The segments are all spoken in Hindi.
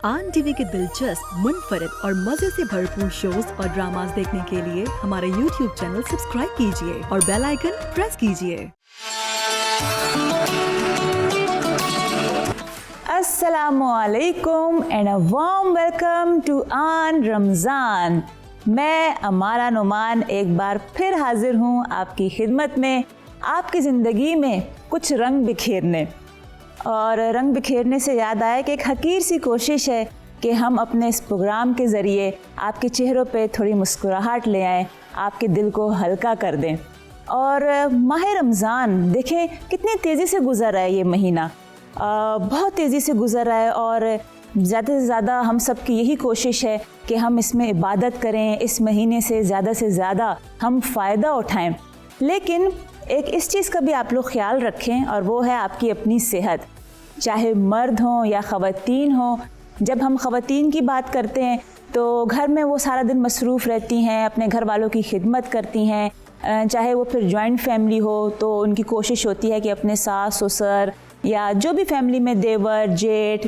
आन टीवी के दिलचस्प, मुनफरिद और मजे से भरपूर शोज और ड्रामास देखने के लिए हमारे YouTube चैनल सब्सक्राइब कीजिए और बेल आइकन प्रेस कीजिए। अस्सलामुअलैकुम and a warm welcome to आन रमज़ान। मैं अमारा नुमान एक बार फिर हाजिर हूँ आपकी खिदमत में, आपकी ज़िंदगी में कुछ रंग बिखेरने। और रंग बिखेरने से याद आया कि एक हकीर सी कोशिश है कि हम अपने इस प्रोग्राम के ज़रिए आपके चेहरों पे थोड़ी मुस्कुराहट ले आएँ, आपके दिल को हल्का कर दें। और माह रमज़ान देखें कितनी तेज़ी से गुज़र रहा है ये महीना, बहुत तेज़ी से गुज़र रहा है। और ज़्यादा से ज़्यादा हम सब की यही कोशिश है कि हम इसमें इबादत करें, इस महीने से ज़्यादा हम फ़ायदा उठाएं। लेकिन एक इस चीज़ का भी आप लोग ख्याल रखें और वो है आपकी अपनी सेहत, चाहे मर्द हों या ख़वातीन हों। जब हम ख़वातीन की बात करते हैं तो घर में वो सारा दिन मसरूफ़ रहती हैं, अपने घर वालों की खिदमत करती हैं, चाहे वो फिर जॉइंट फैमिली हो तो उनकी कोशिश होती है कि अपने सास ससुर या जो भी फैमिली में देवर जेठ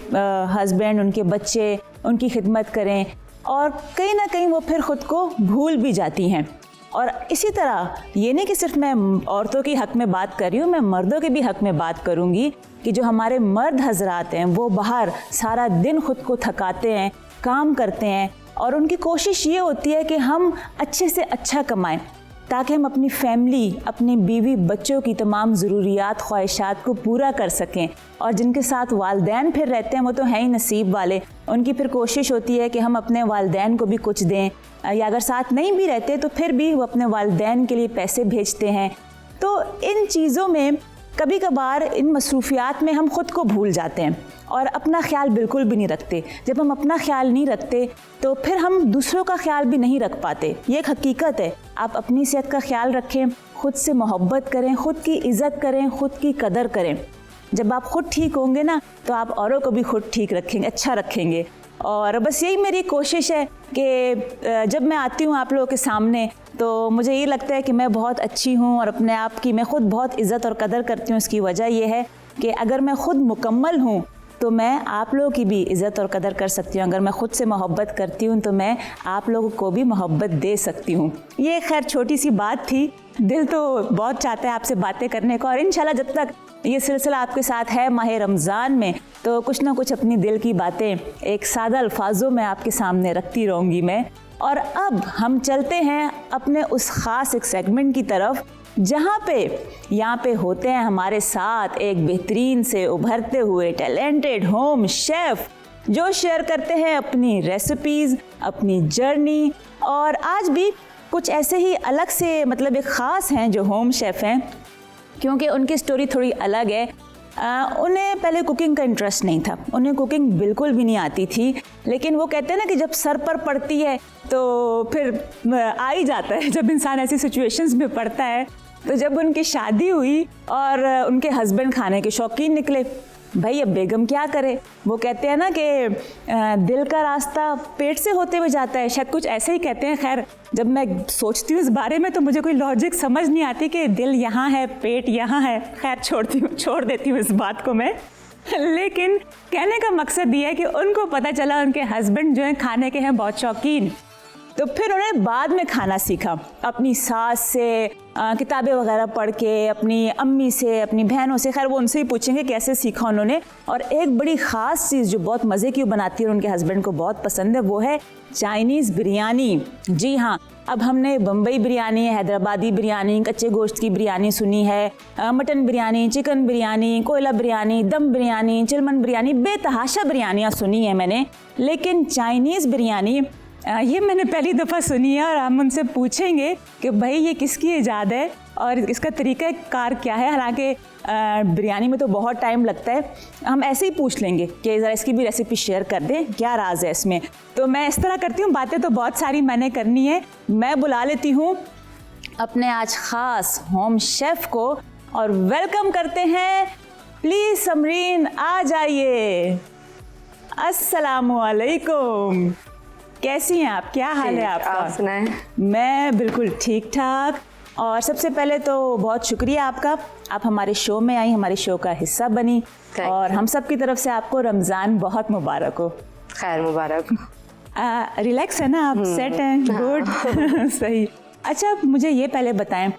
हस्बैंड उनके बच्चे उनकी खिदमत करें। और कहीं ना कहीं वो फिर ख़ुद को भूल भी जाती हैं। और इसी तरह ये नहीं कि सिर्फ मैं औरतों के हक़ में बात कर रही हूँ, मैं मर्दों के भी हक़ में बात करूँगी कि जो हमारे मर्द हजरात हैं वो बाहर सारा दिन ख़ुद को थकाते हैं, काम करते हैं और उनकी कोशिश ये होती है कि हम अच्छे से अच्छा कमाएं ताकि हम अपनी फैमिली, अपनी बीवी बच्चों की तमाम ज़रूरियात ख्वाहिशात को पूरा कर सकें। और जिनके साथ वालदैन फिर रहते हैं वो तो हैं ही नसीब वाले, उनकी फिर कोशिश होती है कि हम अपने वालदैन को भी कुछ दें, या अगर साथ नहीं भी रहते तो फिर भी वो अपने वालदैन के लिए पैसे भेजते हैं। तो इन चीज़ों में कभी कभार इन मसरूफियात में हम ख़ुद को भूल जाते हैं और अपना ख्याल बिल्कुल भी नहीं रखते। जब हम अपना ख्याल नहीं रखते तो फिर हम दूसरों का ख्याल भी नहीं रख पाते। ये एक हकीकत है। आप अपनी सेहत का ख्याल रखें, ख़ुद से मोहब्बत करें, ख़ुद की इज़्ज़त करें, ख़ुद की कदर करें। जब आप ख़ुद ठीक होंगे ना तो आप औरों को भी खुद ठीक रखेंगे, अच्छा रखेंगे। और बस यही मेरी कोशिश है कि जब मैं आती हूँ आप लोगों के सामने तो मुझे ये लगता है कि मैं बहुत अच्छी हूँ और अपने आप की मैं ख़ुद बहुत इज़्ज़त और कदर करती हूँ। इसकी वजह यह है कि अगर मैं ख़ुद मुकम्मल हूँ तो मैं आप लोगों की भी इज़्ज़त और कदर कर सकती हूँ। अगर मैं ख़ुद से मोहब्बत करती हूँ तो मैं आप लोगों को भी मोहब्बत दे सकती हूँ। ये खैर छोटी सी बात थी, दिल तो बहुत चाहता है आपसे बातें करने का। और इंशाल्लाह जब तक ये सिलसिला आपके साथ है माह रमज़ान में तो कुछ ना कुछ अपनी दिल की बातें एक सादा अल्फाजों में आपके सामने रखती रहूँगी मैं। और अब हम चलते हैं अपने उस ख़ास एक सेगमेंट की तरफ जहाँ पे यहाँ पे होते हैं हमारे साथ एक बेहतरीन से उभरते हुए टैलेंटेड होम शेफ़ जो शेयर करते हैं अपनी रेसिपीज़, अपनी जर्नी। और आज भी कुछ ऐसे ही अलग से मतलब एक ख़ास हैं जो होम शेफ़ हैं, क्योंकि उनकी स्टोरी थोड़ी अलग है। उन्हें पहले कुकिंग का इंटरेस्ट नहीं था, उन्हें कुकिंग बिल्कुल भी नहीं आती थी। लेकिन वो कहते हैं ना कि जब सर पर पड़ती है तो फिर आ ही जाता है, जब इंसान ऐसी सिचुएशंस में पड़ता है। तो जब उनकी शादी हुई और उनके हस्बैंड खाने के शौकीन निकले, भाई अब बेगम क्या करे। वो कहते हैं ना कि दिल का रास्ता पेट से होते हुए जाता है, शायद कुछ ऐसे ही कहते हैं। खैर जब मैं सोचती हूँ इस बारे में तो मुझे कोई लॉजिक समझ नहीं आती कि दिल यहाँ है पेट यहाँ है। खैर छोड़ देती हूँ इस बात को मैं। लेकिन कहने का मकसद ये है कि उनको पता चला उनके हस्बैंड जो हैं खाने के हैं बहुत शौकीन। तो फिर उन्हें बाद में खाना सीखा अपनी सास से, किताबें वगैरह पढ़ के, अपनी अम्मी से, अपनी बहनों से। खैर वो उनसे ही पूछेंगे कैसे सीखा उन्होंने। और एक बड़ी ख़ास चीज़ जो बहुत मज़े की बनाती है और उनके हस्बैंड को बहुत पसंद है वो है चाइनीज़ बिरयानी। जी हाँ, अब हमने बम्बई बिरयानी, हैदराबादी बिरयानी, कच्चे गोश्त की बिरयानी सुनी है, मटन बिरयानी, चिकन बिरयानी, कोयला बिरयानी, दम बिरयानी, चिलमन बिरयानी, बेतहाशा बिरयानियाँ सुनी है मैंने। लेकिन चाइनीज़ बिरयानी ये मैंने पहली दफ़ा सुनी है। और हम उनसे पूछेंगे कि भाई ये किसकी ईजाद है और इसका तरीक़ा कार क्या है। हालांकि बिरयानी में तो बहुत टाइम लगता है। हम ऐसे ही पूछ लेंगे कि ज़रा इसकी भी रेसिपी शेयर कर दें, क्या राज है इसमें। तो मैं इस तरह करती हूँ, बातें तो बहुत सारी मैंने करनी है। मैं बुला लेती हूँ अपने आज ख़ास होम शेफ़ को और वेलकम करते हैं। प्लीज़ समरीन आ जाइए। अस्सलामुअलैकुम, कैसी हैं आप, क्या हाल है आपका? आप सुनाएं। मैं बिल्कुल ठीक ठाक। और सबसे पहले तो बहुत शुक्रिया आपका, आप हमारे शो में आई, हमारे शो का हिस्सा बनी। और हम सब की तरफ से आपको रमज़ान बहुत मुबारक हो। खैर मुबारक। रिलैक्स है ना आप, सेट हैं, गुड। सही। अच्छा मुझे ये पहले बताएं,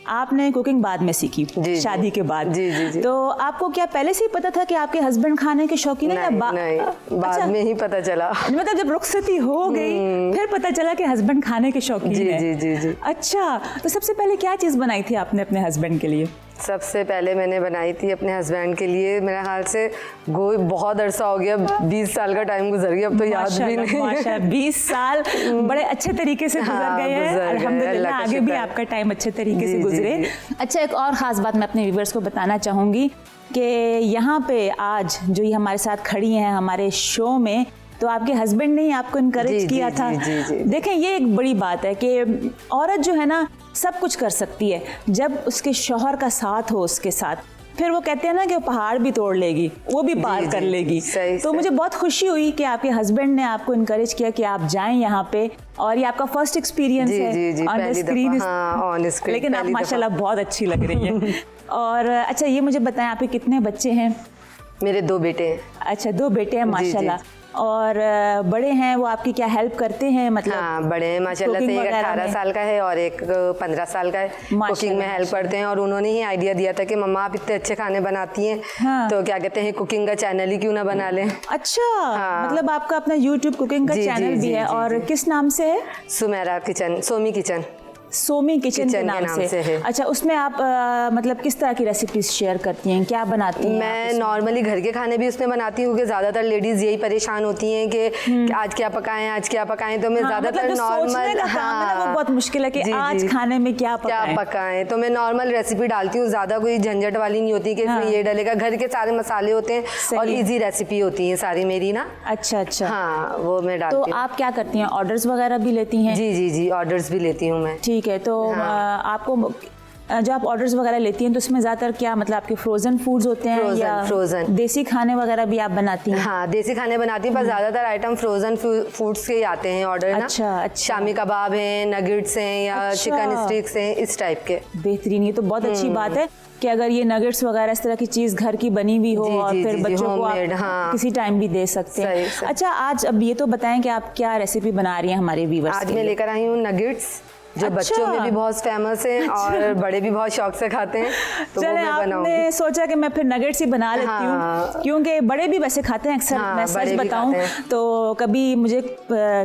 आपने कुकिंग बाद में सीखी, शादी के बाद। जी। तो आपको क्या पहले से ही पता था कि आपके हस्बैंड खाने के शौकीन है या नहीं, बाद में ही पता चला। मतलब जब रुखसती हो गई फिर पता चला कि हस्बैंड खाने के शौकीन है। जी। अच्छा, तो सबसे पहले क्या चीज़ बनाई थी आपने अपने हस्बैंड के लिए? सबसे पहले मैंने बनाई थी अपने हस्बैंड के लिए, मेरे ख्याल से बहुत अरसा हो गया, 20 साल का टाइम गुजर गया, अब तो याद भी नहीं। माशाल्लाह 20 साल बड़े अच्छे तरीके से गुजर गए हैं, अल्हम्दुलिल्लाह। आगे भी आपका टाइम अच्छे तरीके से गुजरे। अच्छा, एक और ख़ास बात मैं अपने व्यूअर्स को बताना चाहूँगी कि यहाँ पे आज जो ये हमारे साथ खड़ी हैं हमारे शो में, तो आपके हस्बैंड ने ही आपको इनकरेज किया था। देखें, ये एक बड़ी बात है कि औरत जो है ना सब कुछ कर सकती है जब उसके शौहर का साथ हो उसके साथ। फिर वो कहते हैं ना कि वो पहाड़ भी तोड़ लेगी, वो भी पार कर लेगी। तो मुझे बहुत खुशी हुई कि आपके हस्बैंड ने आपको इनकरेज किया कि आप जाएं यहाँ पे, और ये आपका फर्स्ट एक्सपीरियंस है ऑन स्क्रीन। लेकिन आप माशाल्लाह बहुत अच्छी लग रही हैं। और अच्छा ये मुझे बताएं, आपके कितने बच्चे हैं? मेरे 2 बेटे हैं। अच्छा, 2 बेटे हैं, माशाल्लाह। और बड़े हैं वो आपकी क्या हेल्प करते हैं? मतलब हाँ, बड़े हैं माशाल्लाह से, एक 18 साल का है और एक 15 साल का है। कुकिंग में हेल्प करते हैं, और उन्होंने ही आइडिया दिया था कि मम्मा आप इतने अच्छे खाने बनाती हैं, तो क्या कहते हैं कुकिंग का चैनल ही क्यों ना बना लें। अच्छा, मतलब आपका अपना YouTube कुकिंग का चैनल भी है, और किस नाम से है? Sumera kitchen, Somi kitchen. Somi kitchen के नाम से है। अच्छा, उसमें आप मतलब किस तरह की रेसिपीज शेयर करती हैं, क्या बनाती हैं? मैं नॉर्मली घर के खाने भी उसमें बनाती हूँ, क्योंकि ज़्यादातर लेडीज़ यही परेशान होती हैं कि आज क्या पकाएं, आज क्या पकाएं। तो मैं ज़्यादातर नॉर्मल, वो बहुत मुश्किल है कि आज खाने में क्या पकाएं, तो मैं नॉर्मल रेसिपी डालती हूँ, ज़्यादा कोई झंझट वाली नहीं होती कि इसमें ये डलेगा। घर के सारे मसाले होते हैं और ईजी रेसिपी होती है सारी मेरी ना। अच्छा, हाँ, वो मैं डालती हूँ। तो आप क्या करती हैं, ऑर्डर्स वगैरह भी लेती हैं? जी, ऑर्डर्स भी लेती हूँ मैं। ठीक है, तो आपको जो आप ऑर्डर्स वगैरह लेती हैं तो उसमें ज़्यादातर क्या मतलब आपके फ्रोजन फूड्स होते हैं या फ्रोजन देसी खाने वगैरह भी आप बनाती हैं? हाँ, देसी खाने बनाती हूँ, पर ज़्यादातर आइटम फ्रोजन फूड्स के ही आते हैं ऑर्डर ना। अच्छा। शामी कबाब हैं, नगेट्स हैं, या चिकन स्टिक्स हैं, इस टाइप के। बेहतरीन, ये तो बहुत अच्छी बात है कि अगर ये नगेट्स वगैरह इस तरह की चीज़ घर की बनी हुई हो और फिर बच्चों को आप किसी टाइम भी दे सकते हैं। अच्छा, आज अब ये तो बताएं कि आप क्या रेसिपी बना रही हैं हमारे व्यूअर्स के लिए? आज मैं लेकर आई हूँ नगेट्स, जो बच्चों में भी बहुत फेमस हैं और बड़े भी बहुत शौक से खाते हैं, तो वो मैं बनाऊंगी। आपने सोचा कि मैं फिर नगेट्स ही बना लेती हूँ, क्योंकि बड़े भी वैसे खाते हैं अक्सर। मैं सच बताऊँ तो कभी मुझे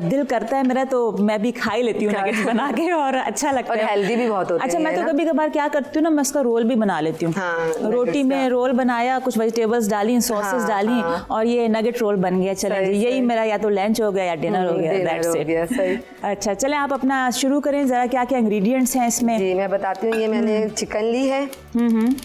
दिल करता है मेरा तो मैं भी खा ही लेती हूँ नगेट्स बना के, और अच्छा लगता है, हेल्दी भी बहुत होते हैं। अच्छा, मैं तो कभी कभार क्या करती हूँ ना, मैं उसका रोल भी बना लेती हूँ। रोटी में रोल बनाया, कुछ वेजिटेबल्स डाली, सॉसेस डाली, और ये नगेट रोल बन गया। चलें, यही मेरा या तो लंच हो गया या डिनर हो गया, दैट्स इट। अच्छा, चलें आप अपना शुरू करें, क्या क्या इंग्रेडिएंट्स हैं इसमें? जी, मैं बताती हूँ। ये मैंने चिकन ली है,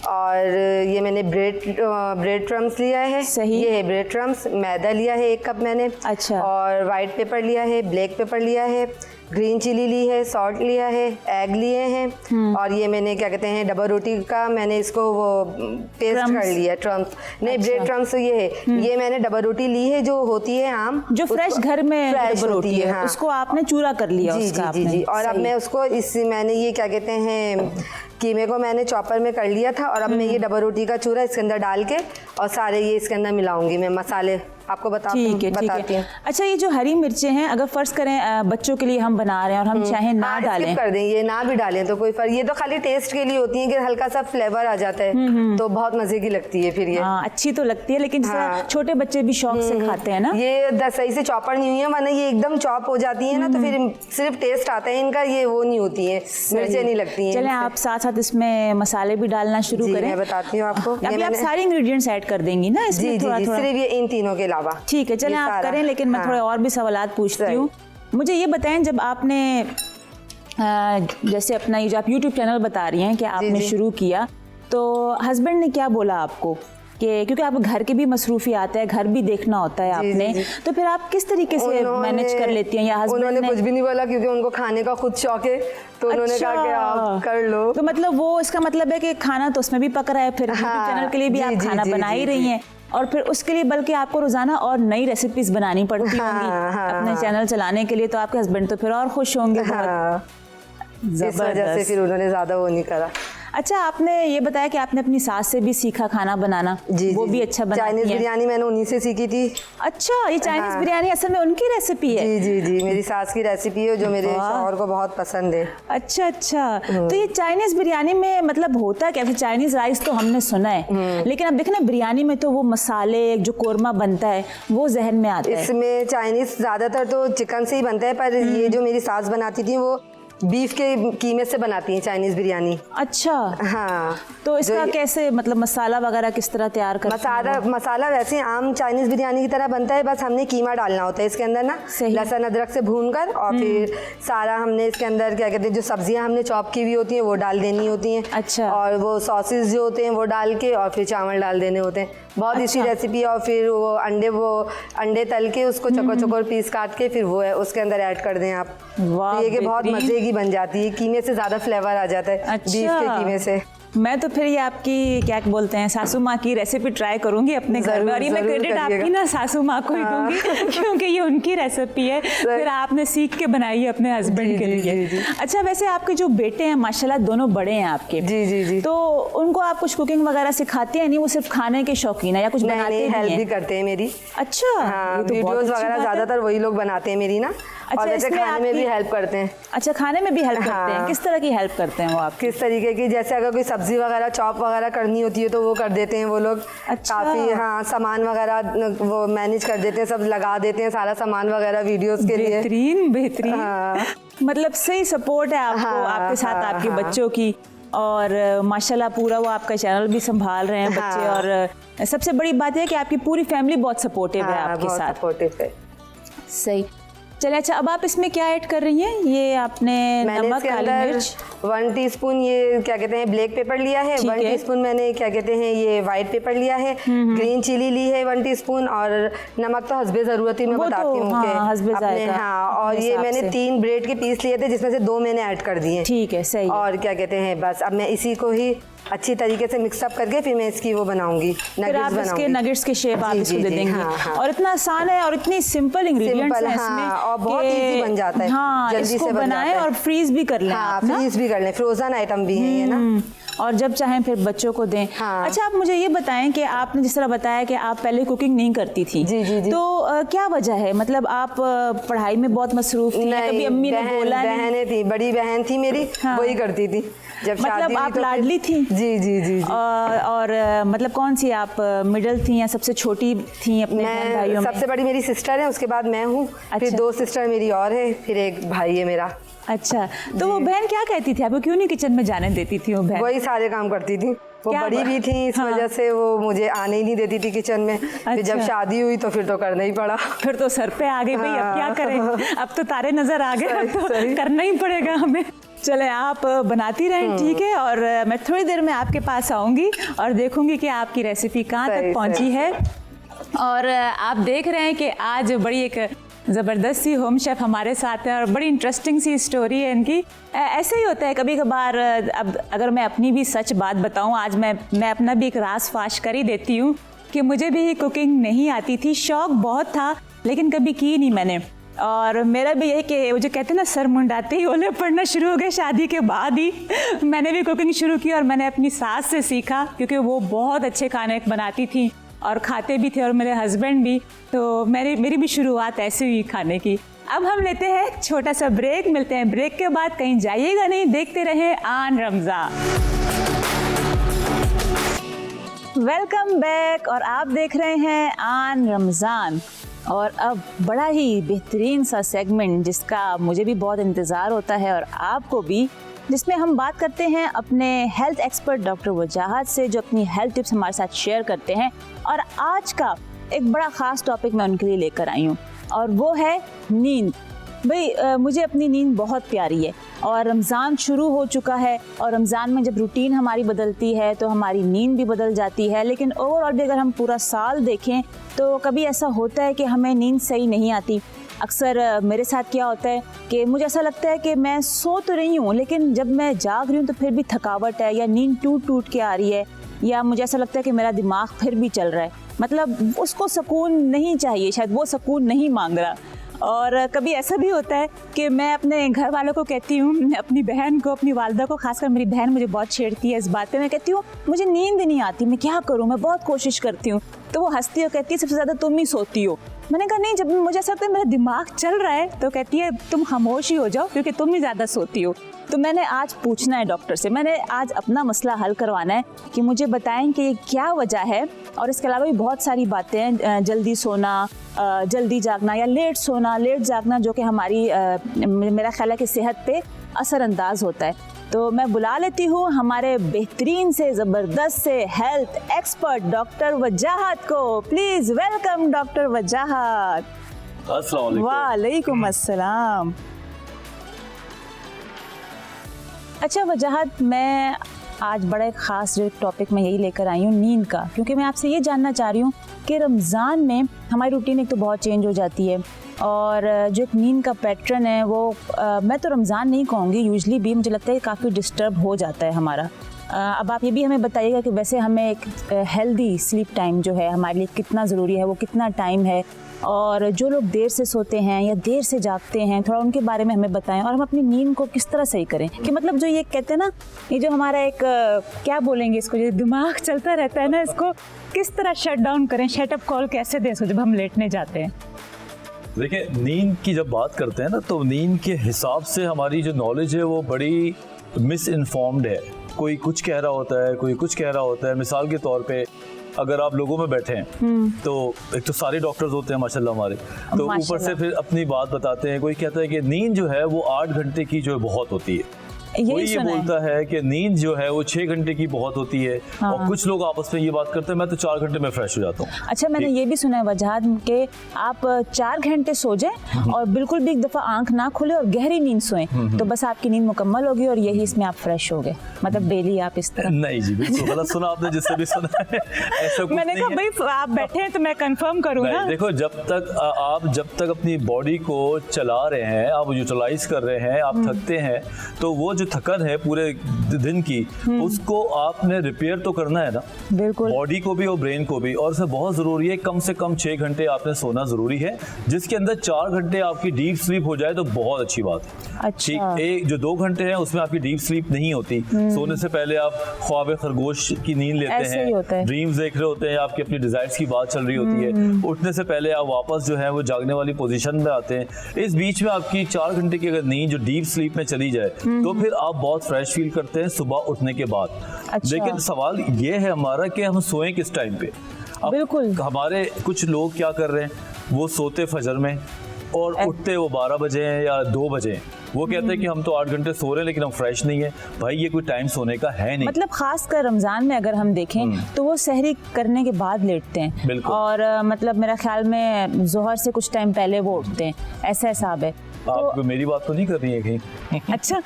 और ये मैंने ब्रेड क्रम्स लिया है। सही। ये है ब्रेड क्रम्स। मैदा लिया है 1 कप मैंने। अच्छा। और वाइट पेपर लिया है, ब्लैक पेपर लिया है, ग्रीन चिली ली है, सॉल्ट लिया है, एग लिए हैं, और ये मैंने क्या कहते हैं डबल रोटी का मैंने इसको वो पेस्ट कर लिया, क्रम्स नहीं, ब्रेड क्रम्स। ये है, ये मैंने डबल रोटी ली है जो होती है आम, जो फ्रेश घर में फ्रेश होती है, हाँ। उसको आपने चूरा कर लिया। जी। और अब मैं उसको मैंने ये क्या कहते हैं कीमे को मैंने चॉपर में कर लिया था, और अब मैं ये डबल रोटी का चूरा इसके अंदर डाल के और सारे ये इसके अंदर मिलाऊंगी मैं मसाले, आपको बताती हूँ। अच्छा, ये जो हरी मिर्चें हैं, अगर फर्ज करें बच्चों के लिए हम बना रहे हैं और हम चाहें ना डालें, कर दें, ये ना भी डालें तो कोई फर्क, ये तो खाली टेस्ट के लिए होती है कि हल्का सा फ्लेवर आ जाता है, तो बहुत मजे की लगती है फिर ये। अच्छी तो लगती है, लेकिन छोटे बच्चे भी शौक से खाते हैं ना। ये सही से चॉपर नहीं हुई है, वरना ये एकदम चॉप हो जाती है ना, तो फिर सिर्फ टेस्ट आता है इनका, ये वो नहीं होती है, मिर्चें नहीं लगती है। चलें, आप साथ साथ इसमें मसाले भी डालना शुरू करें। मैं बताती हूँ आपको। अभी आप सारे इंग्रेडिएंट्स ऐड कर देंगी ना इसमें? सिर्फ ये इन तीनों के अलावा। ठीक है, चलें आप करें, लेकिन मैं थोड़े और भी सवालात पूछती हूँ। मुझे ये बताएं, जब आपने जैसे अपना ये जो आप YouTube चैनल बता रही हैं कि आपने शुरू किया, तो हस्बैंड ने क्या बोला आपको? क्योंकि आप घर के भी मसरूफियात है, घर भी देखना होता है आपने, तो फिर आप किस तरीके से मैनेज कर लेती हैं? या हस्बैंड उन्होंने कुछ भी नहीं बोला, क्योंकि उनको खाने का खुद शौक है, तो उन्होंने कहा कि आप कर लो। तो मतलब वो इसका मतलब है कि खाना तो उसमें भी पक रहा है, फिर YouTube चैनल के लिए भी आप खाना बना ही रही हैं, और फिर उसके लिए बल्कि आपको रोजाना और नई रेसिपीज बनानी पड़ती होंगी अपने चैनल चलाने के लिए, तो आपके हस्बैंड तो फिर और खुश होंगे। इस वजह से फिर उन्होंने ज्यादा वो नहीं करा। अच्छा, आपने ये बताया कि आपने अपनी सास से भी सीखा खाना बनाना। जी वो जी, भी जी। अच्छा बनाती चाइनीज हैं। बिरयानी मैंने उन्हीं से सीखी थी। अच्छा, ये चाइनीज हाँ। बिरयानी असल में उनकी रेसिपी है? जी जी जी, मेरी सास की रेसिपी है जो मेरे वाह। शौहर को बहुत पसंद है। अच्छा अच्छा, तो ये चाइनीज बिरयानी में मतलब होता क्या है? चाइनीज राइस तो हमने सुना है, लेकिन अब देखो ना बिरयानी में तो वो मसाले जो कोरमा बनता है वो जहन में आता है। इसमें चाइनीज ज्यादातर तो चिकन से ही बनता है, पर ये जो मेरी सास बनाती थी वो बीफ के कीमे से बनाती हैं चाइनीज बिरयानी। अच्छा, हाँ, तो इसका जो कैसे मतलब मसाला वगैरह किस तरह तैयार करते हैं? मसाला वैसे आम चाइनीज बिरयानी की तरह बनता है, बस हमने कीमा डालना होता है इसके अंदर ना, सही। लहसुन अदरक से भूनकर, और फिर सारा हमने इसके अंदर क्या कहते हैं जो सब्जियां हमने चॉप की हुई होती हैं वो डाल देनी होती हैं। अच्छा। और वो सॉसेस जो होते हैं वो डाल के और फिर चावल डाल देने होते हैं। बहुत अच्छा। इसी रेसिपी। और फिर वो अंडे तल के उसको चौकोर चौकोर पीस काट के फिर वो है उसके अंदर ऐड कर दें आप। वाह, तो ये कि बहुत बेहतरीन। मजे की बन जाती है, कीमे से ज्यादा फ्लेवर आ जाता है अच्छा। बीफ के कीमे से। मैं तो फिर ये आपकी क्या बोलते हैं सासू माँ की रेसिपी ट्राई करूंगी अपने घर में, जरूर, और ये मैं जरूर क्रेडिट करिएगा। आपकी ना सासू माँ को ही दूंगी क्योंकि ये उनकी रेसिपी है, फिर आपने सीख के बनाई है अपने हस्बैंड के जी, लिए। जी, जी। अच्छा, वैसे आपके जो बेटे हैं माशाल्लाह दोनों बड़े हैं आपके, जी जी जी। तो उनको आप कुछ कुकिंग वगैरह सिखाते हैं? नहीं, वो सिर्फ खाने के शौकीन है या कुछ नहीं बनाते नहीं, भी हेल्प भी हैं? करते हैं मेरी। अच्छा, हाँ, ये तो बहुत वीडियोस अच्छी वगैरह बात है। ज्यादातर वही लोग बनाते हैं मेरी ना। अच्छा, और वैसे इसमें खाने में भी आपकी- हेल्प करते हैं। अच्छा, खाने में भी हेल्प करते हैं? हाँ। किस तरह की हेल्प करते हैं वो आप? किस तरीके की, जैसे अगर कोई सब्जी वगैरह चॉप वगैरह करनी होती है तो वो कर देते हैं वो लोग। अच्छा। काफी, हाँ, सामान वगैरह वो मैनेज कर देते हैं, सब लगा देते हैं सारा सामान वगैरह वीडियोस के लिए। बेहतरीन बेहतरीन। हाँ। मतलब सही सपोर्ट है आपको, हाँ, आपके साथ हाँ, आपके हाँ। बच्चों की, और माशाल्लाह पूरा वो आपका चैनल भी संभाल रहे हैं बच्चे, हाँ। और सबसे बड़ी बात है कि आपकी पूरी फैमिली बहुत सपोर्टिव है हाँ, आपके बहुत साथ। सपोर्टिव है। सही। चलिए, अच्छा, अब आप इसमें क्या ऐड कर रही हैं? ये आपने मैंने नमक, इसके काली अंदर मिर्च, 1 टीस्पून ये क्या कहते हैं ब्लैक पेपर लिया है, ठीक 1 है। टीस्पून मैंने क्या कहते हैं ये वाइट पेपर लिया है, ग्रीन चिली ली है 1 टीस्पून, और नमक तो हस्बे ज़रूरत ही मैं वो तो, बताती हूँ हाँ, कि हस्बे अपने, जायका हाँ। और अपने ये हिसाब मैंने से। 3 ब्रेड के पीस लिए थे जिसमें से 2 मैंने ऐड कर दिए। ठीक है, सही है। और क्या कहते हैं बस अब मैं इसी को ही अच्छी तरीके से मिक्सअप करके फिर मैं इसकी वो बनाऊंगी, फिर नगेट्स आप इसके बनाऊंगी। नगेट्स के शेप आप जी, इसको जी, दे जी, देंगी। हाँ, हाँ। और इतना आसान है और इतनी सिंपल इंग्रेडिएंट्स सिंपल, हैं इसमें, हाँ, और बहुत कि- easy बन जाता है, हाँ, जल्दी इसको से बन बनाएं जाता है। और फ्रीज भी कर लें हाँ, आप ना। फ्रीज भी कर लें, फ्रोजन आइटम भी है ये ना। और जब चाहें फिर बच्चों को दें। हाँ। अच्छा, आप मुझे ये बताएं कि आपने जिस तरह बताया कि आप पहले कुकिंग नहीं करती थी, जी, जी, जी। तो क्या वजह है? मतलब आप पढ़ाई में बहुत मसरूफ थी, या कभी अम्मी ने बोला नहीं? बहनें थी, बड़ी बहन थी मेरी, हाँ। वही करती थी। जब मतलब शादी हुई आप तो फिर- लाडली थी? जी जी जी, जी। और मतलब कौन सी आप मिडिल थी या सबसे छोटी थी अपने बहन भाइयों मैं में? सबसे बड़ी मेरी सिस्टर है, उसके बाद मैं हूँ, फिर अच्छा। 2 सिस्टर मेरी और है, फिर एक भाई है मेरा। अच्छा, तो वो बहन क्या कहती थी आपको, क्यों नहीं किचन में जाने देती थी वो बहन? वही सारे काम करती थी, वो क्या बड़ी भी थी, इस हाँ। वजह से वो मुझे आने ही नहीं देती थी किचन में। फिर जब अच्छा। शादी हुई तो फिर तो करना ही पड़ा। फिर तो सर पे आ गई भाई, अब क्या करें, अब तो तारे नजर आ गए, अब तो सही। करना ही पड़ेगा हमें। चले, आप बनाती रहें, ठीक है, और मैं थोड़ी देर में आपके पास आऊंगी और देखूंगी कि आपकी रेसिपी कहाँ तक सही, पहुंची सही। है। और आप देख रहे हैं कि आज बड़ी एक ज़बरदस्त सी होम शेफ़ हमारे साथ है और बड़ी इंटरेस्टिंग सी स्टोरी है इनकी। ऐसे ही होता है कभी कभार। अब अगर मैं अपनी भी सच बात बताऊं, आज मैं अपना भी एक राज फाश कर ही देती हूँ कि मुझे भी कुकिंग नहीं आती थी, शौक़ बहुत था लेकिन कभी की नहीं मैंने। और मेरा भी यही कि वो जो कहते हैं ना, सर मुंडाते ही ओले पड़ना शुरू हो गए शादी के बाद ही मैंने भी कुकिंग शुरू की, और मैंने अपनी सास से सीखा क्योंकि वो बहुत अच्छे खाने बनाती थी और खाते भी थे, और मेरे हस्बैंड भी। तो मेरी भी शुरुआत ऐसे हुई खाने की। अब हम लेते हैं एक छोटा सा ब्रेक, मिलते हैं ब्रेक के बाद, कहीं जाइएगा नहीं, देखते रहे आन रमज़ान। वेलकम बैक, और आप देख रहे हैं आन रमज़ान। और अब बड़ा ही बेहतरीन सा सेगमेंट जिसका मुझे भी बहुत इंतज़ार होता है और आपको भी, जिसमें हम बात करते हैं अपने हेल्थ एक्सपर्ट डॉक्टर वजाहत से, जो अपनी हेल्थ टिप्स हमारे साथ शेयर करते हैं। और आज का एक बड़ा ख़ास टॉपिक मैं उनके लिए लेकर आई हूँ, और वो है नींद। भाई मुझे अपनी नींद बहुत प्यारी है, और रमज़ान शुरू हो चुका है, और रमज़ान में जब रूटीन हमारी बदलती है तो हमारी नींद भी बदल जाती है। लेकिन ओवरऑल भी अगर हम पूरा साल देखें तो कभी ऐसा होता है कि हमें नींद सही नहीं आती। अक्सर मेरे साथ क्या होता है कि मुझे ऐसा लगता है कि मैं सो तो रही हूँ, लेकिन जब मैं जाग रही हूँ तो फिर भी थकावट है, या नींद टूट के आ रही है, या मुझे ऐसा लगता है कि मेरा दिमाग फिर भी चल रहा है। मतलब उसको सुकून नहीं चाहिए, शायद वो सुकून नहीं मांग रहा। और कभी ऐसा भी होता है कि मैं अपने घर वालों को कहती हूँ, अपनी बहन को, अपनी वालदा को, खासकर मेरी बहन मुझे बहुत छेड़ती है इस बात पे, मैं कहती हूँ मुझे नींद नहीं आती, मैं क्या करूँ, मैं बहुत कोशिश करती हूँ। तो वो हंसती है, कहती है सबसे ज़्यादा तुम ही सोती हो। मैंने कहा नहीं, जब मुझे ऐसा लगता है मेरा दिमाग चल रहा है तो कहती है तुम खामोश ही हो जाओ क्योंकि तुम ही ज़्यादा सोती हो। तो मैंने आज पूछना है डॉक्टर से, मैंने आज अपना मसला हल करवाना है कि मुझे बताएं कि ये क्या वजह है। और इसके अलावा भी बहुत सारी बातें हैं, जल्दी सोना, जल्दी जागना या लेट सोना, लेट जागना, जो कि हमारी मेरा ख्याल है कि सेहत पे असरअंदाज होता है। तो मैं बुला लेती हूँ हमारे बेहतरीन से ज़बरदस्त से हेल्थ एक्सपर्ट डॉक्टर वजाहत को। प्लीज़ वेलकम डॉक्टर वजाहत। अस्सलाम वालेकुम। वालेकुम अस्सलाम। अच्छा वजाहत, मैं आज बड़े ख़ास जो टॉपिक मैं यही लेकर आई हूँ नींद का, क्योंकि मैं आपसे ये जानना चाह रही हूँ कि रमज़ान में हमारी रूटीन एक तो बहुत चेंज हो जाती है और जो एक नींद का पैटर्न है वो मैं तो रमज़ान नहीं कहूँगी, यूजली भी मुझे लगता है काफ़ी डिस्टर्ब हो जाता है हमारा। अब आप ये भी हमें बताइएगा कि वैसे हमें एक हेल्दी स्लीप टाइम जो है हमारे लिए कितना ज़रूरी है, वो कितना टाइम है, और जो लोग देर से सोते हैं या देर से जागते हैं थोड़ा उनके बारे में हमें बताएं, और हम अपनी नींद को किस तरह सही करें कि मतलब जो ये कहते हैं ना, ये जो हमारा एक क्या बोलेंगे इसको, जो दिमाग चलता रहता है ना, इसको किस तरह शट डाउन करें, शटअप कॉल कैसे दें इसको जब हम लेटने जाते हैं। देखिए, नींद की जब बात करते हैं ना, तो नींद के हिसाब से हमारी जो नॉलेज है वो बड़ी मिस इन्फॉर्म्ड है। कोई कुछ कह रहा होता है, कोई कुछ कह रहा होता है। मिसाल के तौर पे अगर आप लोगों में बैठे हैं तो एक तो सारे डॉक्टर्स होते हैं माशाल्लाह हमारे, तो ऊपर से फिर अपनी बात बताते हैं। कोई कहता है कि नींद जो है वो 8 घंटे की जो है बहुत होती है, कोई ये बोलता है कि नींद जो है वो 6 घंटे की बहुत होती है। हाँ। और कुछ लोग आपस में ये बात करते हैं मैं तो 4 घंटे में फ्रेश हो जाता हूँ। अच्छा, मैंने ये भी सुना है वजाहत के आप 4 घंटे सो जाएं और बिल्कुल भी एक दफा आंख ना खोले और गहरी नींद सोएं तो बस आपकी नींद मुकम्मल होगी और यही इसमें आप फ्रेश हो गए। मतलब डेली आप इस तरह? नहीं जी, बिल्कुल गलत सुना आपने, जिससे भी सुना है ऐसा कुछ मैंने कहा भाई आप बैठे हैं तो मैं कंफर्म करूँ ना। देखो, जब तक अपनी बॉडी को चला रहे हैं, आप यूटिलाइज कर रहे हैं, आप थकते हैं, तो वो जो थकन है पूरे दिन की उसको आपने रिपेयर तो करना है ना, बिल्कुल, बॉडी को भी और ब्रेन को भी। और इसमें बहुत जरूरी है कम से कम 6 घंटे आपने सोना जरूरी है, जिसके अंदर 4 घंटे आपकी डीप स्लीप हो जाए तो बहुत अच्छी बात है। अच्छा। एक जो 2 घंटे हैं उसमें आपकी डीप स्लीप नहीं होती। सोने से पहले आप ख्वाब खरगोश की नींद लेते हैं, ड्रीम्स देख रहे होते हैं, आपकी अपनी डिजायर्स की बात चल रही होती है। उठने से पहले आप वापस जो है वो जागने वाली पोजीशन में आते हैं। इस बीच में आपकी 4 घंटे की अगर नींद जो डीप स्लीप में चली जाए तो फिर आप बहुत फ्रेश फील करते हैं सुबह उठने के बाद। अच्छा। लेकिन सवाल ये है हमारा कि हम सोएं किस टाइम पे। बिल्कुल, हमारे कुछ लोग क्या कर रहे हैं, वो सोते फजर में और उठते वो 12 बजे हैं या 2 बजे हैं। वो कहते हैं कि हम तो 8 घंटे सो रहे हैं लेकिन हम फ्रेश नहीं है। भाई ये कोई टाइम सोने का है नहीं। मतलब खास कर रमजान में अगर हम देखें तो वो सहरी करने के बाद लेटते हैं और मतलब मेरा ख्याल में जोहर से कुछ टाइम पहले वो उठते हैं, ऐसा हिसाब है। आप तो मेरी बात तो नहीं कर रही है कहीं? अच्छा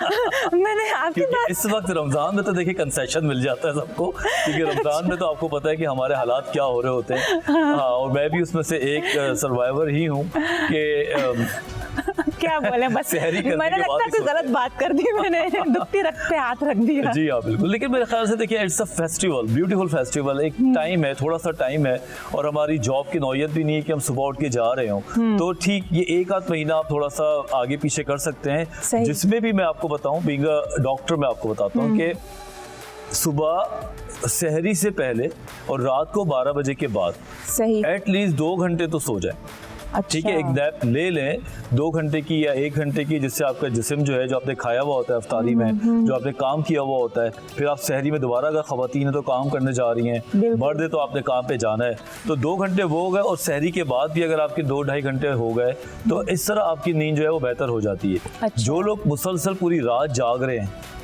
मैंने आपकी बात, इस वक्त रमजान में तो देखिए कंसेशन मिल जाता है सबको, क्योंकि रमजान में तो आपको पता है कि हमारे हालात क्या हो रहे होते हैं। हाँ, और मैं भी उसमें से एक सर्वाइवर ही हूँ कि क्या बोले, बस मैंने लगता है कोई गलत बात कर दी, मैंने दुखती रख पे हाथ रख दिया। जी हाँ बिल्कुल, लेकिन मेरे ख्याल से देखिए it's a festival, beautiful festival. एक टाइम है, थोड़ा सा टाइम है, और हमारी जॉब की नौयत भी नहीं है कि हम सुबह उठ के जा रहे हो। तो ठीक ये 1-8 महीना आप थोड़ा सा आगे पीछे कर सकते हैं, जिसमें भी मैं आपको बताऊं, बीइंग अ डॉक्टर मैं आपको बताता हूं कि सुबह सहरी से पहले और रात को 12 बजे के बाद सही एटलीस्ट 2 घंटे तो सो जाए। अच्छा। ठीक है, एक नैप ले लें 2 घंटे की या 1 घंटे की, जिससे आपका जिस्म जो है, जो आपने खाया हुआ होता है अफ्तारी में, जो आपने काम किया हुआ होता है, फिर आप सहरी में दोबारा अगर खवातीन है तो काम करने जा रही हैं, मर्द है तो आपने काम पे जाना है, तो 2 घंटे वो हो गए। और सहरी के बाद भी अगर आपके 2-2.5 घंटे हो गए तो इस तरह आपकी नींद जो है वो बेहतर हो जाती है। अच्छा। जो लोग मुसलसल पूरी रात जाग रहे हैं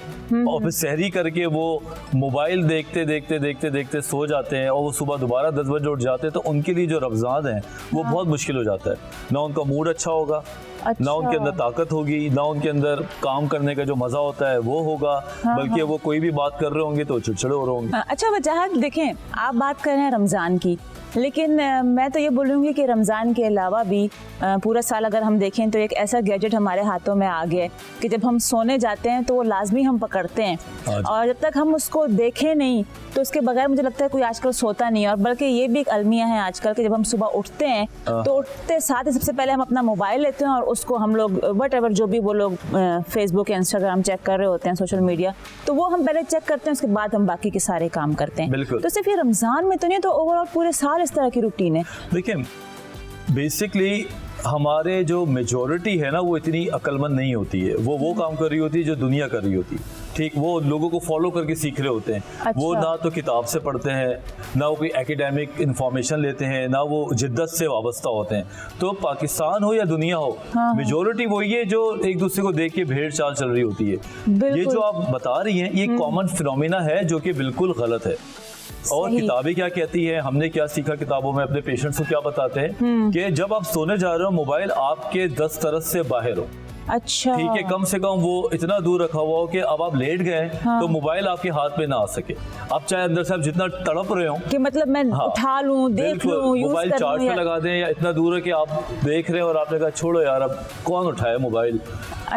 और फिर सहरी करके वो मोबाइल देखते देखते देखते देखते सो जाते हैं और वो सुबह दोबारा 10 बजे उठ जाते हैं, तो उनके लिए जो रमज़ान है वो बहुत मुश्किल हो जाता है। ना उनका मूड अच्छा होगा, अच्छा। ना उनके अंदर ताकत होगी, ना उनके अंदर काम करने का जो मज़ा होता है वो होगा, बल्कि वो कोई भी बात कर रहे होंगे तो चिड़चिड़े हो रहे होंगे। अच्छा वजाहत, देखें आप बात कर रहे हैं रमज़ान की, लेकिन मैं तो ये बोलूँगी कि रमज़ान के अलावा भी पूरा साल अगर हम देखें तो एक ऐसा गैजेट हमारे हाथों में आ गया है कि जब हम सोने जाते हैं तो वो लाजमी हम पकड़ते हैं, और जब तक हम उसको देखें नहीं तो उसके बगैर मुझे लगता है कोई आजकल सोता नहीं है। और बल्कि ये भी एक अलमिया है आजकल कि जब हम सुबह उठते हैं तो उठते साथ ही सबसे पहले हम अपना मोबाइल लेते हैं और उसको हम लोग वट एवर जो भी वो लोग फेसबुक या इंस्टाग्राम चेक कर रहे होते हैं, सोशल मीडिया, तो वो हम पहले चेक करते हैं, उसके बाद हम बाकी के सारे काम करते हैं। तो सिर्फ ये रमज़ान में तो नहीं, तो ओवरऑल पूरे साल इस तरह की रूटीन है। देखिए बेसिकली हमारे जो मेजॉरिटी है ना वो इतनी अक्लमंद नहीं होती है, वो काम कर रही होती है जो दुनिया कर रही होती है, ठीक, वो लोगों को फॉलो करके सीख रहे होते हैं। अच्छा। वो ना तो किताब से पढ़ते हैं, ना वो कोई एकेडमिक इंफॉर्मेशन लेते हैं, ना वो जिद्दत से वाबस्ता होते हैं। तो पाकिस्तान हो या दुनिया हो, मेजॉरिटी वही है जो एक दूसरे को देख के भेड़ चाल चल रही होती है। ये जो आप बता रही हैं ये कॉमन फिनोमिना है जो कि बिल्कुल गलत है। और किताबें क्या कहती है, हमने क्या सीखा किताबों में, अपने पेशेंट्स को क्या बताते हैं कि जब आप सोने जा रहे हो मोबाइल आपके दस्तरस से बाहर हो। अच्छा, ठीक है, कम से कम वो इतना दूर रखा हुआ हो कि अब आप लेट गए तो मोबाइल आपके हाथ में ना आ सके। आप चाहे अंदर से आप जितना तड़प रहे हो कि मतलब मैं उठा लूं, देख लूं, यूज मोबाइल कर चार्ज लूं पे लगा दें, या इतना दूर है कि आप देख रहे हो और आपने कहा छोड़ो यार अब कौन उठाए मोबाइल,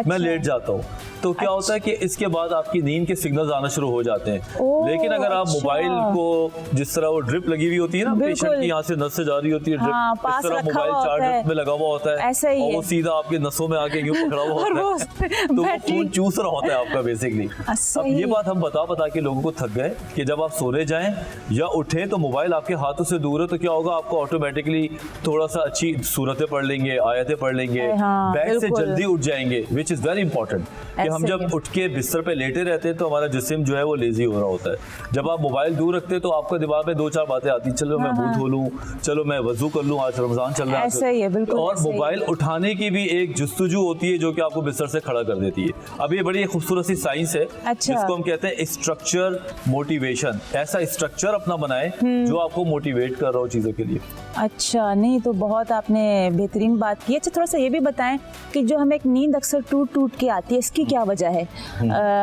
मैं लेट जाता हूँ। तो क्या होता है कि इसके बाद आपकी नींद के सिग्नल्स आना शुरू हो जाते हैं। लेकिन अगर आप मोबाइल को जिस तरह वो ड्रिप लगी हुई होती है ना, पेशेंट की यहाँ से नस से जा रही होती है ड्रिप, इस तरह मोबाइल चार्जर में लगा हुआ होता है और वो सीधा आपके नसों में आके यूं पकड़ा हुआ होता है, तो वो खून चूस रहा होता है आपका बेसिकली। अब ये बात हम बता के लोगों को थक गए कि जब आप सोने जाएं या उठें तो मोबाइल आपके हाथों से दूर है, तो क्या होगा, आपको ऑटोमेटिकली थोड़ा सा अच्छी सूरतें पढ़ लेंगे, आयतें पढ़ लेंगे, बेड से जल्दी उठ जाएंगे, विच इज वेरी इंपॉर्टेंट। कि हम जब उठ के बिस्तर पे लेटे रहते हैं तो हमारा जिस्म जो है वो लेजी हो रहा होता है। जब आप मोबाइल दूर रखते हैं तो आपका दिमाग में 2-4 बातें आती, चलो मैं मुंह धो लूं, चलो मैं वजू कर लूं, आज रमजान चल रहा है, ऐसा ही है, बिल्कुल। और मोबाइल उठाने की भी एक जुस्तजू होती है जो कि आपको बिस्तर से खड़ा कर देती है। अब ये बड़ी खूबसूरत सी साइंस है जिसको हम कहते हैं स्ट्रक्चर मोटिवेशन। ऐसा स्ट्रक्चर अपना बनाए जो आपको मोटिवेट कर रहा हो चीजों के लिए। अच्छा, नहीं तो बहुत आपने बेहतरीन बात की। अच्छा, थोड़ा सा ये भी बताएं कि जो हमें एक नींद अक्सर टूट के आती है, इसकी क्या वजह है?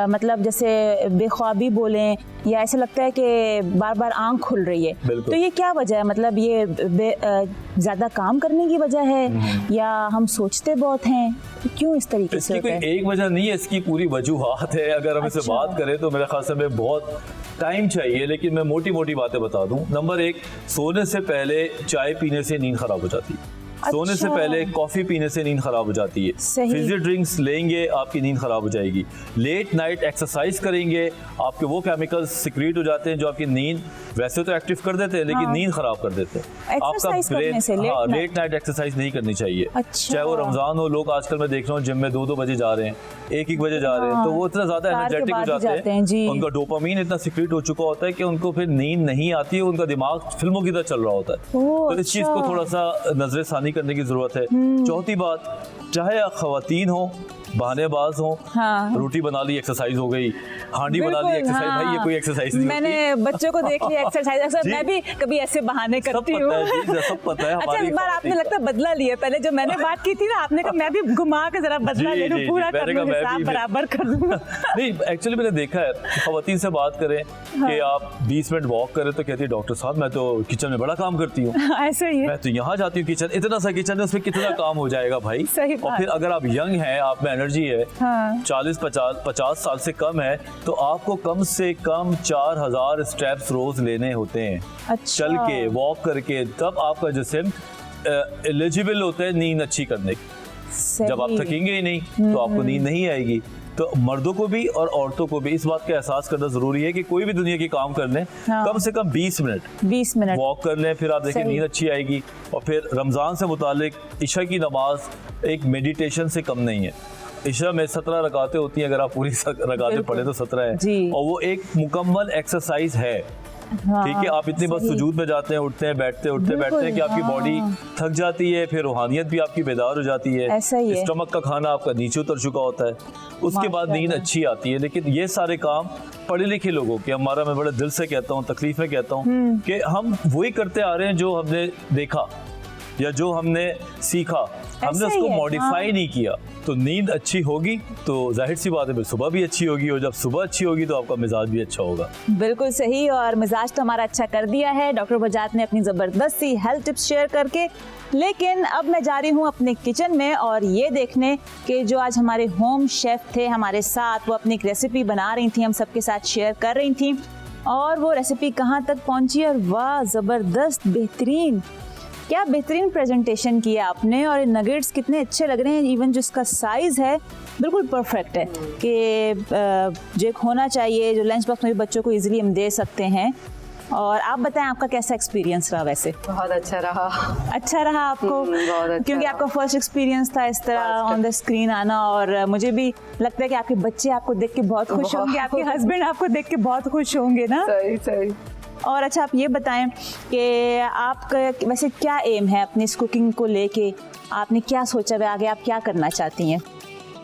मतलब जैसे बेख्वाबी बोलें या ऐसा लगता है कि बार बार आंख खुल रही है, तो ये क्या वजह है? मतलब ये ज्यादा काम करने की वजह है या हम सोचते बहुत हैं, क्यों इस तरीके से होता है? कोई एक वजह नहीं है, इसकी पूरी वजूहात है। अगर हम इससे बात करें तो मेरे ख्याल से हमें बहुत टाइम चाहिए, लेकिन मैं मोटी मोटी बातें बता दूं। नंबर 1, सोने से पहले चाय पीने से नींद खराब हो जाती है। सोने से पहले कॉफी पीने से नींद खराब हो जाती है। फिजी ड्रिंक्स लेंगे आपकी नींद खराब हो जाएगी। लेट नाइट एक्सरसाइज करेंगे आपके वो केमिकल्स सिक्रीट हो जाते हैं जो आपकी नींद वैसे तो एक्टिव कर देते हैं लेकिन नींद खराब कर देते हैं। आपका ब्रेन लेट नाइट एक्सरसाइज नहीं करनी चाहिए। चाहे वो रमजान हो, लोग आजकल मैं देख रहा हूँ जिम में 2-2 बजे जा रहे हैं, 1-1 बजे जा रहे हैं, तो वो इतना ज्यादा एनर्जेटिक हो जाते हैं, उनका डोपामीन इतना सिक्रीट हो चुका होता है कि उनको फिर नींद नहीं आती है, उनका दिमाग फिल्मों की तरह चल रहा होता है। तो इस चीज को थोड़ा सा नजर सानी करने की जरूरत है। चौथी बात, चाहे खवातीन हो, बहानेबाज हो, रोटी बना ली एक्सरसाइज हो गई, हांडी बना ली एक्सरसाइज, भाई ये कोई एक्सरसाइज नहीं होती। मैंने बच्चों को देख लिया एक्सरसाइज, अक्सर मैं भी कभी ऐसे बहाने करती हूँ। सब पता है। अच्छा, इस बार आपने लगता है बदला लिया, पहले जो मैंने बात की थी ना, आपने कहा मैं भी घुमा के जरा बदला ले लूं, पूरा कर लूं, हिसाब बराबर कर लूं। नहीं, एक्चुअली मैंने देखा है खवातीन से बात करें कि आप 20 मिनट वॉक करें तो कहती है डॉक्टर साहब मैं तो किचन में बड़ा काम करती हूँ, ऐसे ही है, मैं तो यहाँ जाती हूँ किचन, इतना सा किचन है उसमें कितना काम हो जाएगा भाई। और फिर अगर आप यंग हैं, आप में एनर्जी है, 40-50 साल से कम है, तो आपको कम से कम 4000 स्टेप्स रोज लेने होते हैं। अच्छा। चल के, वॉक करके, तब आपका जिस्म एलिजिबल होता है नींद अच्छी करने की। जब आप थकेंगे ही नहीं तो आपको नींद नहीं आएगी। तो मर्दों को भी और औरतों को भी इस बात का एहसास करना जरूरी है कि कोई भी दुनिया के काम कर लें, कम से कम 20 मिनट वॉक कर लें, फिर आप देखिए नींद अच्छी आएगी। और फिर रमजान से मुतालिक इशा की नमाज एक मेडिटेशन से कम नहीं है। इशा में 17 रकातें होती हैं, अगर आप पूरी रकातें पढ़े तो 17 है, और वो एक मुकम्मल एक्सरसाइज है। ठीक है, आप इतनी बस सुजूद में जाते हैं, उठते हैं, बैठते हैं कि आपकी बॉडी थक जाती है, फिर रूहानियत भी आपकी बेदार हो जाती है, स्टमक का खाना आपका नीचे उतर चुका होता है, उसके बाद नींद अच्छी आती है। लेकिन ये सारे काम पढ़े लिखे लोगों के, हमारा, मैं बड़े दिल से कहता हूँ, तकलीफ में कहता हूँ कि हम वही करते आ रहे हैं जो हमने देखा या जो हमने सीखा, हमने उसको मॉडिफाई नहीं किया। तो नींद अच्छी होगी तो जाहिर सी बात है फिर सुबह भी अच्छी होगी, और जब सुबह अच्छी होगी तो आपका मिजाज भी अच्छा होगा। बिल्कुल सही, और मिजाज तो हमारा अच्छा कर दिया है डॉक्टर बजाज ने अपनी ज़बरदस्त सी हेल्थ टिप्स शेयर करके। लेकिन अब मैं जा रही हूँ अपने किचन में और ये देखने कि जो आज हमारे होम शेफ़ थे हमारे साथ, वो अपनी एक रेसिपी बना रही थी, हम सबके साथ शेयर कर रही थी, और वो रेसिपी कहाँ तक पहुँची, और वाह ज़बरदस्त, बेहतरीन, क्या बेहतरीन प्रेजेंटेशन किया आपने, और ये नगेट्स कितने अच्छे लग रहे हैं। इवन जो इसका साइज़ है बिल्कुल परफेक्ट है कि जो एक होना चाहिए, जो लंच बॉक्स में भी बच्चों को इजीली हम दे सकते हैं। और आप बताएं आपका कैसा एक्सपीरियंस रहा? वैसे बहुत अच्छा रहा। अच्छा रहा आपको? बहुत अच्छा, क्योंकि आपका फर्स्ट एक्सपीरियंस था इस तरह ऑन द स्क्रीन आना, और मुझे भी लगता है कि आपके बच्चे आपको देख के बहुत खुश होंगे, आपके हस्बैंड आपको देख के बहुत खुश होंगे ना। सही सही। और अच्छा, आप ये बताएं कि आपका वैसे क्या एम है अपनी इस कुकिंग को लेके? आपने क्या सोचा है आगे, आप क्या करना चाहती हैं?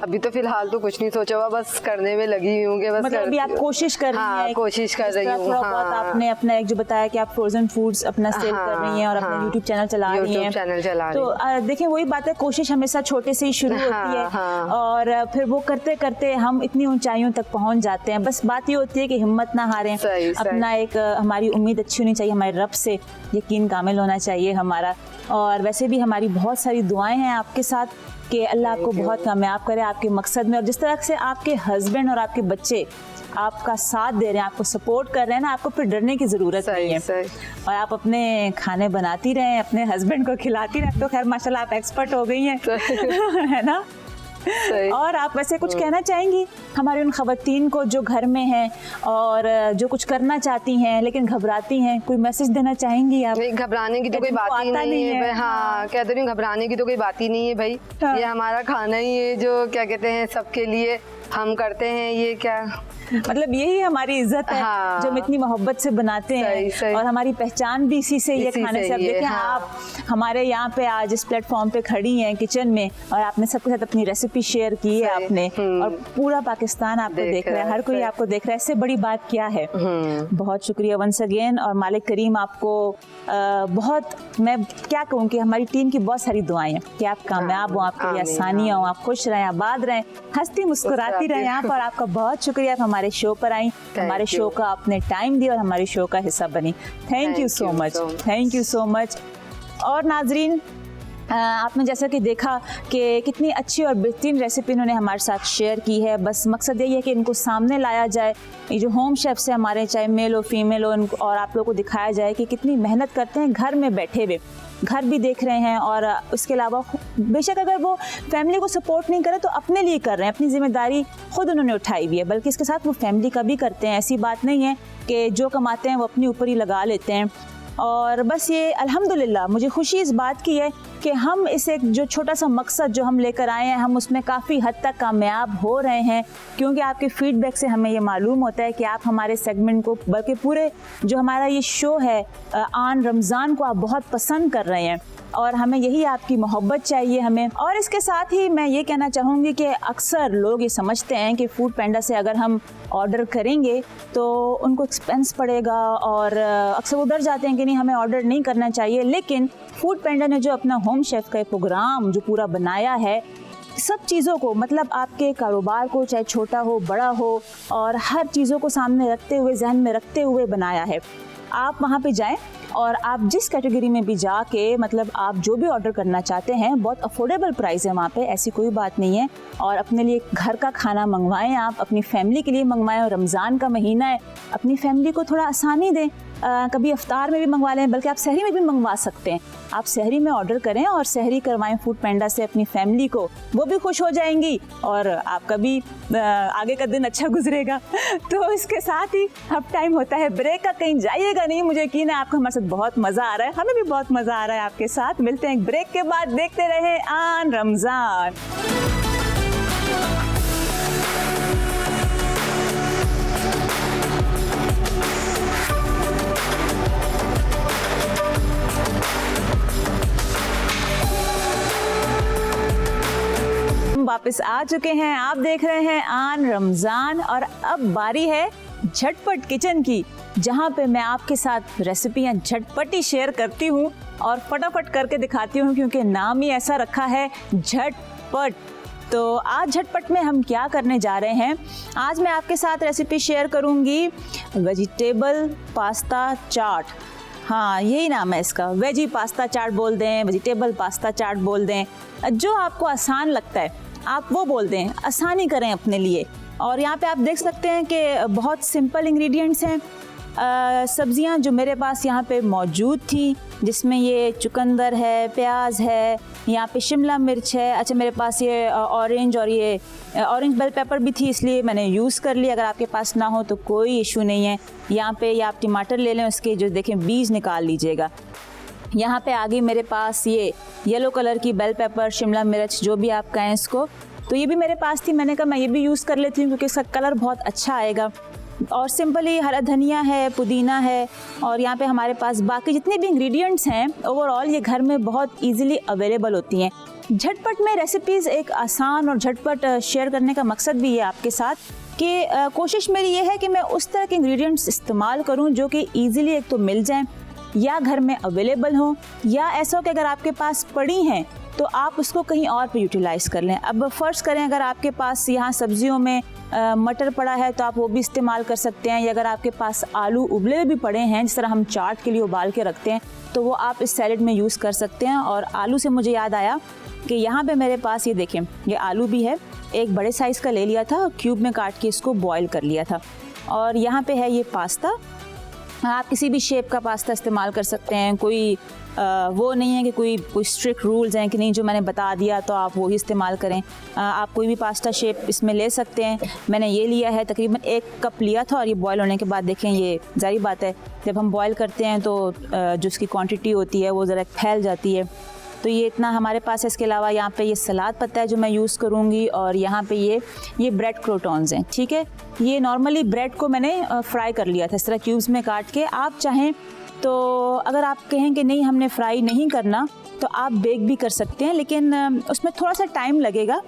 अभी तो फिलहाल तो कुछ नहीं सोचा हुआ, बस करने में लगी हुई हूँ कि बस मतलब अभी आप कोशिश कर रही हैं? कोशिश कर रही हूँ। थोड़ा बहुत आपने अपना एक जो बताया कि आप फ्रोजन फूड्स अपना सेल कर रही हैं और अपना यूट्यूब चैनल चला रही हैं। तो देखिए वही बात है, कोशिश हमेशा छोटे से ही शुरू होती है और फिर वो करते करते हम इतनी ऊंचाइयों तक पहुंच जाते हैं। बस बात ये होती है कि हिम्मत ना हारें, अपना एक हमारी उम्मीद अच्छी होनी चाहिए, हमारे रब से यकीन कामिल होना चाहिए हमारा। और वैसे भी हमारी बहुत सारी दुआएं हैं आपके साथ कि अल्लाह आपको बहुत कामयाब करे आपके मकसद में। और जिस तरह से आपके हस्बैंड और आपके बच्चे आपका साथ दे रहे हैं, आपको सपोर्ट कर रहे हैं ना, आपको फिर डरने की ज़रूरत नहीं है। और आप अपने खाने बनाती रहें, अपने हस्बैंड को खिलाती रहें। तो खैर माशाल्लाह आप एक्सपर्ट हो गई हैं है ना। और आप वैसे कुछ कहना चाहेंगी हमारी उन खवातीन को जो घर में हैं और जो कुछ करना चाहती हैं लेकिन घबराती हैं? कोई मैसेज देना चाहेंगी आप? नहीं, घबराने की तो कोई बात ही नहीं है। हाँ, कहते रही हूँ, घबराने की तो कोई बात ही नहीं है भाई। ये हमारा खाना ही है जो क्या कहते हैं सबके लिए हम करते हैं। ये क्या मतलब यही हमारी इज्जत है। हाँ। जो हम इतनी मोहब्बत से बनाते हैं और हमारी पहचान भी इसी से, ये खाने से। अब देखें आप हमारे यहाँ पे आज इस प्लेटफॉर्म पे खड़ी हैं किचन में और आपने सबके साथ अपनी रेसिपी शेयर की है आपने, और पूरा पाकिस्तान आपको देख रहा है, हर कोई आपको देख रहा है। इससे बड़ी बात क्या है। बहुत शुक्रिया वंस अगेन। और मालिक करीम आपको बहुत, मैं क्या कहूँ कि हमारी टीम की बहुत सारी दुआएं हैं कि आप कामयाब हो, आपके लिए आसानियाँ हो, आप खुश रहें, आबाद रहें, हंसती मुस्कुराती रहें आप। और आपका बहुत शुक्रिया आप हमारे शो पर आई, हमारे शो का आपने टाइम दिया और हमारे शो का हिस्सा बनी। Thank you so much, thank you so much. और नाजरीन, आपने जैसा कि देखा कि कितनी अच्छी और बेहतरीन रेसिपी इन्होंने हमारे साथ शेयर की है। बस मकसद यही है कि इनको सामने लाया जाए, ये जो होम शेफ्स हैं हमारे, चाहे मेल हो फीमेल हो, और आप लोगों को दिखाया जाए कि कितनी मेहनत करते हैं घर में बैठे हुए, घर भी देख रहे हैं। और उसके अलावा बेशक अगर वो फैमिली को सपोर्ट नहीं करे तो अपने लिए कर रहे हैं, अपनी जिम्मेदारी खुद उन्होंने उठाई हुई है, बल्कि इसके साथ वो फैमिली का भी करते हैं। ऐसी बात नहीं है कि जो कमाते हैं वो अपने ऊपर ही लगा लेते हैं। और बस ये अल्हम्दुलिल्लाह मुझे खुशी इस बात की है कि हम इस एक जो छोटा सा मकसद जो हम लेकर आए हैं, हम उसमें काफ़ी हद तक कामयाब हो रहे हैं। क्योंकि आपके फीडबैक से हमें ये मालूम होता है कि आप हमारे सेगमेंट को, बल्कि पूरे जो हमारा ये शो है आन रमज़ान को, आप बहुत पसंद कर रहे हैं। और हमें यही आपकी मोहब्बत चाहिए हमें। और इसके साथ ही मैं ये कहना चाहूँगी कि अक्सर लोग ये समझते हैं कि फूड पैंडा से अगर हम ऑर्डर करेंगे तो उनको एक्सपेंस पड़ेगा, और अक्सर वो डर जाते हैं कि नहीं हमें ऑर्डर नहीं करना चाहिए। लेकिन फूड पैंडा ने जो अपना होम शेफ़ का प्रोग्राम जो पूरा बनाया है, सब चीज़ों को, मतलब आपके कारोबार को चाहे छोटा हो बड़ा हो, और हर चीज़ों को सामने रखते हुए, जहन में रखते हुए बनाया है। आप वहाँ पे जाएं और आप जिस कैटेगरी में भी जाके, मतलब आप जो भी ऑर्डर करना चाहते हैं, बहुत अफोर्डेबल प्राइस है वहाँ पे, ऐसी कोई बात नहीं है। और अपने लिए घर का खाना मंगवाएं, आप अपनी फैमिली के लिए मंगवाएं। और रमज़ान का महीना है, अपनी फैमिली को थोड़ा आसानी दें। कभी इफ्तार में भी मंगवा लें, बल्कि आप सहरी में भी मंगवा सकते हैं। आप सहरी में ऑर्डर करें और सहरी करवाएं फूड पैंडा से अपनी फैमिली को, वो भी खुश हो जाएंगी और आपका भी आगे का दिन अच्छा गुजरेगा। तो इसके साथ ही अब टाइम होता है ब्रेक का, कहीं जाइएगा नहीं, मुझे यकीन है आपको हमारे साथ बहुत मज़ा आ रहा है, हमें भी बहुत मज़ा आ रहा है आपके साथ। मिलते हैं एक ब्रेक के बाद, देखते रहें आन रमज़ान। वापस आ चुके हैं, आप देख रहे हैं आन रमज़ान। और अब बारी है झटपट किचन की, जहां पे मैं आपके साथ रेसिपियां झटपट ही शेयर करती हूं और फटाफट करके दिखाती हूं, क्योंकि नाम ही ऐसा रखा है झटपट। तो आज झटपट में हम क्या करने जा रहे हैं, आज मैं आपके साथ रेसिपी शेयर करूंगी वेजिटेबल पास्ता चाट। हाँ, यही नाम है इसका, वेजी पास्ता चाट बोल दें, वेजिटेबल पास्ता चाट बोल दें, जो आपको आसान लगता है आप वो बोल दें, आसानी करें अपने लिए। और यहाँ पे आप देख सकते हैं कि बहुत सिंपल इंग्रेडिएंट्स हैं। सब्जियाँ जो मेरे पास यहाँ पे मौजूद थी, जिसमें ये चुकंदर है, प्याज है, यहाँ पे शिमला मिर्च है। अच्छा, मेरे पास ये ऑरेंज और ये ऑरेंज बेल पेपर भी थी, इसलिए मैंने यूज़ कर लिया। अगर आपके पास ना हो तो कोई इशू नहीं है। यहाँ पे या आप टमाटर ले लें, उसके जो देखें बीज निकाल लीजिएगा। यहाँ पे आगे मेरे पास ये येलो कलर की बेल पेपर, शिमला मिर्च, जो भी आप कहें इसको, तो ये भी मेरे पास थी। मैंने कहा मैं ये भी यूज़ कर लेती हूँ क्योंकि इसका कलर बहुत अच्छा आएगा। और सिंपली हरा धनिया है, पुदीना है, और यहाँ पे हमारे पास बाकी जितने भी इंग्रेडिएंट्स हैं ओवरऑल ये घर में बहुत इजीली अवेलेबल होती हैं। झटपट में रेसिपीज़ एक आसान और झटपट शेयर करने का मकसद भी है आपके साथ कि कोशिश मेरी ये है कि मैं उस तरह के इंग्रेडिएंट्स इस्तेमाल करूँ जो कि ईज़िली एक तो मिल जाएँ या घर में अवेलेबल हो, या ऐसा हो कि अगर आपके पास पड़ी हैं तो आप उसको कहीं और पे यूटिलाइज़ कर लें। अब फ़र्ज़ करें अगर आपके पास यहाँ सब्जियों में मटर पड़ा है तो आप वो भी इस्तेमाल कर सकते हैं, या अगर आपके पास आलू उबले हुए भी पड़े हैं जिस तरह हम चाट के लिए उबाल के रखते हैं तो वो आप इस सैलेड में यूज़ कर सकते हैं। और आलू से मुझे याद आया कि यहाँ पे मेरे पास ये देखें, ये आलू भी है, एक बड़े साइज़ का ले लिया था, क्यूब में काट के इसको बॉयल कर लिया था। और यहाँ पे है ये पास्ता, आप किसी भी शेप का पास्ता इस्तेमाल कर सकते हैं। कोई वो नहीं है कि कोई स्ट्रिक्ट रूल्स हैं कि नहीं जो मैंने बता दिया तो आप वो ही इस्तेमाल करें। आप कोई भी पास्ता शेप इसमें ले सकते हैं। मैंने ये लिया है, तकरीबन 1 कप लिया था, और ये बॉयल होने के बाद देखें, ये ज़ाहिर बात है जब हम बॉयल करते हैं तो जो उसकी क्वांटिटी होती है वो ज़रा फैल जाती है। तो ये इतना हमारे पास है। इसके अलावा यहाँ पे ये सलाद पत्ता है जो मैं यूज़ करूँगी, और यहाँ पे ये ब्रेड क्रोटॉन्स हैं। ठीक है, ये नॉर्मली ब्रेड को मैंने फ्राई कर लिया था इस तरह क्यूब्स में काट के। आप चाहें तो अगर आप कहें कि नहीं हमने फ्राई नहीं करना तो आप बेक भी कर सकते हैं, लेकिन उसमें थोड़ा सा टाइम लगेगा।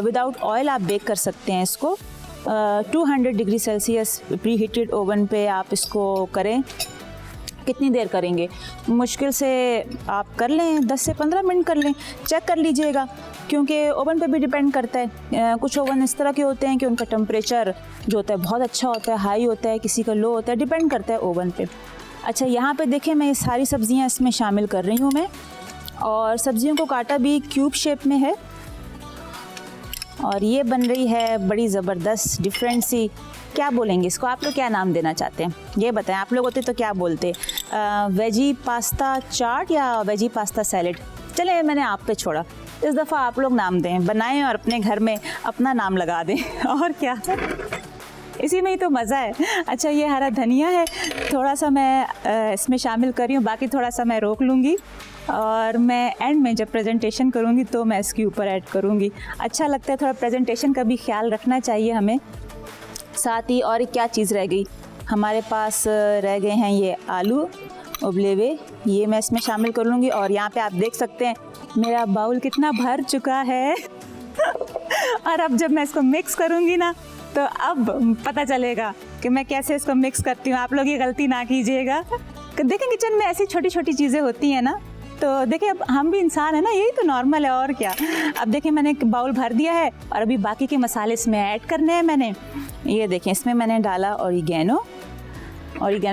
विदाउट ऑयल आप बेक कर सकते हैं इसको। 200 degree Celsius pre heated oven पे आप इसको करें। कितनी देर करेंगे, मुश्किल से आप कर लें 10 से 15 मिनट कर लें। चेक कर लीजिएगा क्योंकि ओवन पे भी डिपेंड करता है। कुछ ओवन इस तरह के होते हैं कि उनका टेम्परेचर जो होता है बहुत अच्छा होता है, हाई होता है, किसी का लो होता है, डिपेंड करता है ओवन पे। अच्छा, यहाँ पे देखें मैं ये सारी सब्जियाँ इसमें शामिल कर रही हूँ मैं, और सब्जियों को काटा भी क्यूब शेप में है। और ये बन रही है बड़ी ज़बरदस्त डिफरेंट सी, क्या बोलेंगे इसको, आप लोग क्या नाम देना चाहते हैं ये बताएं। आप लोग होते तो क्या बोलते, वेजी पास्ता चाट या वेजी पास्ता सैलेड? चले, मैंने आप पे छोड़ा, इस दफ़ा आप लोग नाम दें, बनाएं और अपने घर में अपना नाम लगा दें। और क्या, इसी में ही तो मज़ा है। अच्छा, ये हरा धनिया है, थोड़ा सा मैं इसमें शामिल कर रही हूँ, बाकी थोड़ा सा मैं रोक लूँगी और मैं एंड में जब प्रेजेंटेशन करूँगी तो मैं इसके ऊपर ऐड करूँगी। अच्छा लगता है, थोड़ा प्रेजेंटेशन का भी ख्याल रखना चाहिए हमें। साथ ही और क्या चीज़ रह गई हमारे पास, रह गए हैं ये आलू उबले हुए, ये मैं इसमें शामिल कर लूँगी। और यहाँ पे आप देख सकते हैं मेरा बाउल कितना भर चुका है। और अब जब मैं इसको मिक्स करूँगी ना तो अब पता चलेगा कि मैं कैसे इसको मिक्स करती हूँ। आप लोग ये गलती ना कीजिएगा। देखें किचन में ऐसी छोटी छोटी चीज़ें होती हैं ना, तो देखिए अब हम भी इंसान है ना, यही तो नॉर्मल है और क्या। अब देखें मैंने बाउल भर दिया है और अभी बाकी के मसाले इसमें ऐड करने हैं मैंने। ये देखें इसमें मैंने डाला ऑरिगेनो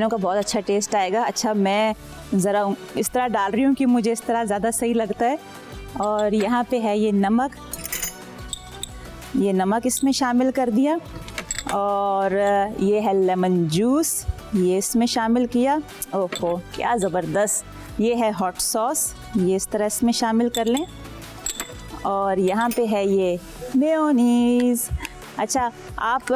का बहुत अच्छा टेस्ट आएगा। अच्छा, मैं ज़रा इस तरह डाल रही हूँ कि मुझे इस तरह ज़्यादा सही लगता है। और यहाँ पे है ये नमक, ये नमक इसमें शामिल कर दिया। और ये है लेमन जूस, ये इसमें शामिल किया। ओहो क्या ज़बरदस्त। ये है हॉट सॉस, ये इस तरह इसमें शामिल कर लें। और यहाँ पे है ये मेयोनीज़। अच्छा, आप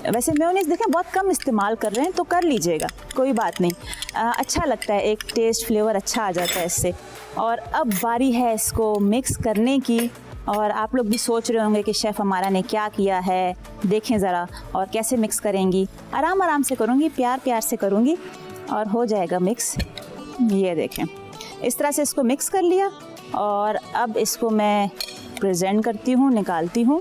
वैसे मेयोनीज़ देखें बहुत कम इस्तेमाल कर रहे हैं तो कर लीजिएगा, कोई बात नहीं। अच्छा लगता है, एक टेस्ट फ्लेवर अच्छा आ जाता है इससे। और अब बारी है इसको मिक्स करने की। और आप लोग भी सोच रहे होंगे कि शेफ़ हमारा ने क्या किया है, देखें ज़रा। और कैसे मिक्स करेंगी, आराम आराम से करूँगी, प्यार प्यार से करूँगी और हो जाएगा मिक्स। ये देखें इस तरह से इसको मिक्स कर लिया। और अब इसको मैं प्रेजेंट करती हूँ, निकालती हूँ।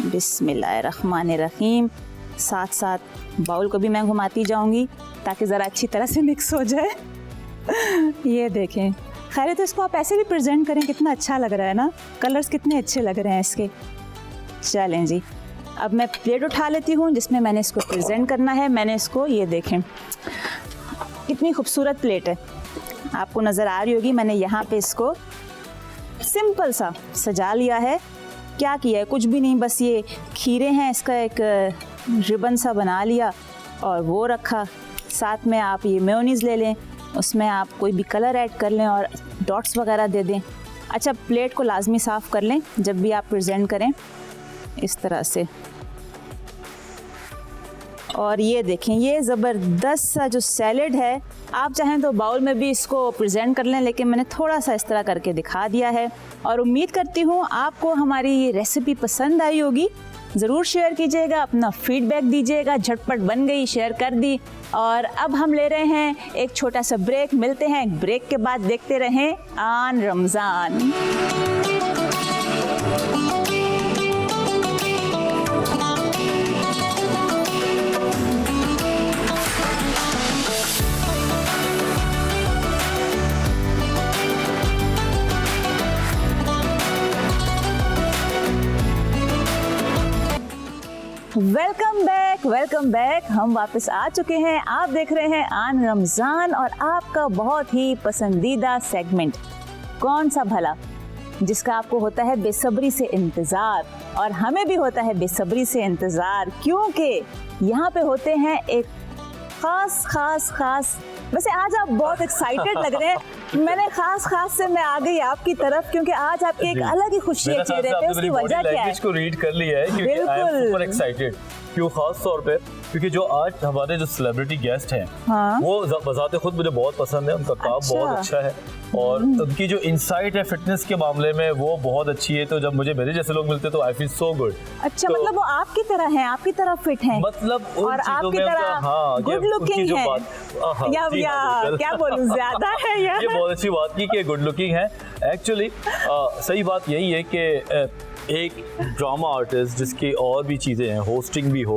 बिस्मिल्लाहिर्रहमानिर्रहीम। साथ साथ बाउल को भी मैं घुमाती जाऊँगी ताकि ज़रा अच्छी तरह से मिक्स हो जाए। ये देखें खैर तो इसको आप ऐसे भी प्रेजेंट करें, कितना अच्छा लग रहा है ना, कलर्स कितने अच्छे लग रहे हैं इसके। चलें जी, अब मैं प्लेट उठा लेती हूँ जिसमें मैंने इसको प्रेजेंट करना है। मैंने इसको, ये देखें कितनी खूबसूरत प्लेट है, आपको नज़र आ रही होगी। मैंने यहाँ पे इसको सिंपल सा सजा लिया है। क्या किया है, कुछ भी नहीं, बस ये खीरे हैं, इसका एक रिबन सा बना लिया और वो रखा। साथ में आप ये मेयोनीज़ ले लें, उसमें आप कोई भी कलर ऐड कर लें और डॉट्स वगैरह दे दें। अच्छा, प्लेट को लाजमी साफ़ कर लें जब भी आप प्रेजेंट करें, इस तरह से। और ये देखें, ये ज़बरदस्त सा जो सैलेड है, आप चाहें तो बाउल में भी इसको प्रेजेंट कर लें, लेकिन मैंने थोड़ा सा इस तरह करके दिखा दिया है। और उम्मीद करती हूँ आपको हमारी ये रेसिपी पसंद आई होगी। ज़रूर शेयर कीजिएगा, अपना फीडबैक दीजिएगा। झटपट बन गई, शेयर कर दी। और अब हम ले रहे हैं एक छोटा सा ब्रेक। मिलते हैं एक ब्रेक के बाद, देखते रहें आन रमज़ान। Welcome back. हम वापस आ चुके हैं। आप देख रहे हैं आन रमज़ान और आपका बहुत ही पसंदीदा सेगमेंट, कौन सा भला, जिसका आपको होता है बेसब्री से इंतज़ार। और हमें भी होता है बेसब्री से इंतज़ार, क्योंकि यहाँ पे होते हैं एक खास। वैसे आज आप बहुत एक्साइटेड लग रहे हैं। मैंने खास से मैं आ गई आपकी तरफ, क्योंकि आज आपकी एक अलग ही खुशी है चेहरे पे। उसकी वजह क्या है? को रीड कर लिया है, क्योंकि आई एम सुपर एक्साइटेड। क्यों? खास तौर पे क्योंकि जो आज हमारे जो सेलिब्रिटी गेस्ट हैं, हाँ? वो बजाते खुद मुझे बहुत पसंद है। उनका काम बहुत अच्छा है और उनकी जो इंसाइट है फिटनेस के मामले में वो बहुत अच्छी है। तो जब मुझे मेरे जैसे लोग मिलते तो आई फील सो गुड। अच्छा, मतलब वो आपकी तरह हैं, आपकी तरह फिट हैं, मतलब और आपकी तरह गुड लुकिंग है, या क्या बोलूं, ज्यादा है यार। ये बहुत अच्छी बात की कि गुड लुकिंग है। एक्चुअली सही बात यही है कि एक ड्रामा आर्टिस्ट जिसकी और भी चीज़ें हैं, होस्टिंग भी हो,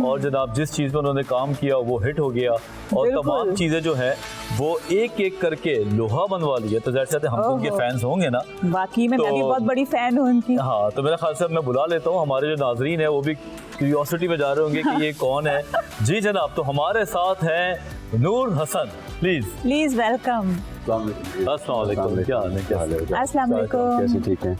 और जनाब जिस चीज़ में उन्होंने काम किया वो हिट हो गया, और तमाम चीज़ें जो हैं वो एक एक करके लोहा बनवा लिया। तो जैसे हम उनके फैंस होंगे ना, बाकी में मैं भी बहुत बड़ी फैन हूँ उनकी। हाँ, तो मेरा ख्याल से मैं बुला लेता हूँ। हमारे जो नाजरीन है वो भी क्यूरियोसिटी में जा रहे होंगे कि ये कौन है। जी जनाब, तो हमारे साथ हैं नूर हसन। Please welcome. अस्सलाम वालेकुम। क्या हाल है? अस्सलाम वालेकुम। कैसे? ठीक है,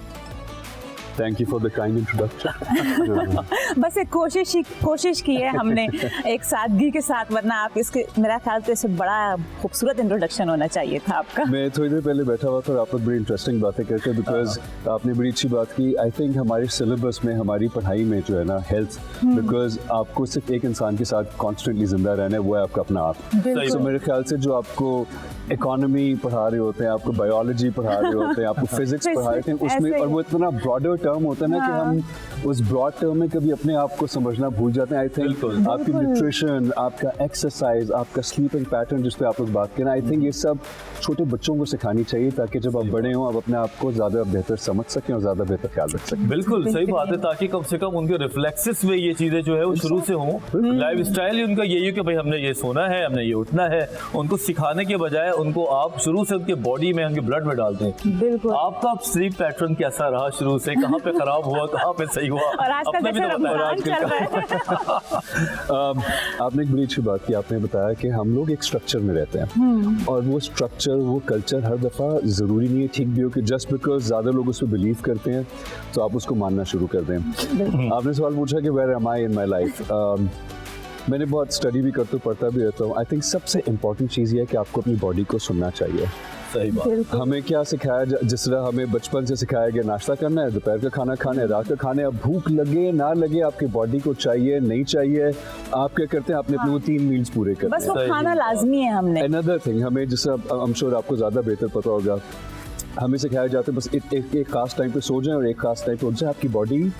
thank you for the kind introduction. बस एक कोशिश की है हमने एक सादगी के साथ, वरना आप इसके, मेरा ख्याल से इससे बड़ा खूबसूरत इंट्रोडक्शन होना चाहिए था आपका। मैं थोड़ी देर पहले बैठा हुआ था और आप लोग बड़ी इंटरेस्टिंग बातें करते हैं, बिकॉज आपने बड़ी अच्छी बात की। आई थिंक हमारे सिलेबस में, हमारी पढ़ाई में जो है ना, हेल्थ, बिकॉज आपको सिर्फ एक इंसान के साथ कॉन्स्टेंटली जिंदा रहना है, वो है आपका अपना आप। तो मेरे ख्याल से जो आपको इकोनॉमी पढ़ा रहे होते हैं, आपको बायोलॉजी पढ़ा रहे होते हैं, आपको फिजिक्स पढ़ा रहे हैं उसमें, और वो इतना ब्रॉडर टर्म होता है ना कि हम उस ब्रॉड टर्म में कभी अपने आप को समझना भूल जाते हैं। आई थिंक आपकी न्यूट्रिशन, आपका एक्सरसाइज, आपका स्लीपिंग पैटर्न जिस पे आप लोग बात करें, आई थिंक ये सब छोटे बच्चों को सिखानी चाहिए, ताकि जब आप बड़े हों आप अपने आप को ज़्यादा बेहतर समझ सकें और ज़्यादा बेहतर ख्याल रख सकें। बिल्कुल सही बात है, ताकि कम से कम उनके रिफ्लेक्सेस में ये चीज़ें जो है वो शुरू से हों। लाइफ स्टाइल ही उनका यही है कि भाई हमने ये सोना है, हमने ये उठना है। उनको सिखाने के बजाय उनको आप शुरू से उनके बॉडी में, उनके ब्लड में डालते हैं। बिल्कुल। आपका स्लीप पैटर्न कैसा रहा शुरू से? कहाँ पे खराब हुआ, कहाँ पे सही हुआ? और आजकल जैसे रमज़ान चल रहा है। आपने एक बड़ी अच्छी बात की। आपने बताया कि हम लोग एक स्ट्रक्चर में रहते हैं, और वो स्ट्रक्चर, वो कल्चर हर दफ़ा ज़रूरी नहीं है ठीक भी हो कि जस्ट बिकॉज ज़्यादा लोग उस पर बिलीव करते हैं तो आप उसको मानना शुरू कर दें। आपने सवाल पूछा कि where am I in my life. मैंने बहुत स्टडी भी करता हूँ, पढ़ता भी रहता हूँ। आई थिंक सबसे इम्पॉर्टेंट चीज़ ये है कि आपको अपनी बॉडी को सुनना चाहिए। सही बात। हमें क्या सिखाया, जिस तरह हमें बचपन से सिखाया गया, नाश्ता करना है, दोपहर का खाना खाना है, रात का खाना है। अब भूख लगे ना लगे, आपकी बॉडी को चाहिए नहीं चाहिए, आप क्या करते हैं, आपने अपने वो 3 मील्स पूरे करते हैं। बस वो खाना लाजमी है हमने। अनदर थिंग, हमें जैसे आई एम श्योर आपको ज़्यादा बेहतर पता होगा, हमें सिखाया जाता है बस एक खास टाइम पे सो जाएं और एक खास टाइम पे उठ जाए। आपकी बॉडी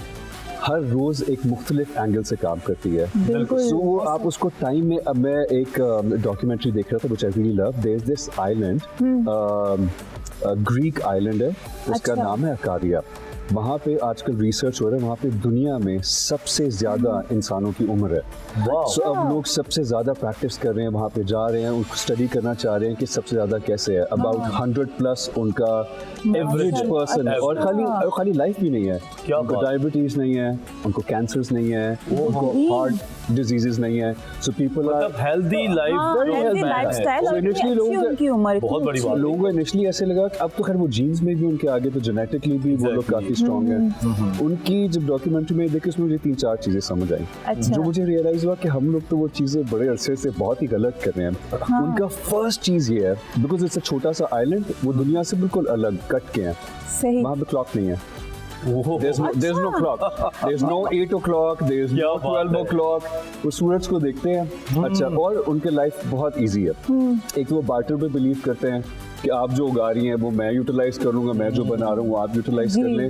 हर रोज एक मुख्तलिफ एंगल से काम करती है। बिल्कुल। वो आप उसको टाइम में, अब मैं एक डॉक्यूमेंट्री देख रहा था which I really love. There is this island, Greek island है, उसका नाम है अकारिया। वहाँ पे आजकल रिसर्च हो रहा है, वहाँ पे दुनिया में सबसे ज़्यादा इंसानों की उम्र है। सो अब लोग सबसे ज़्यादा प्रैक्टिस कर रहे हैं, वहाँ पे जा रहे हैं, उसको स्टडी करना चाह रहे हैं कि सबसे ज़्यादा कैसे है। अबाउट 100+ उनका एवरेज पर्सन है, और खाली लाइफ भी नहीं है, उनको डायबिटीज़ नहीं है, उनको कैंसर्स नहीं है, उनको हार्ट डिजीजेस नहीं है। So people are healthy lifestyle और इनिशियली उनकी उम्र बहुत बड़ी बात। लोगों को इनिशियली ऐसे लगा कि अब तो खैर वो जीन्स में भी उनके आगे तो जेनेटिकली भी वो लोग काफी स्ट्रांग हैं। उनकी जब डॉक्यूमेंट्री में देखी उसमें मुझे 3-4 चीजें समझ आई। अच्छा। जो मुझे रियलाइज हुआ कि हम लोग तो वो चीजें बड़े अरसे से बहुत ही गलत कर रहे हैं। उनका फर्स्ट चीज ये है, बिकॉज इट्स अ छोटा सा आइलैंड, वो दुनिया से बिल्कुल अलग कट के हैं। सही। वहाँ पे क्लॉक नहीं है। There's no clock. There's no 8 o'clock. There's no 12 o'clock. वो सूरज को देखते हैं। अच्छा, और उनके लाइफ बहुत इजी है। एक तो वो बार्टर पे बिलीव करते हैं कि आप जो उगा रही हैं वो मैं यूटिलाइज कर लूँगा, मैं जो बना रहा हूँ आप यूटिलाइज कर लें।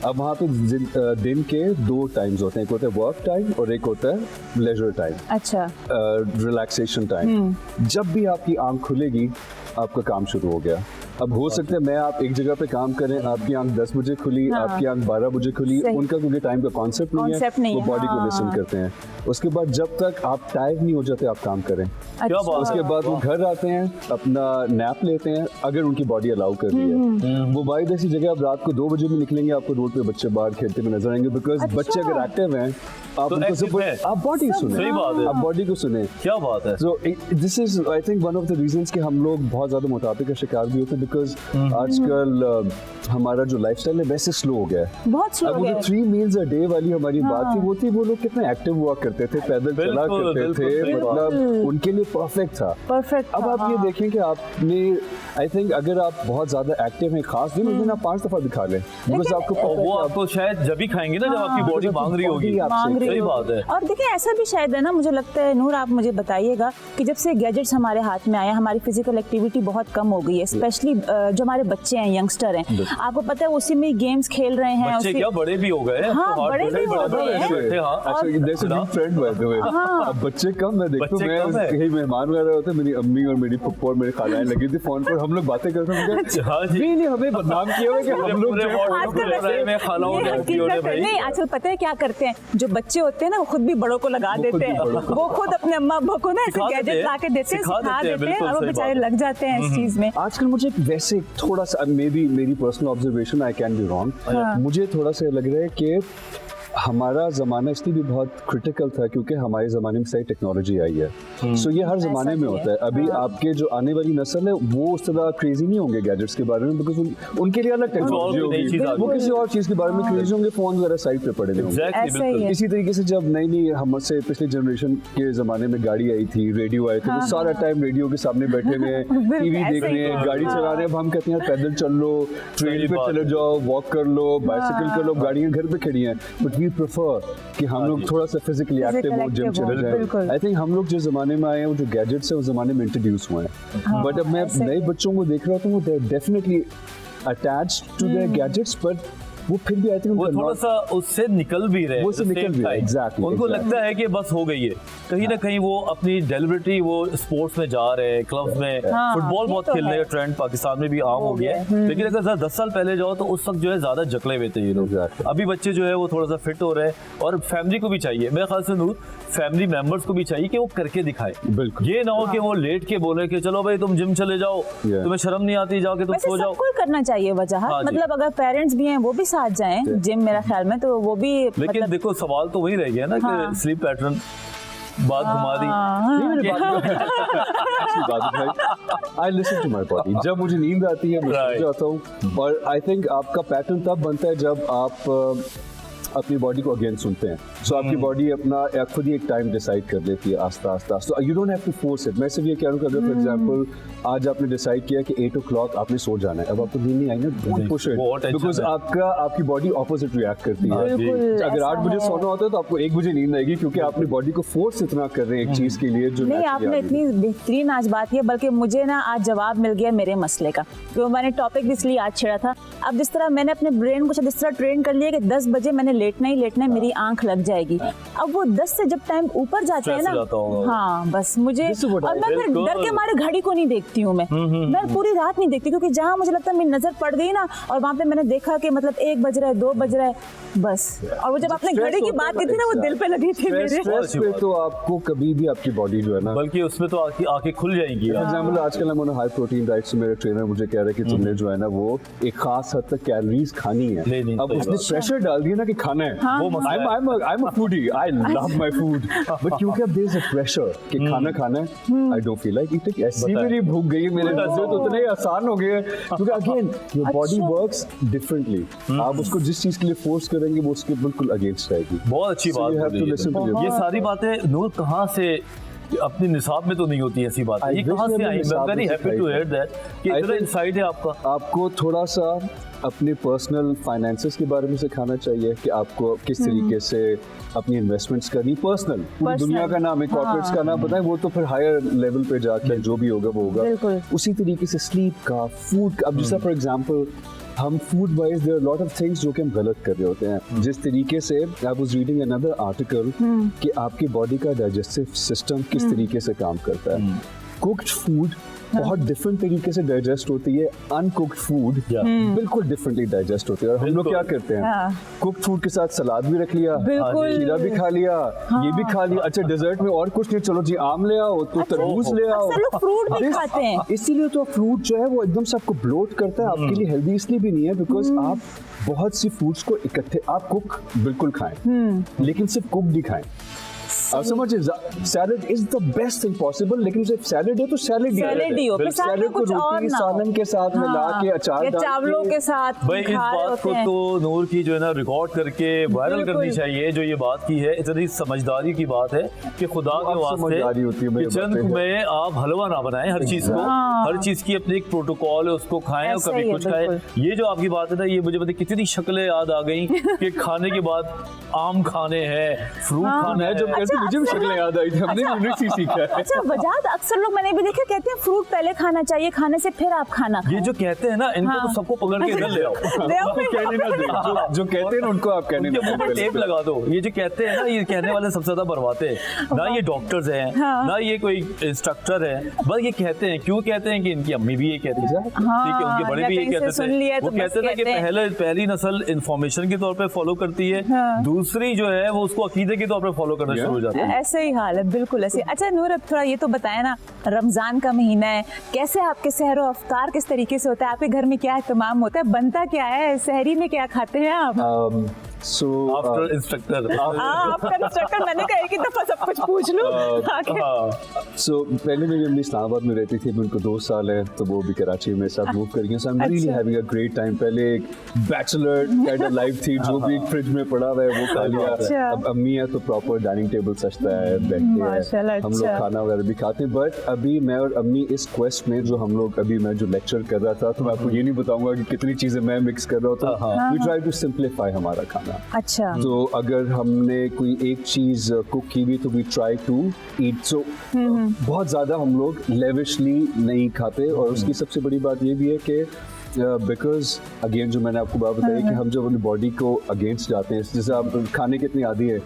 अब वहाँ पे दिन के 2 टाइम्स होते हैं, एक होता है वर्क टाइम और एक होता है लेजर टाइम। अच्छा। Relaxation time. जब भी आपकी आंख खुलेगी आपका काम शुरू हो गया। अब हो सकता है मैं आप एक जगह पे काम करें, आपकी आंख 10 बजे खुली, आपकी आंख 12 बजे खुली, उनका क्योंकि टाइम का कॉन्सेप्ट नहीं है, वो बॉडी को लिसन करते हैं। उसके बाद जब तक आप टायर्ड नहीं हो जाते आप काम करें। अच्छा। उसके बाद वो घर आते हैं, अपना नैप लेते हैं अगर उनकी बॉडी अलाउ कर रही है। वो बाई ऐसी जगह आप रात को 2 बजे भी निकलेंगे, आपको रोड पे बच्चे बाहर खेलते हुए नजर आएंगे, बिकॉज बच्चे अगर एक्टिव हैं आप तो उनको सब आप बॉडी सुने, सही बात है, आप बॉडी को सुने। क्या बात है। So this is I think one of the reasons कि हम लोग बहुत ज्यादा मोटापे का शिकार भी होते हैं, बिकॉज आजकल हमारा जो लाइफस्टाइल है वैसे स्लो हो गया है। बहुत स्लो अब हो वो गया जो है। 3 मील्स अ डे वाली हमारी बात थी, वो लोग कितने एक्टिव हुआ करते थे, पैदल चला करते थे, मतलब उनके लिए परफेक्ट था। परफेक्ट। अब आप ये देखें कि आपने आई थिंक अगर आप बहुत ज्यादा एक्टिव हैं, खास दिन उस दिन आप 5 दफा भी खा लें, बिकॉज आपको पता है वो कि आपको शायद जब भी खाएंगे ना जब आपकी बॉडी मांग रही होगी। सही बात है। और देखिए ऐसा भी शायद है ना, मुझे लगता है नूर आप मुझे बताइएगा कि जब से गैजेट्स हमारे हाथ में आए हमारी फिजिकल एक्टिविटी बहुत कम हो गई है, स्पेशली जो हमारे बच्चे हैं, यंगस्टर हैं, आपको पता है उसी में गेम्स खेल रहे हैं। बच्चे क्या बड़े भी हो गए हैं। हाँ, बड़े भी हो गए हैं। Actually, there's a new trend by the way. अब बच्चे कम, मैं देखता हूँ, मैं कहीं मेहमान वगैरह होते हैं, मेरी अम्मी और मेरी पप्पा और मेरे खालाएं लगी थी फोन पर, हम लोग बातें करते हैं, नहीं हमें बदनाम किया हुआ कि हम लोग नहीं, आजकल पता है क्या करते हैं, जो बच्चे होते हैं ना वो खुद भी बड़ों को लगा देते हैं, वो खुद अपने अम्मा अब्बा को ना ऐसे गैजेट ला के देते हैं, सिखा देते हैं, और वो बेचारे लग जाते हैं इस चीज में। आजकल मुझे वैसे थोड़ा सा मेरी personal observation, I can be wrong, मुझे थोड़ा सा लग रहा है कि हमारा ज़माना इसलिए भी बहुत क्रिटिकल था क्योंकि हमारे ज़माने में सही टेक्नोलॉजी आई है। सो ये हर ज़माने में होता है। अभी आपके जो आने वाली नस्ल है वो उस तरह क्रेजी नहीं होंगे गैजेट्स के बारे में, बिकॉज उनके लिए अलग टेक्नोलॉजी होगी, वो किसी और चीज़ के बारे में क्रेजी होंगे, फोन वगैरह साइड पे पड़े होंगे। इसी तरीके से जब नई हमसे पिछले जनरेशन के ज़माने में गाड़ी आई थी, रेडियो आए थे, वो सारा टाइम रेडियो के सामने बैठे हुए टीवी देख रहे हैं, गाड़ी चला रहे हैं। अब हम कहते हैं पैदल चल लो, ट्रेन पे चले जाओ, वॉक कर लो, बाइसिकल कर लो, गाड़ियाँ घर पे खड़ी हैं, बट वी प्रेफर कि हम लोग थोड़ा सा फिजिकली एक्टिव हो, जिम चले जाएं। आई थिंक हम लोग जिस जमाने में आए हैं, वो जो गैजेट्स है उस जमाने में इंट्रोड्यूस हुए हैं, बट अब मैं नए बच्चों को देख रहा हूँ, वो definitely attached to their gadgets, but वो फिर भी आई थिंक वो थोड़ा सा उससे निकल भी रहे हैं। एग्जैक्टली उनको लगता है कि बस हो गई है, कहीं ना कहीं वो अपनी डेलिबरेटली वो स्पोर्ट्स में जा रहे हैं, क्लब्स में फुटबॉल बहुत खेलने का ट्रेंड पाकिस्तान में भी आम हो गया है। लेकिन अगर 10 साल पहले जाओ तो उस वक्त जो है ज्यादा जकड़े हुए थे ये लोग। अभी बच्चे जो है वो थोड़ा सा फिट हो रहे हैं, और फैमिली को भी चाहिए, मेरे ख्याल से नूर, फैमिली मेंबर्स को भी चाहिए कि वो करके दिखाए। ये ना हो कि वो लेट के बोले कि चलो भाई तुम जिम चले जाओ, तुम्हें शर्म नहीं आती, जाओ के तुम सो जाओ। सबको करना चाहिए वजह, मतलब अगर पेरेंट्स भी हैं वो भी साथ जाएं जिम, मेरा ख्याल में तो वो भी। लेकिन देखो सवाल तो वही रह गया ना कि स्लीप पैटर्न बात घुमा दी। I listen to my body, जब मुझे नींद आती है मैं सो जाता हूँ, और आई थिंक आपका पैटर्न तब बनता है जब आप अपनी बॉडी को अगेन सुनते हैं। सो आपकी बॉडी अपना खुद ही एक टाइम डिसाइड कर लेती है आस्ता आस्ता। So you don't have to force it. मैं सिर्फ ये कह रहा हूँ कि अगर फॉर एग्जांपल आज आपने डिसाइड किया कि 8 o'clock आपने सो जाना है, अब आपको नींद नहीं आई ना, डोंट पुश इट, बिकॉज आपकी बॉडी ऑपोजिट रिएक्ट करती है। अगर 8 बजे सोना होता है तो आपको 1 बजे नींद आएगी, क्योंकि आपने बॉडी को फोर्स इतना कर रहे हैं एक चीज के लिए जो नहीं। आपने इतनी बेहतरीन आज बात की, बल्कि मुझे ना आज जवाब मिल गया मेरे मसले का, तो मैंने टॉपिक इसलिए आज छेड़ा था। अब जिस तरह मैंने अपने ब्रेन को इस तरह ट्रेन कर लिया कि 10 बजे मैंने लेटना ही लेटना है, मेरी आंख लग जाएगी। अब वो 10 से जब टाइम ऊपर जाते हैं Stress हो जाता ना, होगा। हाँ बस मुझे, This is what और I- मैं फिर बिल्कुल। डर के मारे घड़ी को नहीं देखती हूँ मैं पूरी रात नहीं देखती, क्योंकि जहाँ मुझे लगता है मेरी नजर पड़ गई ना, और वहाँ पे मैंने देखा कि मतलब 1 बज रहा है, 2 बज रहा है, बस। और वो जब आपने घड़ी की बात की थी ना, वो दिल पे लगी थी मेरे। स्ट्रेस पे तो आपको कभी भी आपकी बॉडी जो है ना, बल्कि उसमें तो आपकी आंखें खुल जाएंगी फॉर यार। एग्जाम्पल आजकल हम हाई प्रोटीन डाइट से मेरे ट्रेनर मुझे कह रहे हैं कि तुमने जो है ना वो एक खास हद तक कैलोरीज खानी है। नहीं, अब सही उसने बात। प्रेशर डाल दिया ना कि खाना है, वो मसला है। I'm a foodie, I love my food, but क्योंकि अब there is a pressure कि खाना खाना है, I don't feel like eating। ऐसी बताएं। मेरी भूख गई है, मेरे बताएं। नज़र तो उतने ही आसान हो गए हैं, क्योंकि अगेन your body अच्छा। works differently। आप उसको जिस चीज के लिए फोर्स करेंगे वो उसके बिल्कुल अगेंस्ट रहेगी। बहुत अच्छी So बात you have बोली to है। listen to your ये सारी बातें नूर कहाँ से, अपने निसाब में तो नहीं होती ऐसी बात, I ये wish कहाँ से मेरे आई? निसाब मैं वेरी में से हैप्पी टू खाई हियर दैट कि I इतना think- इंसाइट है आपका। आपको थोड़ा सा अपने पर्सनल फाइनेंसेस के बारे में सिखाना चाहिए कि आपको किस तरीके से अपनी इन्वेस्टमेंट्स करनी, पर्सनल पूरी Personal, दुनिया का नाम है, कॉर्पोरेट्स का नाम पता है, वो तो फिर हायर लेवल पे जाके जो भी होगा वो बिल्कुल। होगा। उसी तरीके से स्लीप का, फूड का, अब जैसा फॉर एग्जांपल हम food wise there are lot of things जो कि हम गलत कर रहे होते हैं। जिस तरीके से I was reading another article कि आपकी बॉडी का डाइजेस्टिव सिस्टम किस तरीके से काम करता है। कुक्ड फूड बहुत डिफरेंट तरीके से डाइजेस्ट होती है, अनकुक्ड फूड बिल्कुल डिफरेंटली डाइजेस्ट होती है। और हम लोग बिल्कुल। क्या करते हैं, हाँ। कुक्ड फूड के साथ सलाद भी रख लिया, बिल्कुल। खीरा भी खा लिया, ये भी खा लिया, अच्छा डेजर्ट में और कुछ नहीं, चलो जी आम ले आओ तो तरबूज ले आओ। अक्सर लोग फ्रूट भी This- खाते हैं। इसीलिए तो फ्रूट जो है वो एकदम से आपको ब्लोट करता है, आपके लिए हेल्दी इसलिए भी नहीं है बिकॉज आप बहुत सी फूड्स को इकट्ठे, आप कुक बिल्कुल खाएं लेकिन सिर्फ कुक ही खाएं। अब समझिए salad is the best thing possible, लेकिन सिर्फ सैलेड है तो सैलेड सैलेड ही हो, फिर साथ में सैलेड को कुछ और रोटी ना हो। सालन के साथ मिला के अचार या डाल चावलों के साथ भाई इस खा रहे बात होते को हैं। तो नूर की जो है ना रिकॉर्ड करके वायरल बिल्कुल। करनी चाहिए, जो ये बात की है। इतनी समझदारी की बात है कि खुदा वो के अब समझदारी होती है, वास्ते मेरी किचन बातें हैं। में आप हलवा ना बनाएं हर चीज को, हर चीज की अपनी एक प्रोटोकॉल है, उसको खाएं और ऐसा कभी ही है, कुछ खाएं। बिल्कुल। ये जो आपकी बात है ना, ये मुझे पता कितनी शक्लें याद आ गई कि खाने के बाद आम खाने हैं, फ्रूट खाना मैं है। जब कहते मुझे भी शक्लें याद आई थी, हमने यूनिक सी सीखा है। अच्छा वजाद, अक्सर लोग मैंने भी देखे कहते हैं फ्रूट पहले खाना चाहिए, खाने से फिर आप खाना ये खाएं। जो कहते हैं ना, इनको हाँ। तो सबको पकड़ के इधर ले आओ। ले आओ। आपको कहने ना दें, जो कहते हैं ना उनको आप कहने उनके ना मुंह पे टेप दें। लगा दो। ये जो कहते हैं ना, ये कहने वाले सबसे ज्यादा बर्बाते हैं ना। ये डॉक्टर्स हैं हाँ। ना, ये कोई इंस्ट्रक्टर है, बस ये कहते हैं। क्यों कहते हैं कि इनकी अम्मी भी ये कहती है, ठीक है, उनके बड़े या भी ये कहीं से कहते सुन लिया थे। तो वो बस कहते थे कि कहते हैं। पहली नस्ल इंफॉर्मेशन के तौर पे फॉलो करती है, हाँ। दूसरी जो है वो उसको अकीदे के तौर पे फॉलो करना शुरू हो जाती है। ऐसे ही हाल है, बिल्कुल ऐसे। अच्छा नूर, अब थोड़ा ये तो बताया ना, रमजान का महीना है, कैसे आपके सहरो अफ्तार किस तरीके से होता है, आपके घर में क्या एहतमाम होता है, बनता क्या है, सहरी में क्या खाते हैं आप? So आफ्टर इंस्ट्रक्टर आपका इंस्ट्रक्टर, मैंने कहा एक ही दफा सब कुछ पूछ लूं आके। So, पहले मेरी अम्मी इस्लामाबाद में रहती थी, उनको 2 साल है, तो वो भी कराची में साथ मूव कर गई। So I'm really अच्छा। having a great time। पहले एक बैचलर काइंड ऑफ लाइफ थी, जो भी फ्रिज में पड़ा हुआ है वो खा लिया। अच्छा। अब अम्मी है तो प्रॉपर डाइनिंग टेबल सजता है, बैठते माशाल्लाह, हैं, हम लोग अच्छा। खाना वगैरह भी खाते हैं। बट अभी मैं और अम्मी इस क्वेस्ट में जो हम लोग, अभी मैं जो लेक्चर कर रहा था, तो मैं आपको ये नहीं बताऊंगा कि कितनी चीजें मैं मिक्स कर रहा हूँ, तो वी ट्राई टू सिंप्लीफाई हमारा खाना। अच्छा तो अगर हमने कोई एक चीज कुक की हुई तो वी ट्राई टू ईट, सो बहुत ज़्यादा हम लोग लेविशली नहीं खाते। और उसकी सबसे बड़ी बात ये भी है कि बिकॉज अगेन जो मैंने आपको बात बताई कि हम जब अपनी बॉडी को अगेंस्ट जाते हैं, जैसे आप खाने के इतनी आदी है,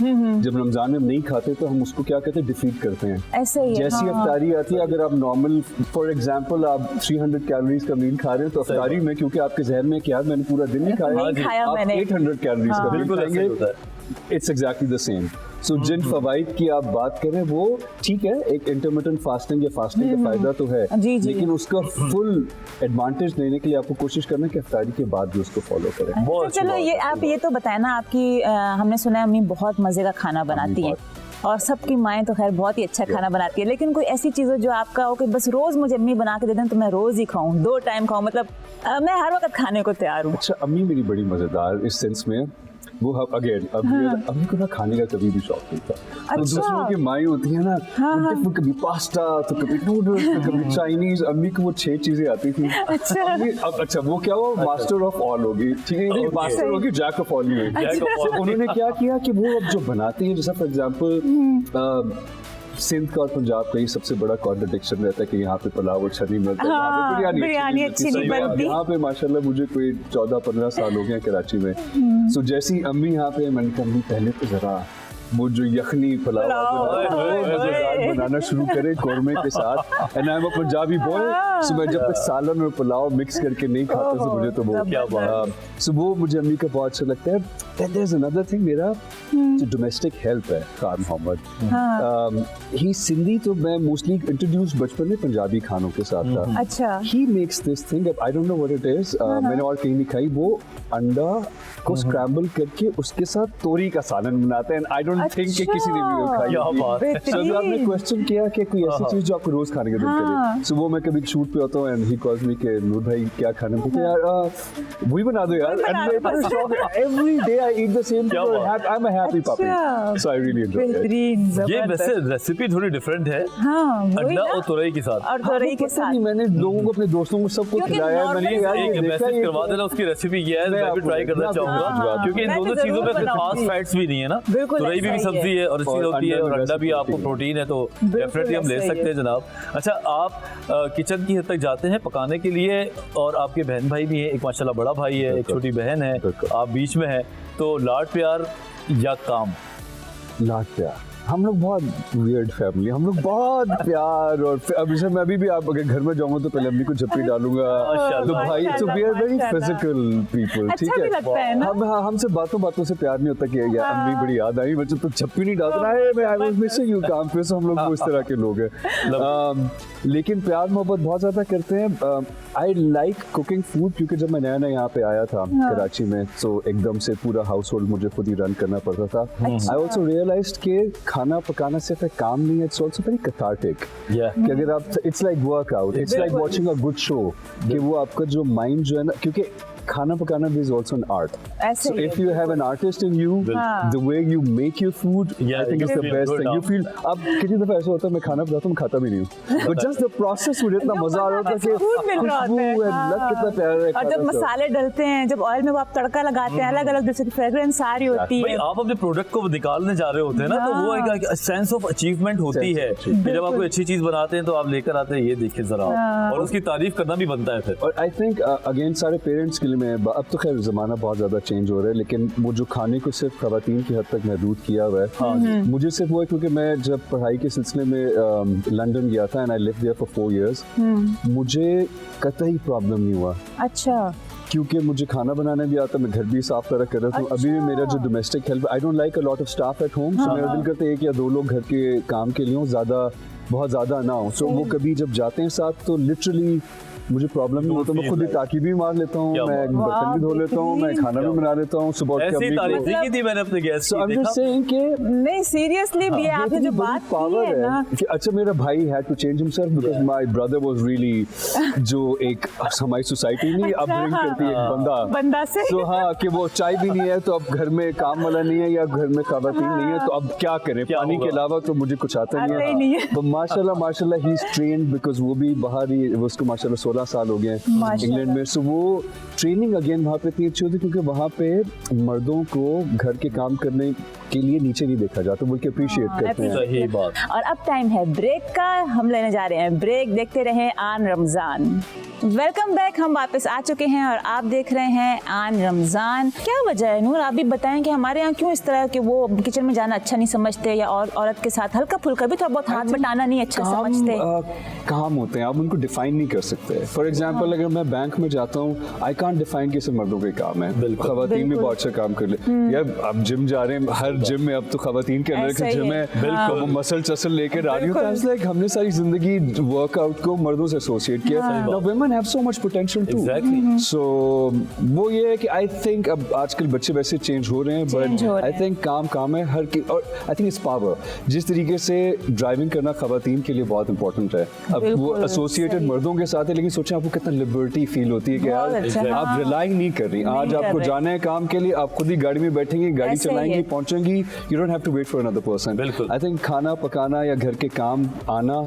जब रमजान में हम नहीं खाते तो हम उसको क्या कहते हैं, डिफीट करते हैं। ऐसे ही है, जैसी हाँ। अफ्तारी आती है, अगर आप नॉर्मल फॉर एग्जांपल आप 300 कैलोरीज का मील खा रहे हैं, तो अफ्तारी में क्योंकि आपके जहन में क्या मैंने पूरा दिन नहीं खाया, नहीं खाया आप मैंने। 800 कैलोरीज का मील बिल्कुल ऐसे ही होता खाएंगे। It's exactly the same. So जिन फवाइद की आप बात करें वो ठीक है, एक इंटरमिटेंट फास्टिंग या फास्टिंग का फायदा तो है, जी, जी। लेकिन उसका फुल एडवांटेज लेने के लिए आपको कोशिश करना है कि अफ्तारी के बाद भी उसको फॉलो करें। बहुत तो अच्छी चलो बात ये है। आप ये तो बताए ना, आपकी हमने सुना है अम्मी बहुत मजे का खाना बनाती हैं, और सबकी माएँ तो खैर बहुत ही अच्छा खाना बनाती है, लेकिन कोई ऐसी चीज़ जो आपका हो कि बस रोज मुझे अम्मी बना के दे दें तो मैं रोज ही खाऊं, 2 टाइम खाऊं, मतलब मैं हर वक्त खाने को तैयार हूँ। अच्छा, अम्मी मेरी बड़ी मजेदार इस सेंस में, वो अगेन अम्मी को ना खाने का कभी भी शौक नहीं था। तो अच्छा। दूसरों की माएँ होती है ना, वो कभी पास्ता तो कभी नूडल्स तो कभी चाइनीज, अम्मी को वो 6 चीजें आती थी। अच्छा। अब अच्छा वो क्या हुआ, मास्टर ऑफ ऑल होगी, ठीक है, Okay. मास्टर होगी, जैक ऑफ ऑल नहीं होगी। Jack of all. उन्होंने क्या किया कि वो अब जो बनाती है, जैसा फॉर एग्जाम्पल सिंध का और पंजाब का ये सबसे बड़ा कॉन्ट्रडिक्शन रहता है कि यहाँ पे पुलाव अच्छा नहीं मिलता, वहाँ पे बिरयानी अच्छी नहीं बनती। यहाँ पे माशाल्लाह मुझे कोई 14-15 साल हो गए हैं कराची में। सो जैसी अम्मी यहाँ पे, मैंने कहा अम्मी पहले तो जरा वो जो यखनी पुलाव बनाना शुरू करे कौरमे के साथ। And I am a Punjabi boy, so मैं जब तक सालन और पुलाव मिक्स करके नहीं खाता तो मुझे तो वो क्या बात। सो वो मुझे अम्मी का बहुत अच्छा लगता है। Then there is another thing, मेरा जो डोमेस्टिक हेल्प है खान मोहम्मद, ही सिंधी, तो मैं मोस्टली इंट्रोड्यूस बचपन में पंजाबी खानों के साथ था। अच्छा। He makes this thing, I don't know what it is, मैंने और कहीं नहीं खाई, वो अंडा को स्क्रैम्बल करके उसके साथ तोरी का सालन बनाते हैं। आई डोंट थिंक कि किसी ने भी वो खाई क्या होगी। बात। So अभी आपने क्वेश्चन किया कि कोई ऐसी चीज जो आपको रोज खाने का दिल करे, सो वो मैं कभी शूट पे होता हूँ एंड ही कॉल्स मी कि नूर भाई क्या खाना है, तो यार वही बना दो यार, and every day I eat the same, I am a happy puppy, so I really enjoy it. बेहतरीन, ये वैसे जबरदस्त। रेसिपी थोड़ी डिफरेंट है, हाँ, वही अंडा ना। और तुरई के साथ। और तोरई के साथ। मैंने लोगों को, अपने दोस्तों को सबको क्योंकि खिलाया है, मैंने यार एक ये देखा मैसेज ये करवा देना उसकी रेसिपी क्या है, मैं भी ट्राई करना चाहूंगा, क्योंकि इन मैं तो दोनों चीजों में जरूर खास बनाऊंगी। फैट्स भी नहीं है ना। बिल्कुल तुरई भी ऐसा ही सब्जी है और अच्छी और होती है, अंडा और अंडा भी वैसे आपको प्रोटीन प्रोटीन है, तो बिल्कुल डेफिनेटली हम ले ऐसा ही सकते है। हैं जनाब। अच्छा, आप किचन की हद तक जाते हैं पकाने के लिए, और आपके बहन भाई भी हैं, एक माशाल्लाह बड़ा भाई है, एक छोटी बहन है, आप बीच में हैं, तो लाड प्यार या काम? लाड प्यार। हम लोग बहुत वियर्ड फैमिली, हम लोग बहुत प्यार, और अब जैसे मैं अभी आप अगर घर में जाऊंगा तो पहले अम्मी को झप्पी डालूंगा, तो भाई, तो we are very physical people, ठीक अच्छा भी लगता है ना? हम हमसे बातों से प्यार नहीं होता कि यार अम्मी बड़ी याद आई, बच्चे तो झप्पी नहीं डालता है, मैं आई वाज मिसिंग यू काम पे, सो हम लोग वो इस तरह के लोग हैं। लेकिन प्यार मोहब्बत बहुत ज्यादा करते हैं। आई लाइक कुकिंग फूड, क्योंकि जब मैं नया यहाँ पे आया था कराची में, तो एकदम से पूरा हाउस होल्ड मुझे खुद ही रन करना पड़ता था। आई ऑल्सो रियलाइज्ड कि खाना पकाना सिर्फ एक काम नहीं है, इट्स ऑल्सो वेरी कैथार्टिक। कि अगर आप, it's like workout, it's like watching a good show, कि वो आपका जो माइंड जो है ना, क्योंकि खाना पकाना is also an art. ऐसे So ही if है, you have an artist in you, the way you make your food, Yeah, I think you it's the feel best good thing. You now. feel, अब कितनी दफा ऐसा होता है मैं खाना बनाता हूँ, मैं खाता भी नहीं हूँ, but just the process मुझे इतना मजा आ रहा था कि सुकून मिल रहा होता है। खुशबू and लग कितना प्यारा है और खाना जब सब। मसाले डलते हैं, जब ऑयल में वो आप तड़का लगाते हैं, अलग अलग जैसे फ्रेग्रेंस आ रही होती भाई है। आप अपने प्रोडक्ट को निकालने जा रहे होते हैं ना, तो वो एक सेंस ऑफ अचीवमेंट होती है कि जब आप कोई अच्छी चीज बनाते हैं तो आप लेकर आते हैं, ये देखिए जरा, और उसकी तारीफ करना भी बनता है फिर। और आई थिंक अगेन सारे पेरेंट्स के लिए मैं, अब तो खैर ज़माना बहुत ज़्यादा चेंज हो रहा है, लेकिन वो जो खाने को सिर्फ खवातीन की हद तक महदूद किया हुआ है, मुझे सिर्फ वो है, क्योंकि मैं जब पढ़ाई के सिलसिले में लंदन गया था and I lived there for 4 years, मुझे कतई प्रॉब्लम नहीं हुआ, अच्छा, क्योंकि मुझे खाना बनाना भी आता, मैं घर भी साफ तरह कर रहा हूँ। अभी भी मेरा जो domestic help, I don't like a lot of staff at home, so मेरा दिल करता है 1 या 2 लोग घर के काम के लिए हों, बहुत ज़्यादा ना हो। सो वो कभी जब जाते हैं साथ तो लिटरली मुझे प्रॉब्लम नहीं होता, मैं खुद ही ताकी भी मार लेता हूँ, मैं बर्तन भी धो लेता हूँ, मैं खाना भी बना लेता हूँ सुबह। ऐसी तारीफ की थी मैंने अपने guest So I'm just saying कि नहीं सीरियसली ये आपने जो बात की है ना, कि अच्छा मेरा भाई had to change himself because my brother was really जो एक हमारी सोसाइटी नहीं अपब्रिंग करती है एक बंदा से, तो हाँ कि वो चाय भी नहीं है, तो अब घर में काम वाला नहीं है या घर में खवातीन नहीं है, तो अब क्या करें, पानी के अलावा तो मुझे कुछ आता नहीं है। तो माशाल्लाह ही इज ट्रेन्ड, बिकॉज वो भी बाहर ही, उसको माशाल्लाह 16 साल हो गए हैं इंग्लैंड में। सो वो ट्रेनिंग अगेन वहाँ पे इतनी अच्छी होती है, क्योंकि वहाँ पे मर्दों को घर के काम करने के लिए नीचे नहीं देखा जाता, बल्कि अप्रिशिएट करते हैं। सही बात। और अब टाइम है ब्रेक का, हम लेने जा रहे हैं ब्रेक। देखते रहें आन रमजान। वेलकम बैक, हम वापस आ चुके हैं और आप देख रहे हैं आन रमजान। क्या वजह है नूर, आप भी बताएं कि हमारे यहाँ क्यों इस तरह के वो किचन में जाना अच्छा नहीं समझते, या और औरत के साथ हल्का फुल्का भी थोड़ा बहुत हाथ बटाना नहीं अच्छा समझते? काम होते हैं, आप उनको डिफाइन नहीं कर सकते। फॉर एग्जांपल अगर मैं बैंक में जाता हूँ, आई कांट डिफाइन कि सिर्फ मर्दों का काम है, खवातीन भी बहुत अच्छा काम कर ले। यार आप जिम जा रहे हैं, हर जिम में अब तो खवातीन के अंदर का जिम है, बिल्कुल मसल चसल लेकर आ रही होता है। लाइक हमने सारी जिंदगी वर्कआउट को मर्दों से एसोसिएट किया। Now women have so much potential too. So वो ये है कि आई थिंक अब आजकल बच्चे वैसे चेंज हो रहे हैं, बट आई थिंक काम है हर की, और आई थिंक इट्स पावर। जिस तरीके से ड्राइविंग करना खवातीन के लिए बहुत इंपॉर्टेंट है, अब वो एसोसिएटेड मर्दों के साथ है, लेकिन सोचें आपको कितना लिबर्टी फील होती है कि यार आप रिलाई नहीं कर रही, आज आपको जाना है काम के लिए, आप खुद ही गाड़ी में बैठेंगी, गाड़ी चलाएंगी, पहुंचेंगी, होगी, you don't have to wait for another person. बिल्कुल. आई थिंक खाना पकाना या घर के काम आना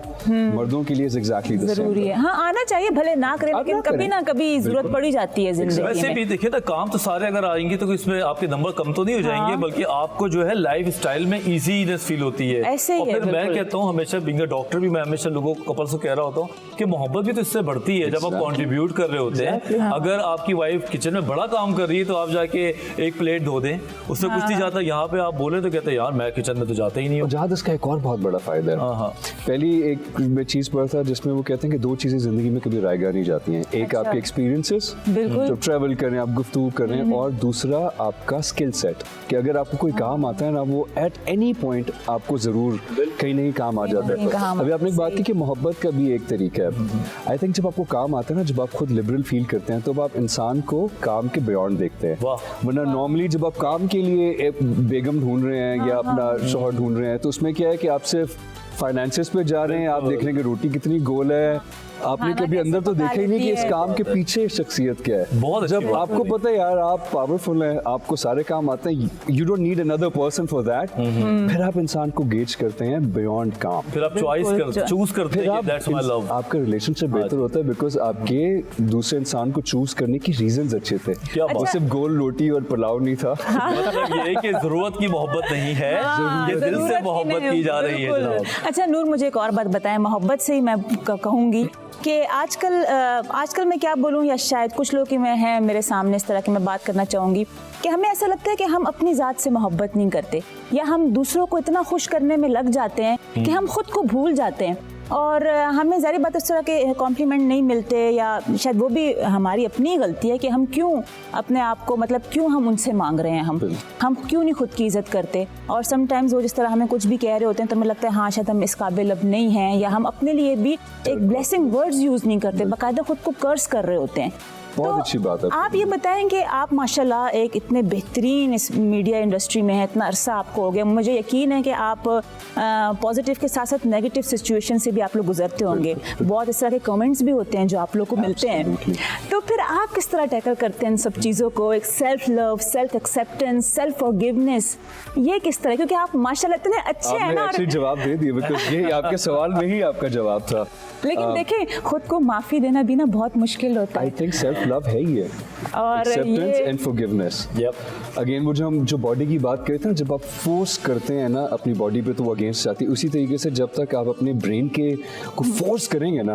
मर्दों के लिए इज एग्जैक्टली द सेम. जरूरी है. हाँ, आना चाहिए, भले ना करें, आप लेकिन ना कभी करें. ना कभी जरूरत पड़ ही जाती है जिंदगी वैसे में. भी देखिए ना, काम तो सारे अगर आएंगे तो इसमें आपके नंबर कम तो नहीं हो जाएंगे, बल्कि आपको जो है लाइफ स्टाइल में इजीनेस फील होती है. ऐसे ही और है, फिर मैं बिल्कुल. कहता हूँ हमेशा, बिंग डॉक्टर भी मैं हमेशा लोगों को, कपल्स को कह रहा होता हूँ कि मोहब्बत भी तो इससे बढ़ती है जब आप Exactly. कंट्रीब्यूट कर रहे होते हैं. अगर आपकी वाइफ किचन में बड़ा काम कर रही है तो आप जाके एक प्लेट धो दें, उससे कुछ नहीं जाता. यहाँ पे आप बोले तो कहते हैं यार मैं किचन में तो जाता ही नहीं हूँ. और जहाँ इसका एक और बहुत बड़ा फायदा है. हाँ. पहली एक मैं चीज पढ़ा था जिसमें वो कहते हैं कि दो चीजें जिंदगी में कभी रायगा नहीं जाती हैं. एक आपके एक्सपीरियंसेस, बिल्कुल. जब ट्रैवल कर रहे हैं आप, गुफ्तगू कर रहे हैं, और दूसरा आपका स्किल सेट, कि अगर आपको कोई काम आता है ना, वो एट एनी पॉइंट आपको जरूर कहीं ना कहीं काम आ जाता कहीं काम है. अभी आपने एक बात सही. की कि मोहब्बत का भी एक तरीका है. आई थिंक जब आपको काम आता है ना, जब आप खुद लिबरल फील करते हैं, तो आप इंसान को काम के बियॉन्ड देखते हैं. वाह. वरना नॉर्मली जब आप काम के लिए एक बेगम ढूंढ रहे हैं या अपना शौहर ढूंढ रहे हैं, तो उसमें क्या है कि आप सिर्फ फाइनेंसेस पे जा रहे हैं, आप देख रहे हैं कि रोटी कितनी गोल है, आपने खाना कभी कैसे अंदर तो पका देखा ही नहीं कि लेती इस है. काम के पीछे शख्सियत क्या है. बहुत अच्छी जब बात आपको बोली. पता है यार आप पावरफुल हैं, आपको सारे काम आते हैं, you don't need another person for that, फिर आप इंसान को गेज करते हैं बियॉन्ड काम. फिर आप चॉइस कर चूज करते फिर हैं आप दैट्स माय लव. आपका रिलेशनशिप बेहतर होता है बिकॉज आपके दूसरे इंसान को चूज करने की रीजंस अच्छे थे. क्या बात. वो सिर्फ गोल रोटी और पुलाव नहीं था. मतलब ये कि जरूरत की मोहब्बत नहीं है, ये दिल जरूरत से की मोहब्बत नहीं, की जा रही है बिल्कुल. जनाब. अच्छा नूर, मुझे एक और बात बताएं, मोहब्बत से ही मैं कहूंगी कि आजकल मैं क्या बोलूं, या शायद कुछ लोग की मैं हैं मेरे सामने इस तरह की मैं बात करना चाहूंगी कि हमें ऐसा लगता है कि हम अपनी ज़ात से मोहब्बत नहीं करते, या हम दूसरों को इतना खुश करने में लग जाते हैं कि हम खुद को भूल जाते हैं, और हमें ज़ाहिर बात इस तरह के कॉम्प्लीमेंट नहीं मिलते, या शायद वो भी हमारी अपनी गलती है कि हम क्यों अपने आप को, मतलब क्यों हम उनसे मांग रहे हैं, हम क्यों नहीं खुद की इज़्ज़त करते. और समटाइम्स वो जिस तरह हमें कुछ भी कह रहे होते हैं तो हमें लगता है हाँ शायद हम इस काबिल अब नहीं हैं, या हम अपने लिए भी एक ब्लेसिंग वर्ड्स यूज़ नहीं करते, बाकायदा खुद को कर्स कर रहे होते हैं. बहुत अच्छी बात है. आप ये बताएं कि आप माशाल्लाह एक इतने बेहतरीन इस मीडिया इंडस्ट्री में हैं, इतना अरसा आपको हो गया, मुझे यकीन है कि आप पॉजिटिव के साथ साथ नेगेटिव सिचुएशन से भी आप लोग गुजरते होंगे. बहुत इस तरह के कमेंट्स भी होते हैं जो आप लोग को मिलते हैं, तो फिर आप किस तरह टैकल करते हैं इन सब चीज़ों को, एक self love, self acceptance, self forgiveness, ये किस तरह, क्योंकि आप माशाल्लाह इतने अच्छे हैं आपने ना, एक्चुअली जवाब दे दिया, बिकॉज़ ये आपके सवाल में ही आपका जवाब था. लेकिन देखें खुद को माफ़ी देना भी ना बहुत मुश्किल होता आई है. थिंक सेल्फ लव है ही है, और एक्सेप्टेंस ये एंड फॉरगिवनेस. Yep. अगेन वो जो बॉडी की बात करते हैं, जब आप फोर्स करते हैं ना अपनी बॉडी पे तो वो अगेंस्ट जाती है. उसी तरीके से जब तक आप अपने ब्रेन के को फोर्स करेंगे ना,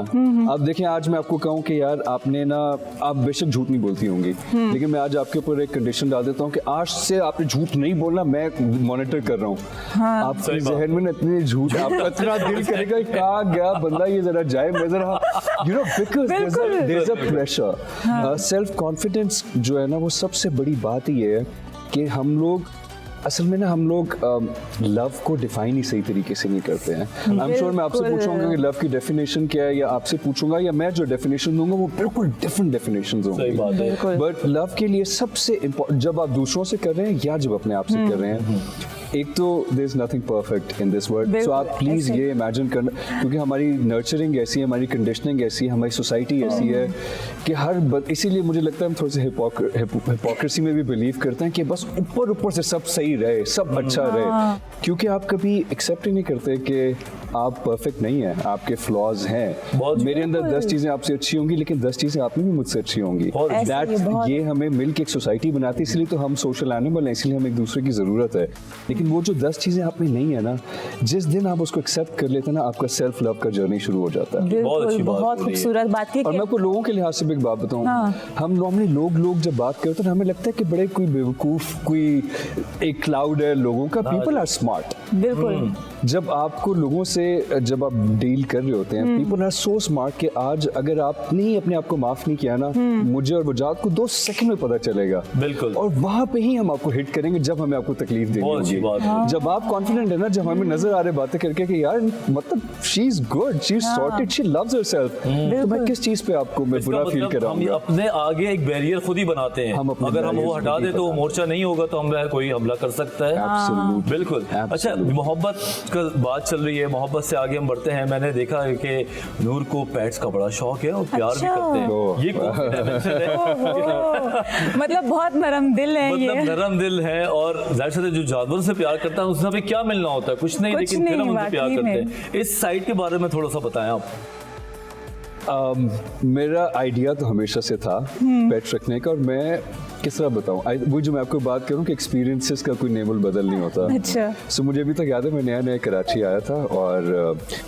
आप देखें आज मैं आपको कहूँ कि यार आपने ना, आप बेशक झूठ नहीं बोलती होंगी, लेकिन मैं आज आपके ऊपर एक कंडीशन डाल देता हूँ कि आज से आपने झूठ नहीं बोलना, मैं मॉनिटर कर रहा हूँ. आपके सही बात. जहन में ना इतने झूठ, आपका इतना दिल करेगा कहाँ गया बंदा, ये जरा जाए मैं जरा, you know, because there is a pressure. Self confidence जो है ना, वो सबसे बड़ी बात ही है कि हम लोग असल में ना, हम लोग लव को डिफाइन ही सही तरीके से नहीं करते हैं. आई एम श्योर मैं आपसे पूछूंगा कि लव की डेफिनेशन क्या है, या आपसे पूछूंगा, या मैं जो डेफिनेशन दूंगा वो बिल्कुल डिफरेंट डेफिनेशन सही बात होंगी. है. बट लव के लिए सबसे इम्पोर्टेंट, जब आप दूसरों से कर रहे हैं या जब अपने आप से कर रहे हैं, एक तो there is nothing perfect in this world. So आप प्लीज ये इमेजिन करना, क्योंकि हमारी नर्चरिंग ऐसी है, हमारी कंडीशनिंग ऐसी है, हमारी सोसाइटी ऐसी है कि इसीलिए मुझे लगता है हम थोड़े से हिपोक्रेसी में भी बिलीव करते हैं कि बस ऊपर से सब सही रहे, सब अच्छा रहे, क्योंकि आप कभी एक्सेप्ट ही नहीं करते कि आप परफेक्ट नहीं हैं, आपके फ्लॉज हैं. मेरे अंदर 10 चीजें आपसे अच्छी होंगी, लेकिन 10 चीजें आप में भी मुझसे अच्छी होंगी. ये हमें मिलकर एक सोसाइटी बनाती है, इसलिए तो हम सोशल एनिमल हैं, इसलिए हमें एक दूसरे की जरूरत है. लेकिन वो जो 10 चीजें आप में नहीं है ना, जिस दिन आप उसको एक्सेप्ट कर लेते हैं ना, आपका सेल्फ लव का जर्नी शुरू हो जाता है. बहुत खूबसूरत बात की. और मैं आपको लोगों के लिहाज से भी एक बात बताऊं, हम नॉर्मली लोग जब बात करते हैं, हमें लगता है कि बड़े कोई बेवकूफ, कोई एक क्लाउड है लोगों का. People are smart. बिल्कुल. जब आपको लोगों से जब आप डील कर रहे होते हैं, पीपल आर सो स्मार्ट कि आज अगर आपने ही अपने आप को माफ नहीं किया ना, मुझे और वजात को 2 सेकंड में पता चलेगा. बिल्कुल. और वहां पे ही हम आपको हिट करेंगे जब हमें आपको तकलीफ देनी होगी. जब आप कॉन्फिडेंट है ना, जब हमें नजर आ रहे बातें करके कि यार मतलब she is good, she is sorted, she loves herself, तो मैं किस चीज पे आपको मैं बुरा फील कराऊंगा? हम अपने आगे एक बैरियर खुद ही बनाते हैं. अगर हम वो हटा दे तो वो मोर्चा नहीं होगा, तो हम कोई हमला कर सकता है. Absolutely. बिल्कुल. अच्छा, मोहब्बत आजकल बात चल रही है मोहब्बत से आगे हम बढ़ते हैं, मैंने देखा है कि नूर को पेट्स का बड़ा शौक है और प्यार भी करते हैं। ये कौन सी dimension है? मतलब बहुत नरम दिल है ये। मतलब नरम दिल है और जाहिर सी बात है जो जानवरों से प्यार करता है उससे हमें क्या मिलना होता है, कुछ नहीं, कुछ लेकिन फिर नहीं, हम उनसे प्यार वाकई करते में। हैं। इस साइड के बारे में थोड़ा सा बताएं आप। मेरा आइडिया तो हमेशा से था पेट रखने का, और मैं किस तरह बताऊं, वो जो मैं आपको बात करूं कि एक्सपीरियंसेस का कोई नेमल बदल नहीं होता। अच्छा। सो मुझे अभी तक याद है, मैं नया कराची आया था और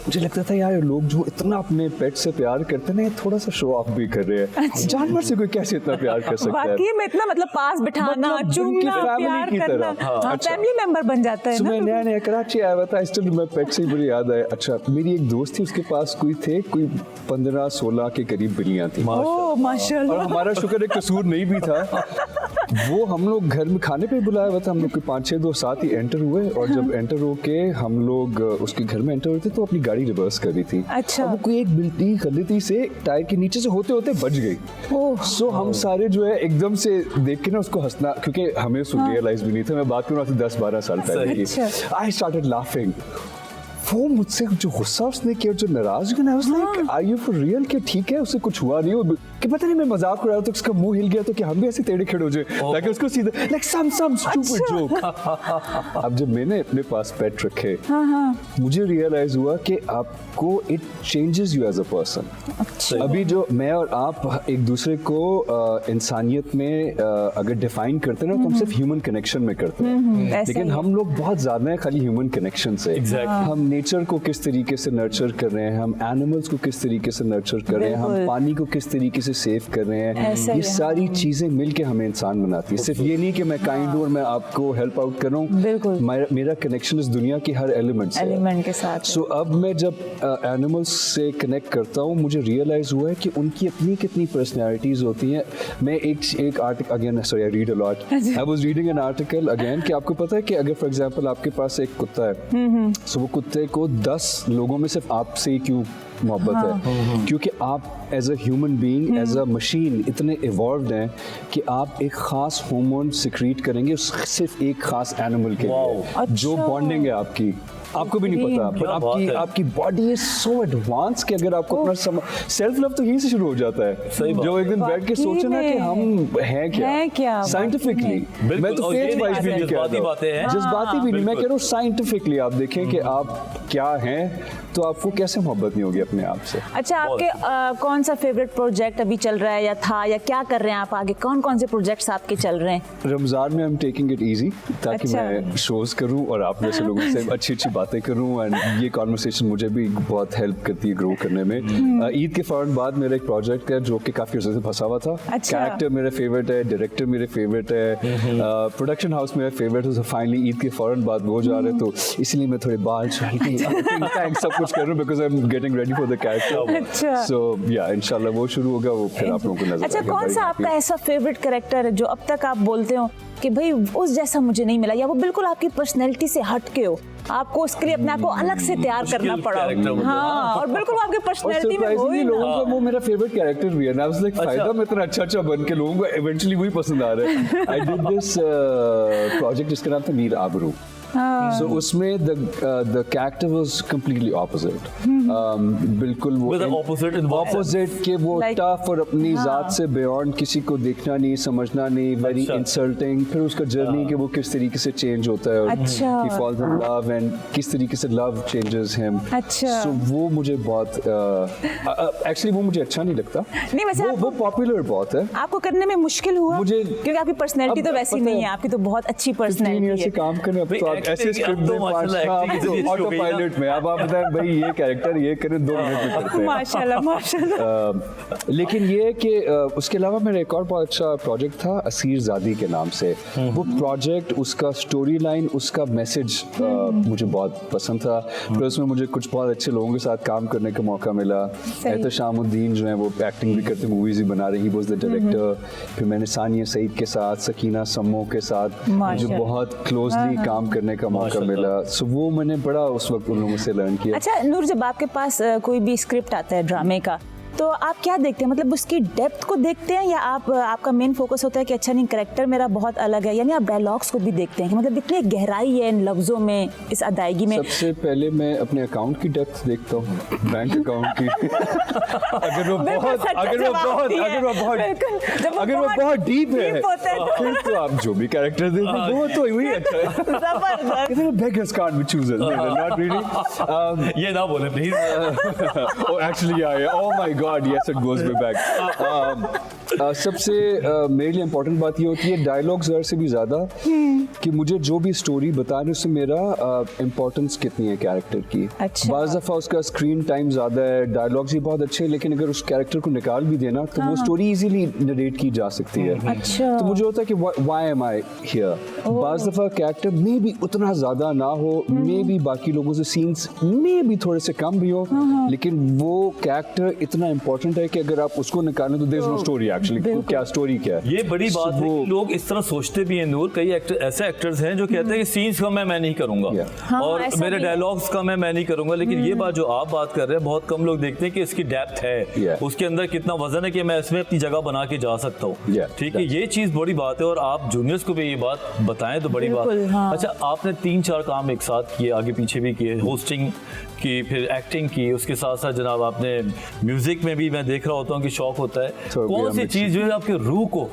मुझे लगता था यार लोग जो इतना अपने पेट से प्यार करते हैं थोड़ा सा शो ऑफ भी कर रहे हैं। अच्छा। जानवर से कोई कैसे इतना प्यार कर सकता है? वाकई में इतना मतलब पास बिठाना, मतलब चूमना, उनकी family प्यार की करना, तरह। हाँ, अच्छा। फैमिली मेंबर बन जाता है So, ना। मैं नया कराची आया हुआ था, स्टिल मैं पेट से ही बड़ी याद आया। अच्छा, मेरी एक दोस्त थी, उसके पास कोई 15-16 के करीब बिल्लियां थी। ओह माशाल्लाह। और हमारा शुक्र है कसूर नहीं भी था। वो हम लोग घर में खाने पे बुलाया हुआ था, हम लोग के 5-6 दोस्त साथ ही एंटर हुए, और जब एंटर होके हम लोग उसके घर में एंटर हुए थे तो अपनी गाड़ी रिवर्स कर रही थी। अच्छा। अब वो कोई एक बिल्ली गलती से टायर के नीचे से होते होते बच गई। ओह। सो हम सारे जो है एकदम से देख के ना उसको हंसना, क्योंकि हमें उसको रियलाइज भी नहीं था, मैं बात कर रहा था 10-12 साल पहले की। अच्छा। I started laughing. वो मुझसे जो गुस्सा उसने किया, जो नाराज हो गया, like are you for real कि ठीक है उससे कुछ हुआ नहीं हो, कि पता नहीं मैं मजाक उड़ा रहा था, उसका मुंह हिल गया तो कि हम भी ऐसे टेढ़े खड़े हो जाए ताकि उसको सीधा लाइक सम स्टूपिड जोक। अब जब मैंने अपने पास पेट रखे, मुझे रियलाइज हुआ कि आपको it changes you as a person. अभी जो मैं और आप एक दूसरे को इंसानियत में अगर डिफाइन करते हैं ना तो हम सिर्फ ह्यूमन कनेक्शन में करते हैं, ऐसा लेकिन ही है। हम लोग बहुत ज्यादा है खाली ह्यूमन कनेक्शन से। Exactly. हम नेचर को किस तरीके से नर्चर कर रहे हैं, हम एनिमल्स को किस तरीके से नर्चर कर रहे हैं, हम बिल्कुल। पानी को किस तरीके से सेव कर रहे हैं, ऐसा ये ही है, सारी चीजें मिलके हमें इंसान बनाती है। सिर्फ ये नहीं कि मैं काइंड हूं और मैं आपको हेल्प आउट कर रहा हूँ, बिल्कुल। मेरा कनेक्शन इस दुनिया की हर एलिमेंट से है। एलिमेंट के साथ है। सो अब मैं जब एनिमल्स से कनेक्ट करता हूँ, मुझे रियलाइज हुआ है कि उनकी अपनी कितनी पर्सनैलिटीज होती हैं। मैं एक article again, sorry I read a lot, I was reading an article again कि आपको पता है कि अगर फॉर एग्जांपल आपके पास एक कुत्ता है, सो वो कुत्ते को 10 लोगों में सिर्फ आपसे ही क्यों मोहब्बत है, क्योंकि आप as a human being, as a machine इतने इवॉल्व्ड हैं कि आप एक खास हार्मोन सिक्रीट करेंगे सिर्फ एक खास एनिमल के लिए, जो बॉन्डिंग है आपकी, आपको भी नहीं पता, पर क्या बात है। आपकी बॉडी इज सो एडवांस कि अगर आपको अपना सेल्फ लव तो यहीं से शुरू हो जाता है। सही बात। जो एक दिन बैठ के वाकई सोचे ना में। कि हम हैं क्या वाकई साइंटिफिकली, बिल्कुल, मैं तो और ये फेथ नहीं वाइज कि भी नहीं कह जज्बाती रहा हूं। बातें हैं। जज्बाती भी नहीं, मैं कह रहा हूँ साइंटिफिकली आप देखें कि आप क्या हैं तो आपको कैसे मोहब्बत नहीं होगी अपने आप से। अच्छा, आपके कौन सा फेवरेट प्रोजेक्ट अभी चल रहा है या था, या क्या कर रहे हैं आप आगे, कौन कौन से प्रोजेक्ट्स आपके चल रहे हैं? रमजान में I am taking it easy ताकि अच्छा। मैं शोज करूं और आप जैसे लोगों से अच्छी अच्छी बातें करूं, एंड ये कॉन्वर्सेशन मुझे भी बहुत हेल्प करती है ग्रो करने में। ईद के फौरन बाद मेरा एक प्रोजेक्ट है जो कि काफी अर्से से फंसा हुआ था। अच्छा। कैरेक्टर मेरा फेवरेट है, डायरेक्टर मेरे फेवरेट है, प्रोडक्शन हाउस मेरा फेवरेट है। फाइनली ईद के फौरन बाद वो जा रहे, तो इसलिए मैं थोड़े बाल थैंक्स सब कुछ कर रहा हूं because I am getting ready for the character. अच्छा। सो या इंशाल्लाह वो शुरू होगा, वो फिर आप लोगों को नजर अच्छा, आएगा। कौन Very सा happy. आपका ऐसा फेवरेट कैरेक्टर है जो अब तक आप बोलते हो कि भाई उस जैसा मुझे नहीं मिला, या वो बिल्कुल आपकी पर्सनैलिटी से हट के हो, आपको उसके लिए अपने आप को अलग से तैयार करना पड़ा character हो? मतलब, हाँ, और बिल्कुल वो आपकी और पर्सनैलिटी में हो surprisingly ही ना। लोगों को वो मेरा फेवरेट कैरेक्टर भी है ना। लाइक फायदा में इतना अच्छा बन के लोगों को इवेंचुअली वही पसंद आ रहा है। आई डिड दिस प्रोजेक्ट जिसका नाम था मीर आबरू। So उसमें the character was completely opposite. बिल्कुल वो With the opposite in what opposite के वो Like- टफ और अपनी जात से beyond, किसी को देखना नहीं, समझना नहीं, very अच्छा। insulting। फिर उसका जर्नी कि वो किस तरीके से चेंज होता है और अच्छा। he falls in love and किस तरीके से love changes him। अच्छा। So वो मुझे बहुत एक्चुअली वो मुझे अच्छा नहीं लगता। नहीं, वैसे वो आपको- पॉपुलर बहुत है। आपको करने में मुश्किल हुआ मुझे- क्योंकि आपकी पर्सनैलिटी अब तो वैसी पता नहीं है, है, आपकी तो बहुत अच्छी 15 years पर्सनैलिटी से है। काम करने, अब तो आप Acting- ऐसे अब स्क्रिप्ट तो में माशाल्लाह acting इतनी अच्छी हो ऑटो गई ना। पायलट में अब आप बताएं भाई ये कैरेक्टर ये करें 2 मिनट में करते हैं। माशाल्लाह माशाल्लाह। लेकिन ये है कि उसके अलावा मेरा एक और बहुत अच्छा प्रोजेक्ट था असीर ज़ादी के नाम से। वो प्रोजेक्ट, उसका स्टोरी लाइन, उसका मैसेज मुझे बहुत पसंद था। फिर उसमें मुझे कुछ बहुत अच्छे लोगों के साथ काम करने का मौका मिला। एहतशामुद्दीन जो है वो एक्टिंग भी करते, मूवीज भी बना रही, ही वाज द डायरेक्टर। फिर मैंने सानिया सईद के साथ, सकीना सम्मो के साथ मुझे माशाल्लाह। बहुत क्लोजली काम करने का मौका माशाल्लाह। मिला। सो वो मैंने बड़ा उस वक्त उन लोगों से लर्न किया। अच्छा नूर, जब आपके पास कोई भी स्क्रिप्ट आता है ड्रामे का, तो आप क्या देखते हैं, मतलब उसकी डेप्थ को देखते हैं या आपका मेन फोकस होता है कि अच्छा नहीं करेक्टर मेरा बहुत अलग है, यानी आप डायलॉग्स को भी देखते हैं कि मतलब इतनी गहराई है इन लफ्जों में, इस अदायगी में? सबसे पहले मैं अपने अकाउंट की डेप्थ देखता हूँ, बैंक अकाउंट की। अगर वो बहुत डीप है फिर तो आप जो भी कैरेक्टर दे दो वो तो वही अच्छा है। जबरदस्त। Beggars can't be choosers. No, not really. ये ना बोले please. Oh, actually, yeah. Oh my God, yes, it goes way back. सबसे मेरे लिए इम्पोर्टेंट बात ये होती है डायलॉग्स से भी ज़्यादा कि मुझे जो भी स्टोरी बताने से मेरा इम्पोर्टेंस कितनी है कैरेक्टर की। अच्छा। बाज़ दफ़ा उसका स्क्रीन टाइम ज़्यादा है, डायलॉग्स भी बहुत अच्छे हैं, लेकिन अगर उस कैरेक्टर को निकाल भी देना तो वो स्टोरी इजीली नरेट की जा सकती है। अच्छा। तो मुझे होता है कि व्हाई एम आई हियर। बाज़ दफ़ा कैरेक्टर मे भी उतना ज़्यादा ना हो, मे भी बाकी लोगों से सीन्स मे भी थोड़े से कम भी हो, लेकिन वो कैरेक्टर इतना इम्पोर्टेंट है कि अगर आप उसको निकालें तो there is no story actually. क्या स्टोरी क्या है? ये बड़ी बात है कि लोग इस तरह सोचते भी हैं नूर। कई ऐसे एक्टर्स हैं जो कहते हैं कि सीन्स का मैं नहीं करूंगा और मेरे डायलॉग्स का मैं नहीं करूंगा, लेकिन ये बात जो आप बात कर रहे हैं बहुत कम लोग देखते हैं कि इसकी डेप्थ है, उसके अंदर कितना वजन है कि मैं इसमें अपनी जगह बना के जा सकता हूँ। ठीक है, ये चीज बड़ी बात है और आप जूनियर्स को भी ये बात बताएं तो बड़ी बात। अच्छा, आपने 3-4 काम एक साथ किए, आगे पीछे भी किए, होस्टिंग की, फिर एक्टिंग की, उसके साथ साथ जनाब आपने म्यूजिक में भी मैं देख रहा होता हूँ कि शौक होता है। कौन सी चीज जो है आपके रूह को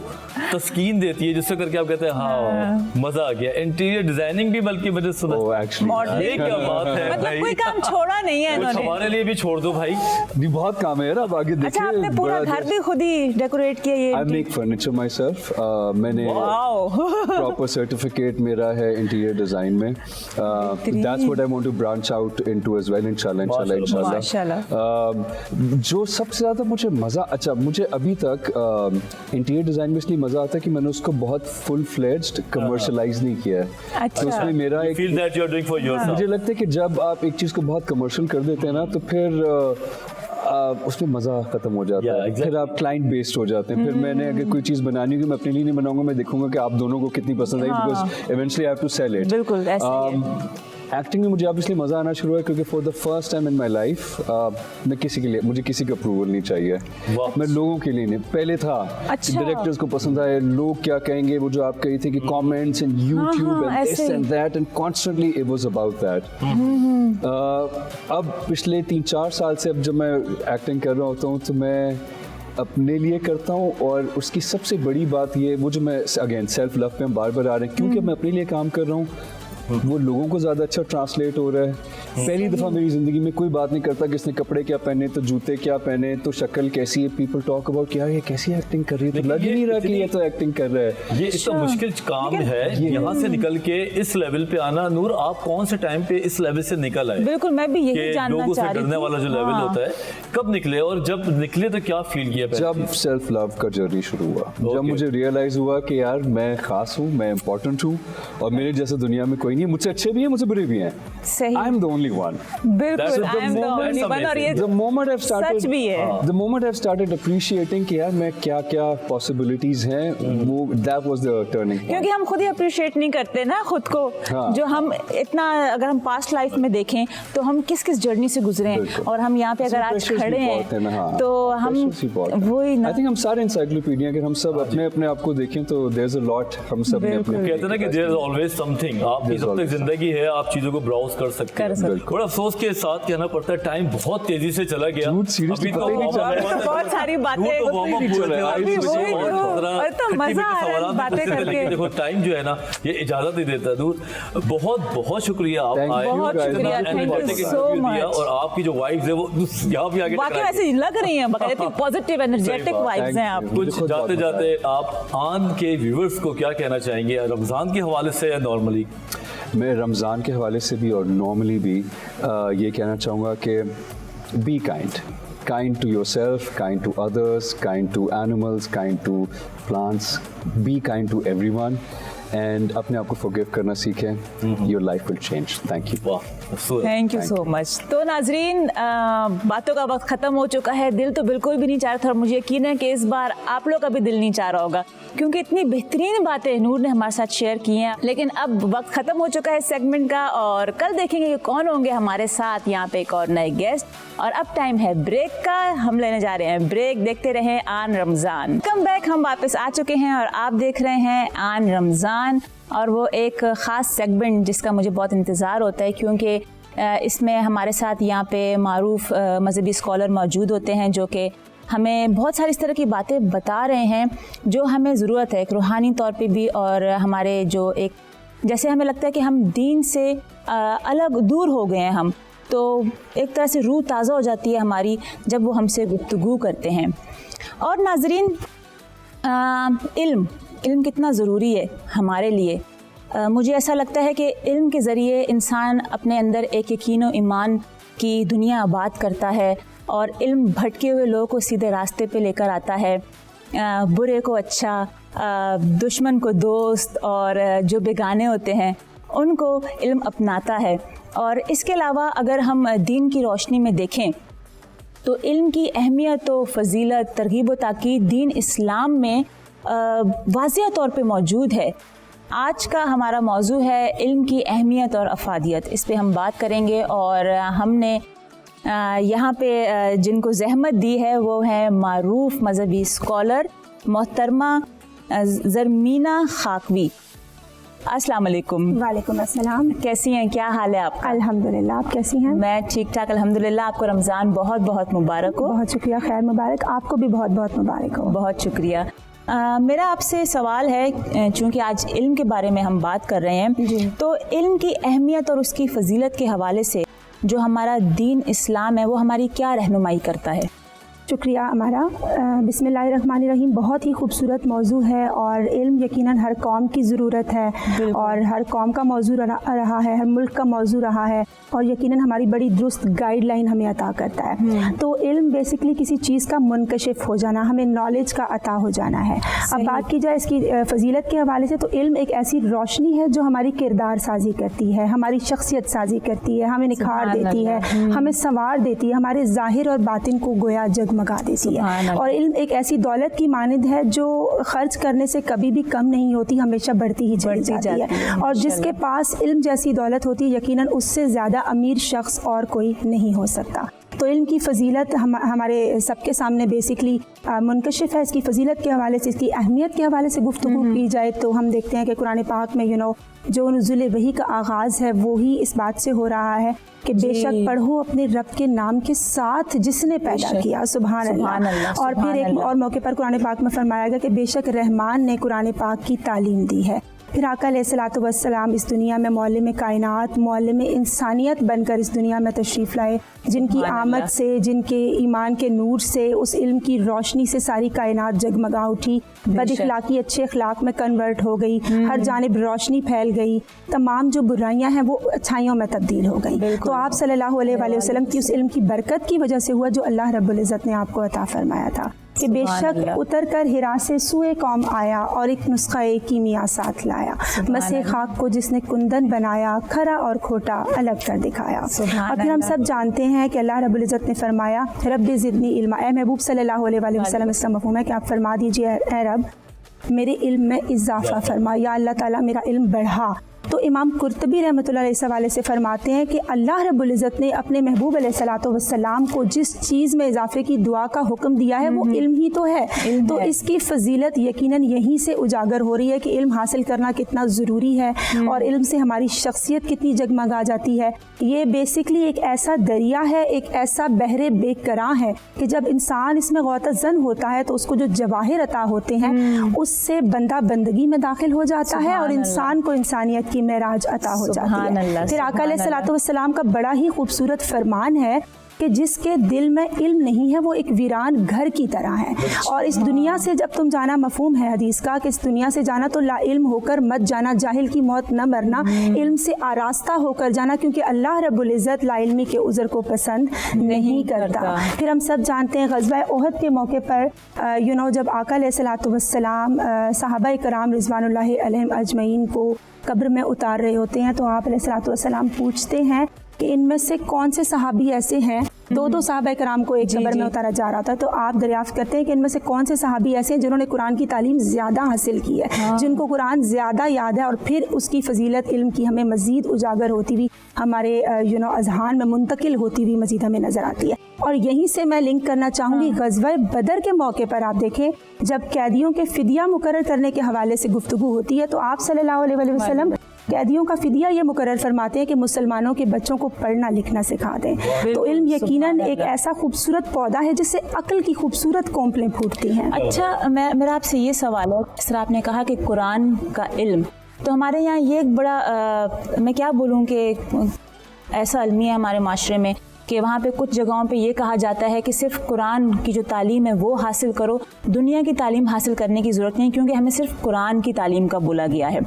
तस्कीन देती है जिससे करके आप कहते हैं हाँ मजा आ गया? इंटीरियर डिजाइनिंग भी बल्कि मैंने सुना। ये क्या बात है मतलब भाई? कोई काम छोड़ा नहीं है कुछ इन्होंने। हमारे लिए भी छोड़ दो भाई। नहीं, बहुत काम है यार, आप आगे देखिए। अच्छा, आपने पूरा घर भी खुद ही डेकोरेट किया? ये I make furniture myself. मैंने प्रॉपर सर्टिफिकेट मेरा है इंटीरियर डिजाइन में। That's what I want to branch out into as well इंशाल्लाह। जो सबसे ज्यादा मुझे मजा, अच्छा मुझे अभी तक इंटीरियर डिजाइन में इसलिए मजा आता है कि मैंने उसको बहुत फुल फ्लेज्ड कमर्शियलाइज नहीं किया है। अच्छा। तो उसमें मेरा एक feel that you are doing for yourself. मुझे लगता है कि जब आप एक चीज को बहुत कमर्शियल कर देते हैं ना तो फिर उसमें मजा खत्म हो जाता है। exactly. फिर आप क्लाइंट बेस्ड हो जाते हैं। फिर मैंने अगर कोई चीज बनानी होगी मैं अपने लिए नहीं बनाऊंगा, मैं देखूंगा कि आप दोनों को कितनी पसंद आई, because eventually I have to sell it. बिल्कुल ऐसे ही है। एक्टिंग में मुझे अब इसलिए मज़ा आना शुरू है क्योंकि for the first time in my life मैं किसी के लिए, मुझे किसी का अप्रूवल नहीं चाहिए। मैं लोगों के लिए नहीं, पहले था अच्छा। डायरेक्टर्स को पसंद आए, लोग क्या कहेंगे, वो जो आप कही थी कि comments and YouTube and this and that and constantly it was about that. अब पिछले 3-4 साल से अब जब मैं एक्टिंग कर रहा होता हूँ तो मैं अपने लिए करता हूँ, और उसकी सबसे बड़ी बात ये, वो जो मैं अगेन सेल्फ लव पे हम बार बार आ रहे हैं, क्योंकि मैं अपने लिए काम कर रहा हूँ वो लोगों को ज़्यादा अच्छा ट्रांसलेट हो रहा है। पहली दफ़ा मेरी ज़िंदगी में कोई बात नहीं करता कि इसने कपड़े क्या पहने, तो जूते क्या पहने, तो शक्ल कैसी है, पीपल टॉक अबाउट क्या ये कैसी एक्टिंग कर रही है, तो लग ही नहीं रहा कि ये तो एक्टिंग कर रहा है। ये इतना मुश्किल काम है यहाँ से निकल के इस लेवल पे आना। नूर, आप कौन से टाइम पे इस लेवल से निकल आए? बिल्कुल, मैं भी यही जानना लोगों से चाह रही डरने वाला जो लेवल होता है, कब निकले और जब निकले तो क्या फील किया? जब सेल्फ लव का जर्नी शुरू हुआ, जब मुझे रियलाइज हुआ कि यार मैं खास हूँ, मैं इंपॉर्टेंट हूँ और मेरे जैसा दुनिया में कोई नहीं है, मुझसे अच्छे भी हैं, मुझसे बुरे भी हैं। सही। I am the only one. बिल्कुल, I am the only one. और ये the moment I've started, सच भी है। the moment I've started appreciating कि यार मैं क्या-क्या possibilities हैं, वो that was the turning point. क्योंकि हम खुद ही अप्रिशिएट नहीं करते ना खुद को। हाँ। जो हम इतना, अगर हम पास्ट लाइफ में देखें तो हम किस किस जर्नी से गुजरे हैं, और हम यहाँ पे अगर आज खड़े हैं तो हम वही ना। I think हम सारे encyclopedia, अगर हम सब अपने आप को देखें तो there's a lot, हम सब ने अपने कहते हैं ना कि there is always something। आपकी जब तक जिंदगी है आप चीजों को ब्राउज कर सकते हैं। बड़ा अफसोस के साथ कहना पड़ता है, टाइम बहुत तेजी से चला गया। अभी तो बहुत सारी बातें, मजा आ रहा है बातें करके। देखो टाइम जो है ना ये इजाजत नहीं देता। दूर बहुत शुक्रिया आप आए, बहुत शुक्रिया, थैंक यू सो मच। और आपकी जो वाइब्स है वो यहाँ भी आगे वाकई ऐसे लग रही हैं, बकायदा पॉजिटिव एनर्जेटिक वाइब्स हैं आप। कुछ जाते जाते आप आन के व्यूअर्स को क्या कहना चाहेंगे, रमजान के हवाले से या नॉर्मली? मैं रमज़ान के हवाले से भी और नॉर्मली भी ये कहना चाहूँगा कि B kind to yourself, kind to others, kind to animals, kind to plants, be kind to everyone. And अपने आप को फॉरगिव करना सीखें, your life will change. Thank you. वाह, थैंक यू सो मच। तो नाजरीन, बातों का वक्त ख़त्म हो चुका है। दिल तो बिल्कुल भी नहीं चाह रहा था और मुझे यकीन है कि इस बार आप लोग का भी दिल नहीं चाह रहा होगा, क्योंकि इतनी बेहतरीन बातें नूर ने हमारे साथ शेयर की हैं। लेकिन अब वक्त ख़त्म हो चुका है इस सेगमेंट का, और कल देखेंगे कि कौन होंगे हमारे साथ यहाँ पे एक और नए गेस्ट। और अब टाइम है ब्रेक का, हम लेने जा रहे हैं ब्रेक। देखते रहें आन रमज़ान। कम बैक, हम वापस आ चुके हैं और आप देख रहे हैं आन रमज़ान, और वो एक ख़ास सेगमेंट जिसका मुझे बहुत इंतज़ार होता है, क्योंकि इसमें हमारे साथ यहाँ पे मारूफ मजहबी स्कॉलर मौजूद होते हैं जो कि हमें बहुत सारी इस तरह की बातें बता रहे हैं जो हमें ज़रूरत है, एक रूहानी तौर पे भी, और हमारे जो एक जैसे हमें लगता है कि हम दीन से अलग दूर हो गए हैं हम, तो एक तरह से रूह ताज़ा हो जाती है हमारी जब वो हमसे गुफ्तगू करते हैं। और नाजरीन, इल्म कितना ज़रूरी है हमारे लिए। मुझे ऐसा लगता है कि इल्म के ज़रिए इंसान अपने अंदर एक यकीन और ईमान की दुनिया आबाद करता है, और इल्म भटके हुए लोगों को सीधे रास्ते पे लेकर आता है, बुरे को अच्छा, दुश्मन को दोस्त, और जो बेगाने होते हैं उनको इल्म अपनाता है। और इसके अलावा अगर हम दीन की रोशनी में देखें तो इल्म की अहमियत व फजीलत, तरगीब व ताकीद दीन इस्लाम में वाज़िया तौर पे मौजूद है। आज का हमारा मौजू है इल्म की अहमियत और अफादियत। इस पे हम बात करेंगे, और हमने यहाँ पे जिनको ज़हमत दी है वो है मारूफ मजहबी स्कॉलर मोहतरमा ज़रमीना खाकवी। अस्सलाम वालेकुम। वालेकुम अस्सलाम। कैसी हैं, क्या हाल है आपका? अल्हम्दुलिल्लाह, आप कैसी हैं? मैं ठीक ठाक अल्हम्दुलिल्लाह। आपको रमज़ान बहुत बहुत मुबारक हो। बहुत शुक्रिया, खैर मुबारक, आपको भी बहुत बहुत मुबारक हो। बहुत शुक्रिया। मेरा आपसे सवाल है, चूँकि आज इल्म के बारे में हम बात कर रहे हैं, तो इल्म की अहमियत और उसकी फजीलत के हवाले से जो हमारा दीन इस्लाम है वो हमारी क्या रहनुमाई करता है? शुक्रिया हमारा। बिस्मिल्लाहिर्रहमानिर्रहीम। बहुत ही खूबसूरत मौजू है, और इल्म यकीनन हर कौम की ज़रूरत है, और हर कौम का मौजू रहा है, हर मुल्क का मौजू रहा है, और यकीनन हमारी बड़ी दुरुस्त गाइडलाइन हमें अता करता है। तो इल्म बेसिकली किसी चीज़ का मुनकशिफ हो जाना, हमें नॉलेज का अता हो जाना है। अब बात की जाए इसकी फजीलत के हवाले से, तो इल्म एक ऐसी रोशनी है जो हमारी किरदार साजी करती है, हमारी शख्सियत साजी करती है, हमें निखार देती है, हमें संवार देती है, हमारे ज़ाहिर और बातिन को गोया जगमगा देती है। और इल्म एक ऐसी दौलत की मानिंद है जो खर्च करने से कभी भी कम नहीं होती, हमेशा बढ़ती ही चली जाती है। और जिसके पास इल्म जैसी दौलत होती है, यकीनन उससे ज़्यादा अमीर शख्स और कोई नहीं हो सकता। तो इल्म की फजीलत हमारे सबके सामने बेसिकली मुनकशिफ है। इसकी फजीलत के हवाले से, इसकी अहमियत के हवाले से गुफ्तगू की जाए तो हम देखते हैं कि कुरान पाक में जो नुज़ुल वही का आगाज़ है वो ही इस बात से हो रहा है कि बेशक पढ़ो अपने रब के नाम के साथ जिसने पैदा किया, सुभान अल्लाह। और फिर एक और मौके पर कुरान पाक में फरमाया गया कि बेशक रहमान ने कुरान पाक की तालीम दी है। फिर आका अलैहिस्सलातु वस्सलाम इस दुनिया में मौलिम कायनात, मौलिम इंसानियत बनकर इस दुनिया में तशरीफ़ लाए, जिनकी आमद से, जिनके ईमान के नूर से, उस इल्म की रोशनी से सारी कायनात जगमगा उठी, बदअखलाकी अच्छे अखलाक में कन्वर्ट हो गई, हर जानिब रोशनी फैल गई, तमाम जो बुराइयां हैं वो अच्छाइयों में तब्दील हो गई। तो आप सल्लल्लाहु अलैहि वसल्लम की उस इल्म की बरकत की वजह से हुआ जो अल्लाह रब्बुल इज़्ज़त ने आपको अता फरमाया था कि बेशक उतर कर हिरा से सूए कौम आया और एक नुस्खा कीमिया साथ लाया, मसे खाक को जिसने कुंदन बनाया, खरा और खोटा अलग कर दिखाया। और फिर हम सब जानते हैं कि अल्लाह रब्बुल इज़्ज़त ने फरमाया रब्बि ज़िदनी इल्मा। ए महबूब सल्लल्लाहु अलैहि वसल्लम, इसका मफ़हूम है कि आप फरमा दीजिए ए रब मेरे इल्म में इजाफा फरमा, या अल्लाह ताला मेरा इल्म बढ़ा। तो इमाम कुर्तबी रहमतुल्लाह अलैह इस हवाले से फरमाते हैं कि अल्लाह रब्बुल इज़्ज़त ने अपने महबूब अलैहिस्सलातु वस्सलाम को जिस चीज़ में इजाफे की दुआ का हुक्म दिया है वो इल्म ही तो है। तो इसकी फजीलत यकीनन यहीं से उजागर हो रही है कि इल्म हासिल करना कितना ज़रूरी है, और इल्म से हमारी शख्सियत कितनी जगमगा जाती है। ये बेसिकली एक ऐसा दरिया है, एक ऐसा बहरे बेकरां है कि जब इंसान इसमें गौतज़न होता है तो उसको जो जवाहिर अता होते हैं उससे बंदा बंदगी में दाखिल हो जाता है, और इंसान को इंसानियत की मेराज अता हो जाती है। फिर आका अलैहिस्सलातु वस्सलाम का बड़ा ही खूबसूरत फरमान है कि जिसके दिल में इल्म नहीं है वो एक वीरान घर की तरह है। और इस दुनिया से जब तुम जाना, मफहूम है हदीस का कि इस दुनिया से जाना तो ला इल्म होकर मत जाना, जाहिल की मौत न मरना, इल्म से आरास्ता होकर जाना, क्योंकि अल्लाह रब्बुल इज़्ज़त ला इल्मी के उज़र को पसंद नहीं करता। फिर हम सब जानते हैं ग़ज़वा ओहद के मौके पर जब आका अलैहिस्सलातु वस्सलाम सहाबा कराम रिज़वानुल्लाहि अलैहिम अजमईन को कब्र में उतार रहे होते हैं, तो आप अलैहिस्सलातु वस्सलाम पूछते हैं कि इनमें से कौन से सहाबी ऐसे हैं, दो सहाबा कराम को एक कब्र में उतारा जा रहा था, तो आप दरियाफ्त करते हैं कि इनमें से कौन से सहाबी ऐसे हैं जिन्होंने कुरान की तालीम ज़्यादा हासिल की है, जिनको कुरान ज़्यादा याद है, और फिर उसकी फजीलत इल्म की हमें मज़ीद उजागर होती हुई हमारे अज़हान में मुंतकिल होती हुई मज़ीद हमें नज़र आती है। और यहीं से मैं लिंक करना चाहूँगी ग़ज़वा बदर के मौके पर। आप देखें जब कैदियों के फ़िदिया मुकर्रर करने के हवाले से गुफ्तगू होती है, तो आप सल्लल्लाहु अलैहि वसल्लम कैदियों का फ़िदिया ये मुकर्रर फरमाते हैं कि मुसलमानों के बच्चों को पढ़ना लिखना सिखा दें। तो इल्म यकीनन एक ऐसा खूबसूरत पौधा है जिससे अक्ल की खूबसूरत कोंपलें फूटती हैं। अच्छा, मेरा आपसे ये सवाल है, जिस तरह आपने कहा कि कुरान का इल्म, तो हमारे यहाँ ये एक बड़ा मैं क्या बोलूँ कि ऐसा अलमी है हमारे माशरे में कि वहाँ पे कुछ जगहों पे ये कहा जाता है कि सिर्फ कुरान की जो तालीम है वो हासिल करो, दुनिया की तालीम हासिल करने की ज़रूरत नहीं, क्योंकि हमें सिर्फ कुरान की तालीम का बोला गया है।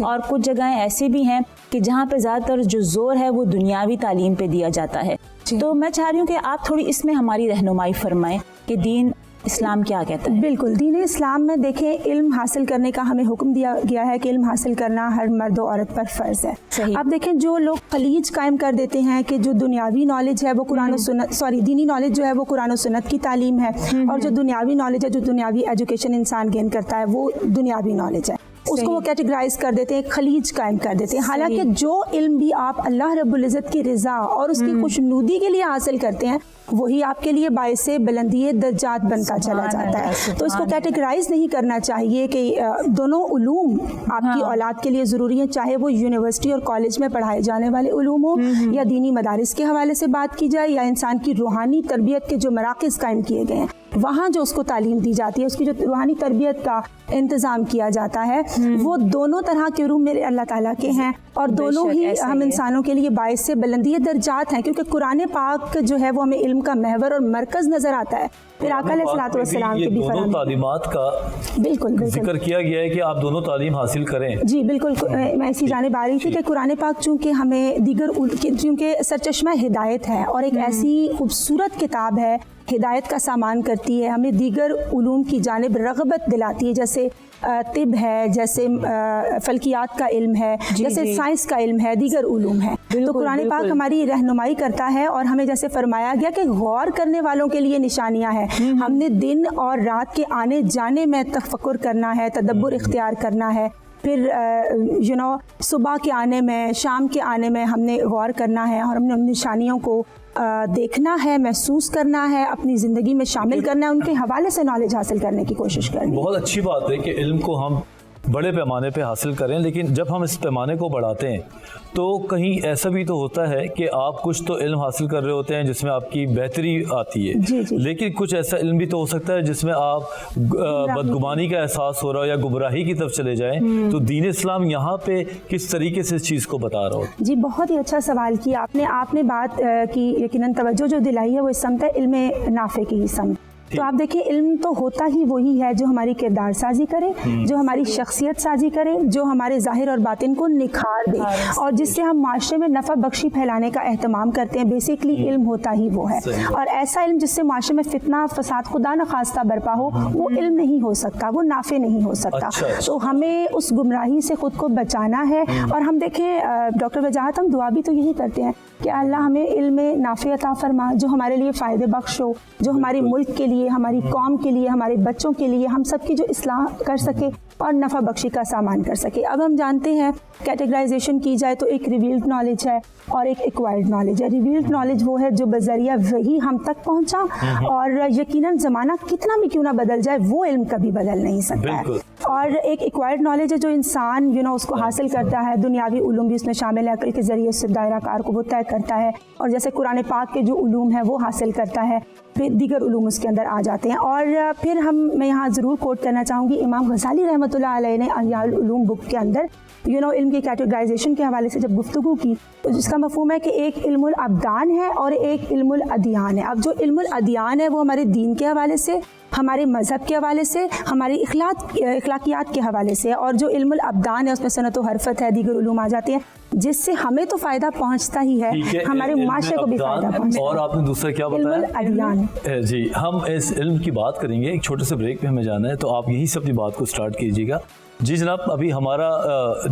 और कुछ जगहें ऐसी भी हैं कि जहाँ पे ज़्यादातर जो जोर है वो दुनियावी तालीम पे दिया जाता है। तो मैं चाह रही हूँ कि आप थोड़ी इसमें हमारी रहनुमाई फरमाएं कि दीन इस्लाम क्या कहता है। बिल्कुल, दीन इस्लाम में देखें इल्म हासिल करने का हमें हुक्म दिया गया है कि इल्म हासिल करना हर मर्द और औरत पर फ़र्ज़ है। अब देखें जो लोग खलीज कायम कर देते हैं कि जो दुनियावी नॉलेज है वो कुरान और सुन्नत, दीनी नॉलेज जो है वो कुरान और सुन्नत की तालीम है, और जो दुनियावी नॉलेज है, जो दुनियावी एजुकेशन इंसान गेन करता है वो दुनियावी नॉलेज है, उसको वो कैटेगराइज कर देते हैं, खलीज कायम कर देते हैं। हालांकि जो इल्म भी आप अल्लाह रब्बुल इज़्ज़त की रिज़ा और उसकी खुशनुदी के लिए हासिल करते हैं वही आपके लिए बाइसे बुलंदी दर्जात बनता चला जाता है। तो इसको कैटेगराइज नहीं करना चाहिए कि दोनों उलूम आपकी औलाद के लिए ज़रूरी हैं, चाहे वो यूनिवर्सिटी और कॉलेज में पढ़ाए जाने वाले उलूम हो या दीनी मदारिस के हवाले से बात की जाए, या इंसान की रूहानी तरबियत के जो मराकज़ कायम किए गए हैं वहाँ जो उसको तालीम दी जाती है, उसकी जो रूहानी तरबियत का इंतज़ाम किया जाता है, वो दोनों तरह के उलूम मेरे अल्लाह ताला के हैं, और दोनों ही हम इंसानों के लिए बाइस से बुलंदी दर्जात हैं, क्योंकि कुरान पाक जो है वो हमें इल्म का महवर और मरकज़ नज़र आता है। फिर आका अलैहिस्सलातु वस्सलाम के भी दोनों तालीमात का बिल्कुल जिक्र किया गया है कि आप दोनों तालीम हासिल करें। जी बिल्कुल, मैं इसी जानिब आ रही थी कि कुरान पाक चूँकि हमें चूँकि सरचश्मा हिदायत है और एक ऐसी खूबसूरत किताब है, हिदायत का सामान करती है, हमें दीगर उलूम की जानिब रग़बत दिलाती है, जैसे तिब है, जैसे फल्कियात का इल्म है, जैसे साइंस का इल्म है, दीगर उलूम है। तो कुरान पाक हमारी रहनुमाई करता है, और हमें जैसे फरमाया गया कि गौर करने वालों के लिए निशानियां हैं। हमने दिन और रात के आने जाने में तफक्कुर करना है, तदब्बुर इख्तियार करना है, फिर सुबह के आने में, शाम के आने में हमने गौर करना है, और हमने उन निशानियों को देखना है, महसूस करना है, अपनी ज़िंदगी में शामिल करना है, उनके हवाले से नॉलेज हासिल करने की कोशिश करनी है। बहुत अच्छी बात है कि इल्म को हम बड़े पैमाने पे हासिल करें, लेकिन जब हम इस पैमाने को बढ़ाते हैं तो कहीं ऐसा भी तो होता है कि आप कुछ तो इल्म हासिल कर रहे होते हैं जिसमें आपकी बेहतरी आती है, जी। लेकिन कुछ ऐसा इल्म भी तो हो सकता है जिसमें आप बदगुमानी का एहसास हो रहा हो या गुमराही की तरफ चले जाएं। तो दीन इस्लाम यहाँ पे किस तरीके से इस चीज़ को बता रहा हो? जी बहुत ही अच्छा सवाल किया आपने बात की यकीनन तवज्जो जो दिलाई है वो इस समत है इल्म नाफे की ही समत। तो आप देखिए इल्म तो होता ही वही है जो हमारी किरदार साजी करे, जो हमारी शख्सियत साजी करे, जो हमारे ज़ाहिर और बातिन को निखार दे, और जिससे हम माशरे में नफ़ा बख्शी फैलाने का एहतमाम करते हैं। बेसिकली इल्म होता ही वो है, और ऐसा इल्म जिससे माशरे में फितना फसाद खुदा न खास्ता बरपा हो, वो इल्म नहीं हो सकता, वो नाफे नहीं हो सकता। तो हमें उस गुमराही से ख़ुद को बचाना है। और हम देखें डॉक्टर वजाहत, हम दुआ भी तो यही करते हैं कि अल्लाह हमें इल्म नाफे अता फरमा, जो हमारे लिए फ़ायदे बख्श हो, जो हमारे मुल्क के लिए, हमारी कौम के लिए, हमारे बच्चों के लिए, हम सब की जो इस्लाह कर सके और नफ़ा बख्शी का सामान कर सके। अब हम जानते हैं कैटेगराइजेशन की जाए तो एक रिवील्ड नॉलेज है और एक एक्वायर्ड नॉलेज है। रिवील्ड नॉलेज वो है जो बज़रिया वही हम तक पहुंचा, और यकीनन ज़माना कितना भी क्यों ना बदल जाए वो इल्म कभी बदल नहीं सकता है। और एक एक्वायर्ड नॉलेज है जो इंसान उसको हासिल करता है, दुनियावी उलूम भी उसमें शामिल है, अकल के ज़रिए उससे दायरा कार को वो तय करता है, और जैसे कुरान पाक के जो उलूम है वो हासिल करता है, फिर दीगर उलूम उसके अंदर आ जाते हैं। और फिर मैं यहाँ ज़रूर कोट करना चाहूँगी इमाम गज़ाली रहमतुल्लाह अलैह ने अहयाउल उलूम बुक के अंदर इल्म की कैटेगराइजेशन के हवाले से जब गुफ्तगू की, तो जिसका मफ़हूम है कि एक इल्मुल अब्दान है और एक इल्मुल अदियान है। अब जो इल्मुल अदियान है वो हमारे दीन के हवाले से, हमारे मज़हब के हवाले से, हमारी इखलाकियात के हवाले से, और जो इल्मुल अब्दान है उसमें सनत व हरफत है, दीगर उलूम आ जाते हैं, जिससे हमें तो फ़ायदा पहुँचता ही है, हमारे माशरे को भी फ़ायदा पहुँचता है। और आपने दूसरा क्या बताया? इल्मुल अदियान। जी, हम इस इल्म की बात करेंगे, एक छोटे से ब्रेक पे हमें जाना है, तो आप यहीं से अपनी बात को स्टार्ट कीजिएगा। जी जनाब, अभी हमारा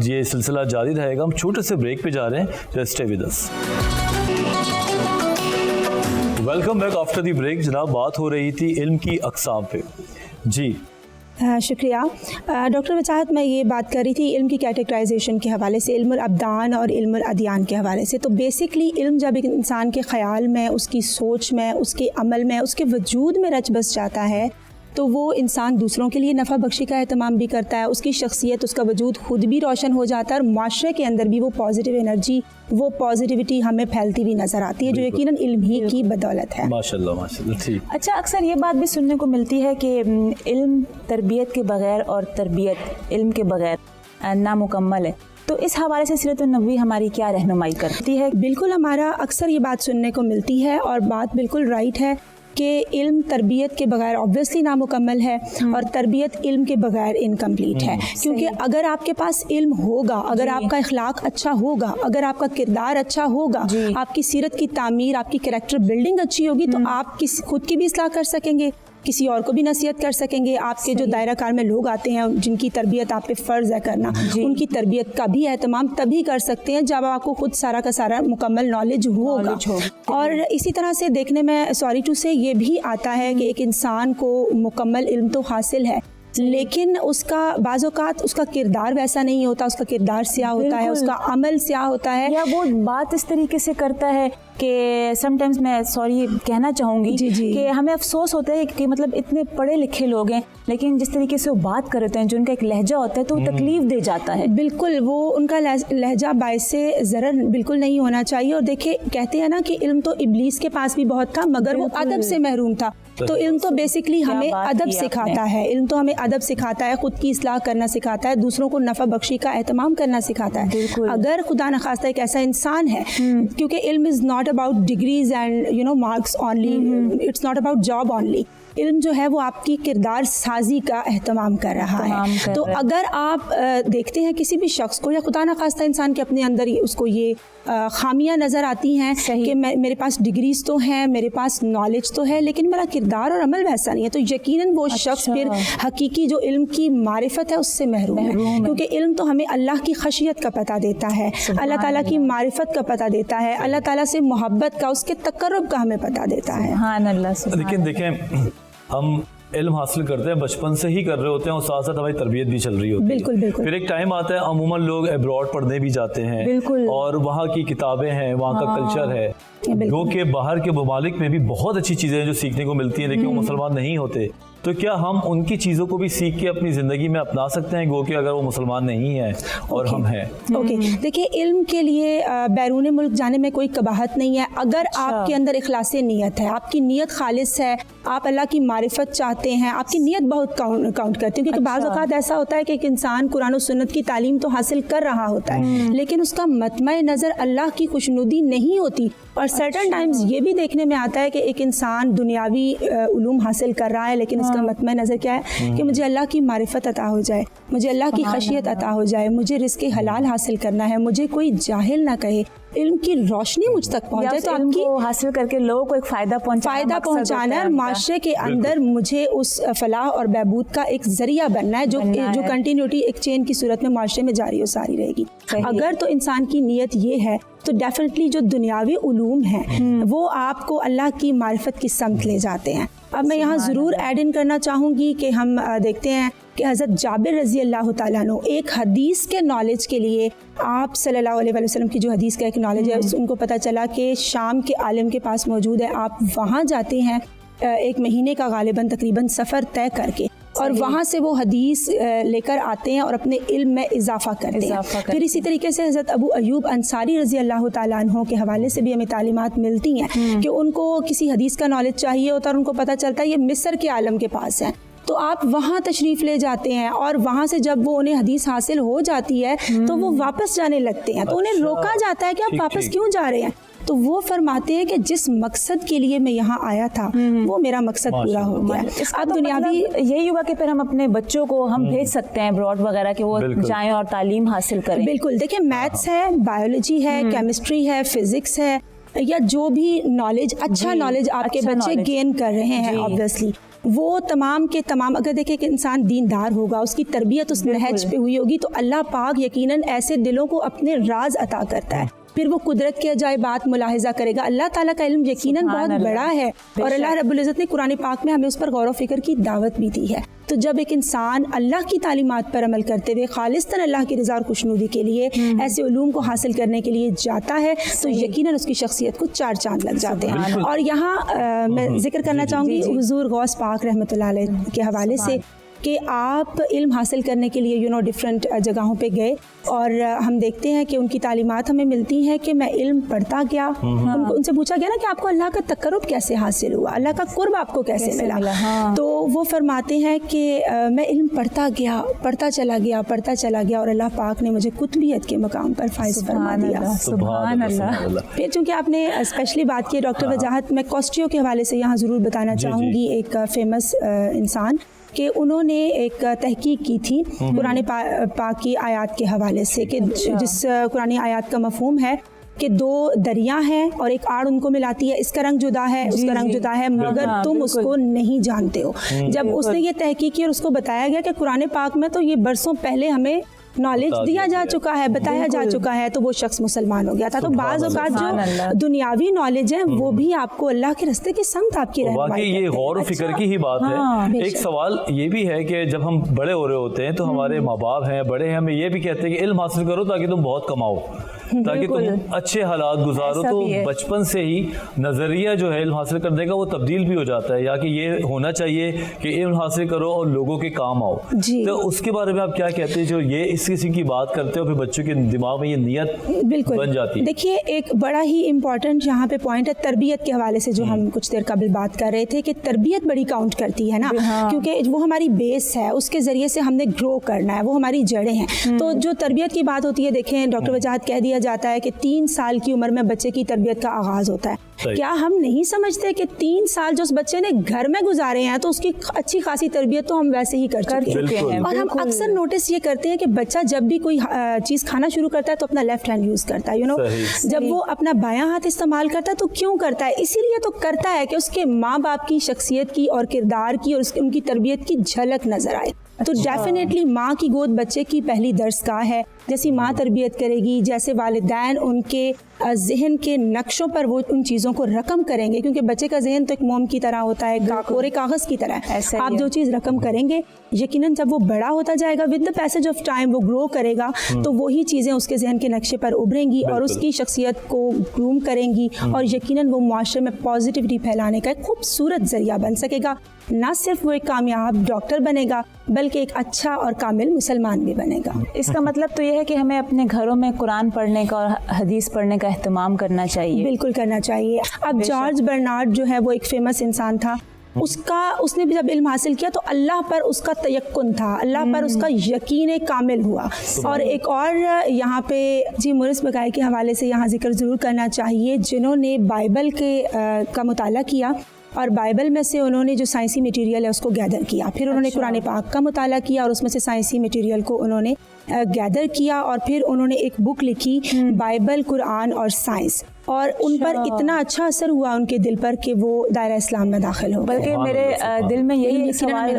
ये सिलसिला जारी रहेगा, हम छोटे से ब्रेक पे जा रहे हैं, just stay with us. Welcome back after the break. जनाब, बात हो रही थी इल्म की अक़साम पे। जी शुक्रिया डॉक्टर वचाहत। मैं ये बात कर रही थी इल्म की कैटेगराइजेशन के हवाले से, इल्मुल अब्दान और इल्मुल अदियान के हवाले से। तो बेसिकली इल्म जब एक इंसान के ख़याल में, उसकी सोच में, उसके अमल में, उसके वजूद में रच बस जाता है, तो वो इंसान दूसरों के लिए नफ़ा बख्शी का एहतमाम भी करता है, उसकी शख्सियत, उसका वजूद खुद भी रोशन हो जाता है, और माशरे के अंदर भी वो पॉजिटिव एनर्जी, वो पॉजिटिविटी हमें फैलती हुई नज़र आती है, जो यकीनन इल्म ही की बदौलत है। माशाल्लाह माशाल्लाह। ठीक। अच्छा, अक्सर ये बात भी सुनने को मिलती है कि इल्म तरबियत के बगैर और तरबियत इल्म के बगैर नामुकम्मल है, तो इस हवाले से सीरत नबवी हमारी क्या रहनुमाई करती है? बिल्कुल, हमारा अक्सर ये बात सुनने को मिलती है, और बात बिल्कुल राइट है कि इल्म तरबियत के बगैर ऑब्वियसली नामुकम्मल है, और तरबियत इल्म के बगैर इनकम्प्लीट है। क्योंकि अगर आपके पास इल्म होगा, अगर आपका इखलाक अच्छा होगा, अगर आपका किरदार अच्छा होगा, आपकी सीरत की तामीर, आपकी कैरेक्टर बिल्डिंग अच्छी होगी, तो आप खुद की भी इस्लाह कर सकेंगे, किसी और को भी नसीहत कर सकेंगे। आपके जो दायरा कार में लोग आते हैं जिनकी तरबियत आप पे फ़र्ज़ है करना, उनकी तरबियत का भी एहतमाम तभी कर सकते हैं जब आपको खुद सारा का सारा मुकम्मल नॉलेज होगा। और इसी तरह से देखने में, सॉरी टू से, ये भी आता है कि एक इंसान को मुकम्मल इल्म तो हासिल है, लेकिन उसका बाज़ औक़ात उसका किरदार वैसा नहीं होता, उसका किरदार स्याह होता है, उसका अमल स्याह होता है, या वो बात इस तरीके से करता है कि समटाइम्स मैं सॉरी कहना चाहूँगी कि हमें अफसोस होता है कि मतलब इतने पढ़े लिखे लोग हैं, लेकिन जिस तरीके से वो बात करते हैं, जो उनका एक लहजा होता है, तो वो तकलीफ दे जाता है। बिल्कुल, वो उनका लहजा बाइसे ज़रर बिल्कुल नहीं होना चाहिए। और देखिए, कहते हैं ना कि इल्म तो इब्लीस के पास भी बहुत था, मगर वो अदब से महरूम था। तो इल्म तो बेसिकली हमें अदब सिखाता है, इल्म तो हमें अदब सिखाता है, खुद की इस्लाह करना सिखाता है, दूसरों को नफ़ा बख्शी का एहतमाम करना सिखाता है। अगर खुदा न खास्ता एक ऐसा इंसान है, क्योंकि इल्म is not about degrees and marks only, it's not about job only. इल्म जो है वो आपकी किरदार साजी का एहतमाम कर रहा है। तो अगर आप देखते हैं किसी भी शख्स को, या खुदा न खास्ता इंसान के अपने अंदर उसको ये खामियां नज़र आती हैं कि मेरे पास डिग्रीज तो हैं, मेरे पास नॉलेज तो है, लेकिन मेरा किरदार और अमल वैसा नहीं है, तो यकीनन वो शख्स फिर हकीकी जो इल्म की मारिफत है उससे महरूम है। क्योंकि इल्म तो हमें अल्लाह की खशियत का पता देता है, अल्लाह ताला की मारिफत का पता देता है, अल्लाह ताला से मोहब्बत का, उसके तक़र्रुब का हमें पता देता है। हाँ, लेकिन देखें, हम इल्म हासिल करते हैं, बचपन से ही कर रहे होते हैं, और साथ साथ हमारी तरबियत भी चल रही होती है। बिल्कुल बिल्कुल। फिर एक टाइम आता है, अमूमन लोग अब्रॉड पढ़ने भी जाते हैं, और वहाँ की किताबें हैं, वहाँ का कल्चर है, जो कि बाहर के ममालिक में भी बहुत अच्छी चीज़ें हैं जो सीखने को मिलती हैं, लेकिन वो मुसलमान नहीं होते। तो क्या हम उनकी चीज़ों को भी सीख के अपनी ज़िंदगी में अपना सकते हैं, गो कि अगर वो मुसलमान नहीं है और हम हैं? ओके, देखिए, इल्म के लिए बैरून मुल्क जाने में कोई कबाहत नहीं है, अगर आपके अंदर इखलास नीयत है, आपकी नीयत खालिस है, आप अल्लाह की मारिफत चाहते हैं, आपकी नीयत बहुत काउंट करती है। क्योंकि बाज़ औक़ात ऐसा होता है कि एक इंसान कुरान और सुन्नत की तालीम तो हासिल कर रहा होता है, लेकिन उसका मतमए नज़र अल्लाह की खुशनुदी नहीं होती। और सर्टन टाइम्स ये भी देखने में आता है कि एक इंसान दुनियावी उलूम हासिल कर रहा है, लेकिन उसका मतमए नज़र क्या है कि मुझे अल्लाह की मारिफत अता हो जाए, मुझे अल्लाह की खशियत अता हो जाए, मुझे रिज़्क़े हलाल हासिल करना है, मुझे कोई जाहिल ना कहे, इल्म की रोशनी मुझ तक पहुंच जाए, तो आपकी हासिल करके लोगों को एक फ़ायदा पहुंचाना है, माशरे के अंदर मुझे उस फलाह और बहबूद का एक ज़रिया बनना है, जो कंटिन्यूटी एक चेन की सूरत में माशरे में जारी और सारी रहेगी। अगर तो इंसान की नीयत ये है, तो डेफिनेटली जो दुनियावी उलूम हैं वो आपको अल्लाह की मारिफत की समत ले जाते हैं। अब मैं यहाँ ज़रूर ऐड इन करना चाहूँगी कि हम देखते हैं कि हज़रत जाबिर रज़ी अल्लाह तआला अन्हु एक हदीस के नॉलेज के लिए, आप सल्लल्लाहु अलैहि वसल्लम की जो हदीस का एक नॉलेज है, उनको पता चला कि शाम के आलिम के पास मौजूद है, आप वहाँ जाते हैं एक महीने का गालिबन तकरीबन सफ़र तय करके, और वहाँ से वो हदीस लेकर आते हैं और अपने इल्म में इजाफा करते हैं। फिर इसी तरीके से हज़रत अबू अयूब अंसारी रज़ी अल्लाह ताला अन्हो के हवाले से भी हमें तालीमात मिलती हैं कि उनको किसी हदीस का नॉलेज चाहिए होता है और उनको पता चलता है ये मिस्र के आलम के पास है, तो आप वहाँ तशरीफ़ ले जाते हैं और वहाँ से जब वो उन्हें हदीस हासिल हो जाती है तो वो वापस जाने लगते हैं। तो उन्हें रोका जाता है कि आप वापस क्यों जा रहे हैं, तो वो फरमाते हैं कि जिस मकसद के लिए मैं यहाँ आया था वो मेरा मकसद पूरा हो गया। अब दुनियावी यही होगा कि फिर हम अपने बच्चों को हम भेज सकते हैं अब्रॉड वगैरह कि वो जाएं और तालीम हासिल करें। बिल्कुल, देखिए मैथ्स है, बायोलॉजी है, केमिस्ट्री है, फिजिक्स है, या जो भी नॉलेज अच्छा नॉलेज आपके बच्चे गेन कर रहे हैं ऑब्वियसली वो तमाम के तमाम, अगर देखें कि इंसान दीनदार होगा, उसकी तरबियत उस नहज पे हुई होगी तो अल्लाह पाक यकीनन ऐसे दिलों को अपने राज अता करता है। फिर वो कुदरत के अजायबात मुलाहिजा करेगा। अल्लाह ताला का इल्म यकीनन बहुत बड़ा है और अल्लाह रब्बुल इज़्ज़त ने कुरान पाक में हमें उस पर गौर व फिक्र की दावत भी दी है। तो जब एक इंसान अल्लाह की तालीमात पर अमल करते हुए खालिस्तन अल्लाह की रज़ा और खुशनुदी के लिए ऐसे उलूम को हासिल करने के लिए जाता है तो यकीनन उसकी शख्सियत को चार चांद लग जाते हैं। और यहाँ मैं जिक्र करना चाहूँगी हुज़ूर गौस पाक रहमतुल्लाह अलैह के हवाले से कि आप इल्म हासिल करने के लिए डिफरेंट जगहों पे गए और हम देखते हैं कि उनकी तालीमात हमें मिलती हैं कि मैं इल्म पढ़ता गया। उनसे पूछा गया ना कि आपको अल्लाह का तकर्रुब कैसे हासिल हुआ, अल्लाह का कुर्ब आपको कैसे मिला। तो वो फरमाते हैं कि मैं इल्म पढ़ता गया, पढ़ता चला गया और अल्लाह पाक ने मुझे कुतबियत के मकाम पर फाइज फरमा दिया। सुभान अल्लाह। फिर चूँकि आपने स्पेशली बात की डॉक्टर वजाहत, मैं कॉस्टियो के हवाले से यहाँ ज़रूर बताना चाहूँगी, एक फेमस इंसान कि उन्होंने एक तहकीक की थी कुरान पाक की आयत के हवाले से कि जिस कुरान आयत का मफहूम है कि दो दरिया हैं और एक आड़ उनको मिलाती है, इसका रंग जुदा है, उसका रंग जुदा है, मगर तुम उसको नहीं जानते हो। जब उसने ये तहकीक की और उसको बताया गया कि कुरान पाक में तो ये बरसों पहले हमें नॉलेज दिया जा चुका है, बताया जा चुका है, तो वो शख्स मुसलमान हो गया था। तो बाज़ औक़ात जो दुनियावी नॉलेज है वो भी आपको अल्लाह के रास्ते की संगत आपकी रहनुमाई ये गौर फिक्र की ही बात है। एक सवाल ये भी है कि जब हम बड़े हो रहे होते हैं तो हमारे माँ बाप हैं, बड़े हैं, हमें ये भी कहते हैं कि इल्म हासिल करो ताकि तुम बहुत कमाओ, ताकि तुम अच्छे हालात गुजारो। तो बचपन से ही नज़रिया जो है इल्म हासिल करने का वो तब्दील भी हो जाता है, या कि ये होना चाहिए कि इल्म हासिल करो और लोगों के काम आओ। तो उसके बारे में आप क्या कहते हैं, जो ये इस किसी की बात करते हो फिर बच्चों के दिमाग में ये नियत बन जाती है? देखिए, एक बड़ा ही इम्पोर्टेंट यहाँ पे पॉइंट है तरबियत के हवाले से, जो हम कुछ देर कबल बात कर रहे थे कि तरबियत बड़ी काउंट करती है ना, क्योंकि वो हमारी बेस है, उसके ज़रिए से हमने ग्रो करना है, वो हमारी जड़ें हैं। तो जो तरबियत की बात होती है, देखें डॉक्टर वजाहत कह दिया जाता है कि 3 साल की उम्र में बच्चे की तरबियत का आगाज़ होता है। क्या हम नहीं समझते कि 3 साल जो उस बच्चे ने घर में गुजारे हैं तो उसकी अच्छी खासी तरबियत तो हम वैसे ही कर चुके हैं। और हम अक्सर नोटिस ये करते हैं कि बच्चा जब भी कोई चीज़ खाना शुरू करता है तो अपना लेफ्ट हैंड यूज़ करता है, जब वो अपना बायां हाथ इस्तेमाल करता है तो क्यों करता है? इसीलिए तो करता है कि उसके माँ बाप की शख्सियत की और किरदार की और उनकी तरबियत की झलक नजर आए। तो डेफिनेटली माँ की गोद बच्चे की पहली दरसगाह है। जैसी माँ तरबियत करेगी, जैसे वालिदैन उनके जहन के नक्शों पर वो उन चीज़ों को रकम करेंगे, क्योंकि बच्चे का जहन तो एक मोम की तरह होता है, कोरे कागज़ की तरह। आप जो चीज़ रकम करेंगे यकीनन जब वो बड़ा होता जाएगा with the passage of time वो ग्रो करेगा तो वही चीज़ें उसके जहन के नक्शे पर उभरेंगी और उसकी शख्सियत को ग्रूम करेंगी और यकीनन वो मुआशरे में पॉजिटिविटी फैलाने का एक खूबसूरत जरिया बन सकेगा। ना सिर्फ वो एक कामयाब डॉक्टर बनेगा बल्कि एक अच्छा और कामिल मुसलमान भी बनेगा। इसका मतलब तो ये है कि हमें अपने घरों में कुरान पढ़ने का और हदीस पढ़ने का एहतमाम करना चाहिए। बिल्कुल करना चाहिए। अब जॉर्ज बर्नार्ड जो है वो एक फेमस इंसान था, उसने भी जब इल्म हासिल किया तो अल्लाह पर उसका तयक्कुन था, अल्लाह पर उसका यकीन कामिल हुआ। और एक और यहाँ पे जी मोरिस बगाई के हवाले से यहाँ जिक्र ज़रूर करना चाहिए, जिन्होंने बाइबल का मुताला किया और बाइबल में से उन्होंने जो साइंसी मटेरियल है उसको गैदर किया, फिर उन्होंने कुरान पाक का मुताला किया और उसमें से साइंसी मटेरियल को उन्होंने गैदर किया और फिर उन्होंने एक बुक लिखी बाइबल, कुरान और साइंस, और उन पर इतना अच्छा असर हुआ उनके दिल पर कि वो दायरा इस्लाम में दाखिल हो। बल्कि मेरे दिल में यही सवाल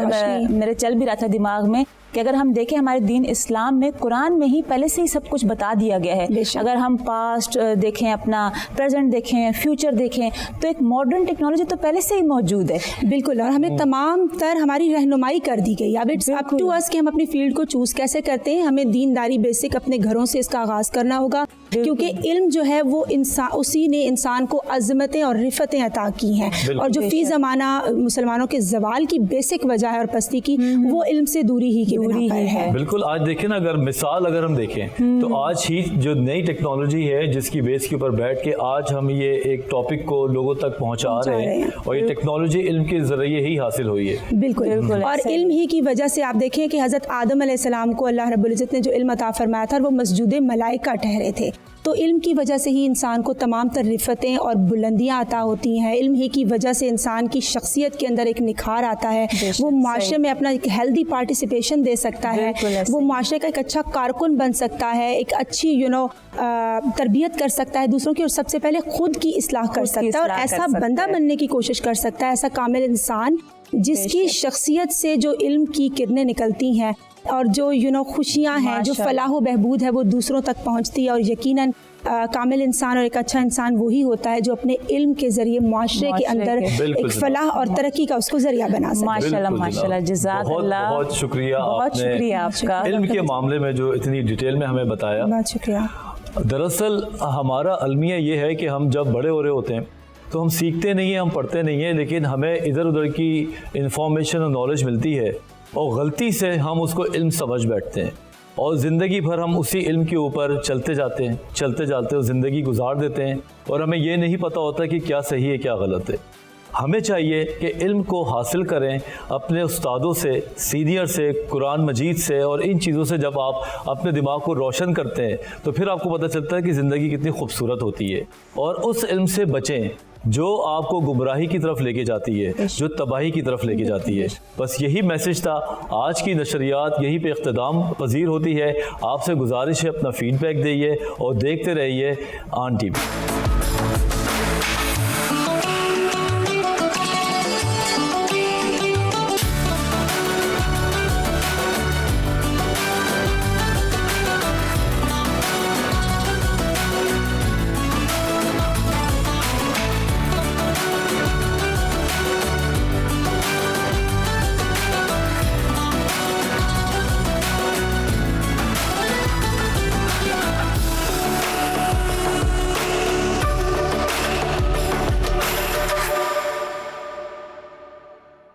मेरे चल भी रहा था दिमाग में कि अगर हम देखें हमारे दीन इस्लाम में, कुरान में ही पहले से ही सब कुछ बता दिया गया है। अगर हम पास्ट देखें, अपना प्रेजेंट देखें, फ्यूचर देखें, तो एक मॉडर्न टेक्नोलॉजी तो पहले से ही मौजूद है। बिल्कुल, और हमें तमाम तर हमारी रहनुमाई कर दी गई। अब इट्स अप टू अस कि हम अपनी फील्ड को चूज कैसे करते हैं। हमें दीनदारी बेसिक अपने घरों से इसका आगाज़ करना होगा, क्योंकि इल्म जो है वो इंसान, उसी ने इंसान को अज़मतें और रिफ़तें अता की हैं। और जो फ़ी ज़माना मुसलमानों के ज़वाल की बेसिक वजह है और पस्ती की, वो इल्म से दूरी ही की बिना पर है। बिल्कुल, आज देखें ना, अगर मिसाल अगर हम देखें तो आज ही जो नई टेक्नोलॉजी है जिसकी बेस के ऊपर बैठ के आज हम ये एक टॉपिक को लोगों तक पहुंचा रहे हैं, और ये टेक्नोलॉजी इल्म के जरिए ही हासिल हुई है। बिल्कुल, और इल्म ही की वजह से आप देखें कि हज़रत आदम अलैहिस्सलाम को अल्लाह रब्बुल इज़्ज़त ने जो इल्म अता फरमाया था वो मस्जूद मलाइका ठहरे थे। तो इल्म की वजह से ही इंसान को तमाम तर रिफ़तें और बुलंदियाँ अता होती हैं। इल्म ही की वजह से इंसान की शख्सियत के अंदर एक निखार आता है, वो माशरे में अपना एक हेल्दी पार्टिसिपेशन दे सकता है, वो माशरे का एक अच्छा कारकुन बन सकता है, एक अच्छी तरबियत कर सकता है दूसरों की, और सबसे पहले खुद की इस्लाह कर सकता है, और ऐसा बंदा बनने की कोशिश कर सकता है, ऐसा कामिल इंसान जिसकी शख्सियत से जो इल्म की किरणें निकलती हैं और जो खुशियाँ हैं, जो फलाह व बहबूद है, वो दूसरों तक पहुँचती है। और यकीनन कामिल इंसान और एक अच्छा इंसान वही होता है जो अपने इल्म के जरिए माशरे के अंदर एक फलाह और तरक्की का उसको जरिया बना सके। माशाल्लाह, माशाल्लाह, जज़ाकल्लाह, बहुत शुक्रिया, बहुत शुक्रिया आपका इल्म के मामले में जो इतनी डिटेल में हमें बताया। बहुत शुक्रिया। दरअसल हमारा अलमिया ये है कि हम जब बड़े हो रहे होते हैं तो हम सीखते नहीं हैं, हम पढ़ते नहीं हैं, लेकिन हमें इधर उधर की इंफॉर्मेशन और नॉलेज मिलती है और गलती से हम उसको इल्म समझ बैठते हैं, और ज़िंदगी भर हम उसी इल्म के ऊपर चलते जाते हैं, ज़िंदगी गुजार देते हैं, और हमें ये नहीं पता होता कि क्या सही है क्या गलत है। हमें चाहिए कि इल्म को हासिल करें अपने उस्तादों से, सीनियर से, कुरान मजीद से, और इन चीज़ों से जब आप अपने दिमाग को रोशन करते हैं तो फिर आपको पता चलता है कि ज़िंदगी कितनी खूबसूरत होती है। और उस इल्म से बचें जो आपको गुमराही की तरफ लेके जाती है, जो तबाही की तरफ लेके जाती है। बस यही मैसेज था। आज की नशरियात यहीं पे इख्तिताम पजीर होती है। आपसे गुजारिश है अपना फीडबैक दीजिए और देखते रहिए ऑन टीवी।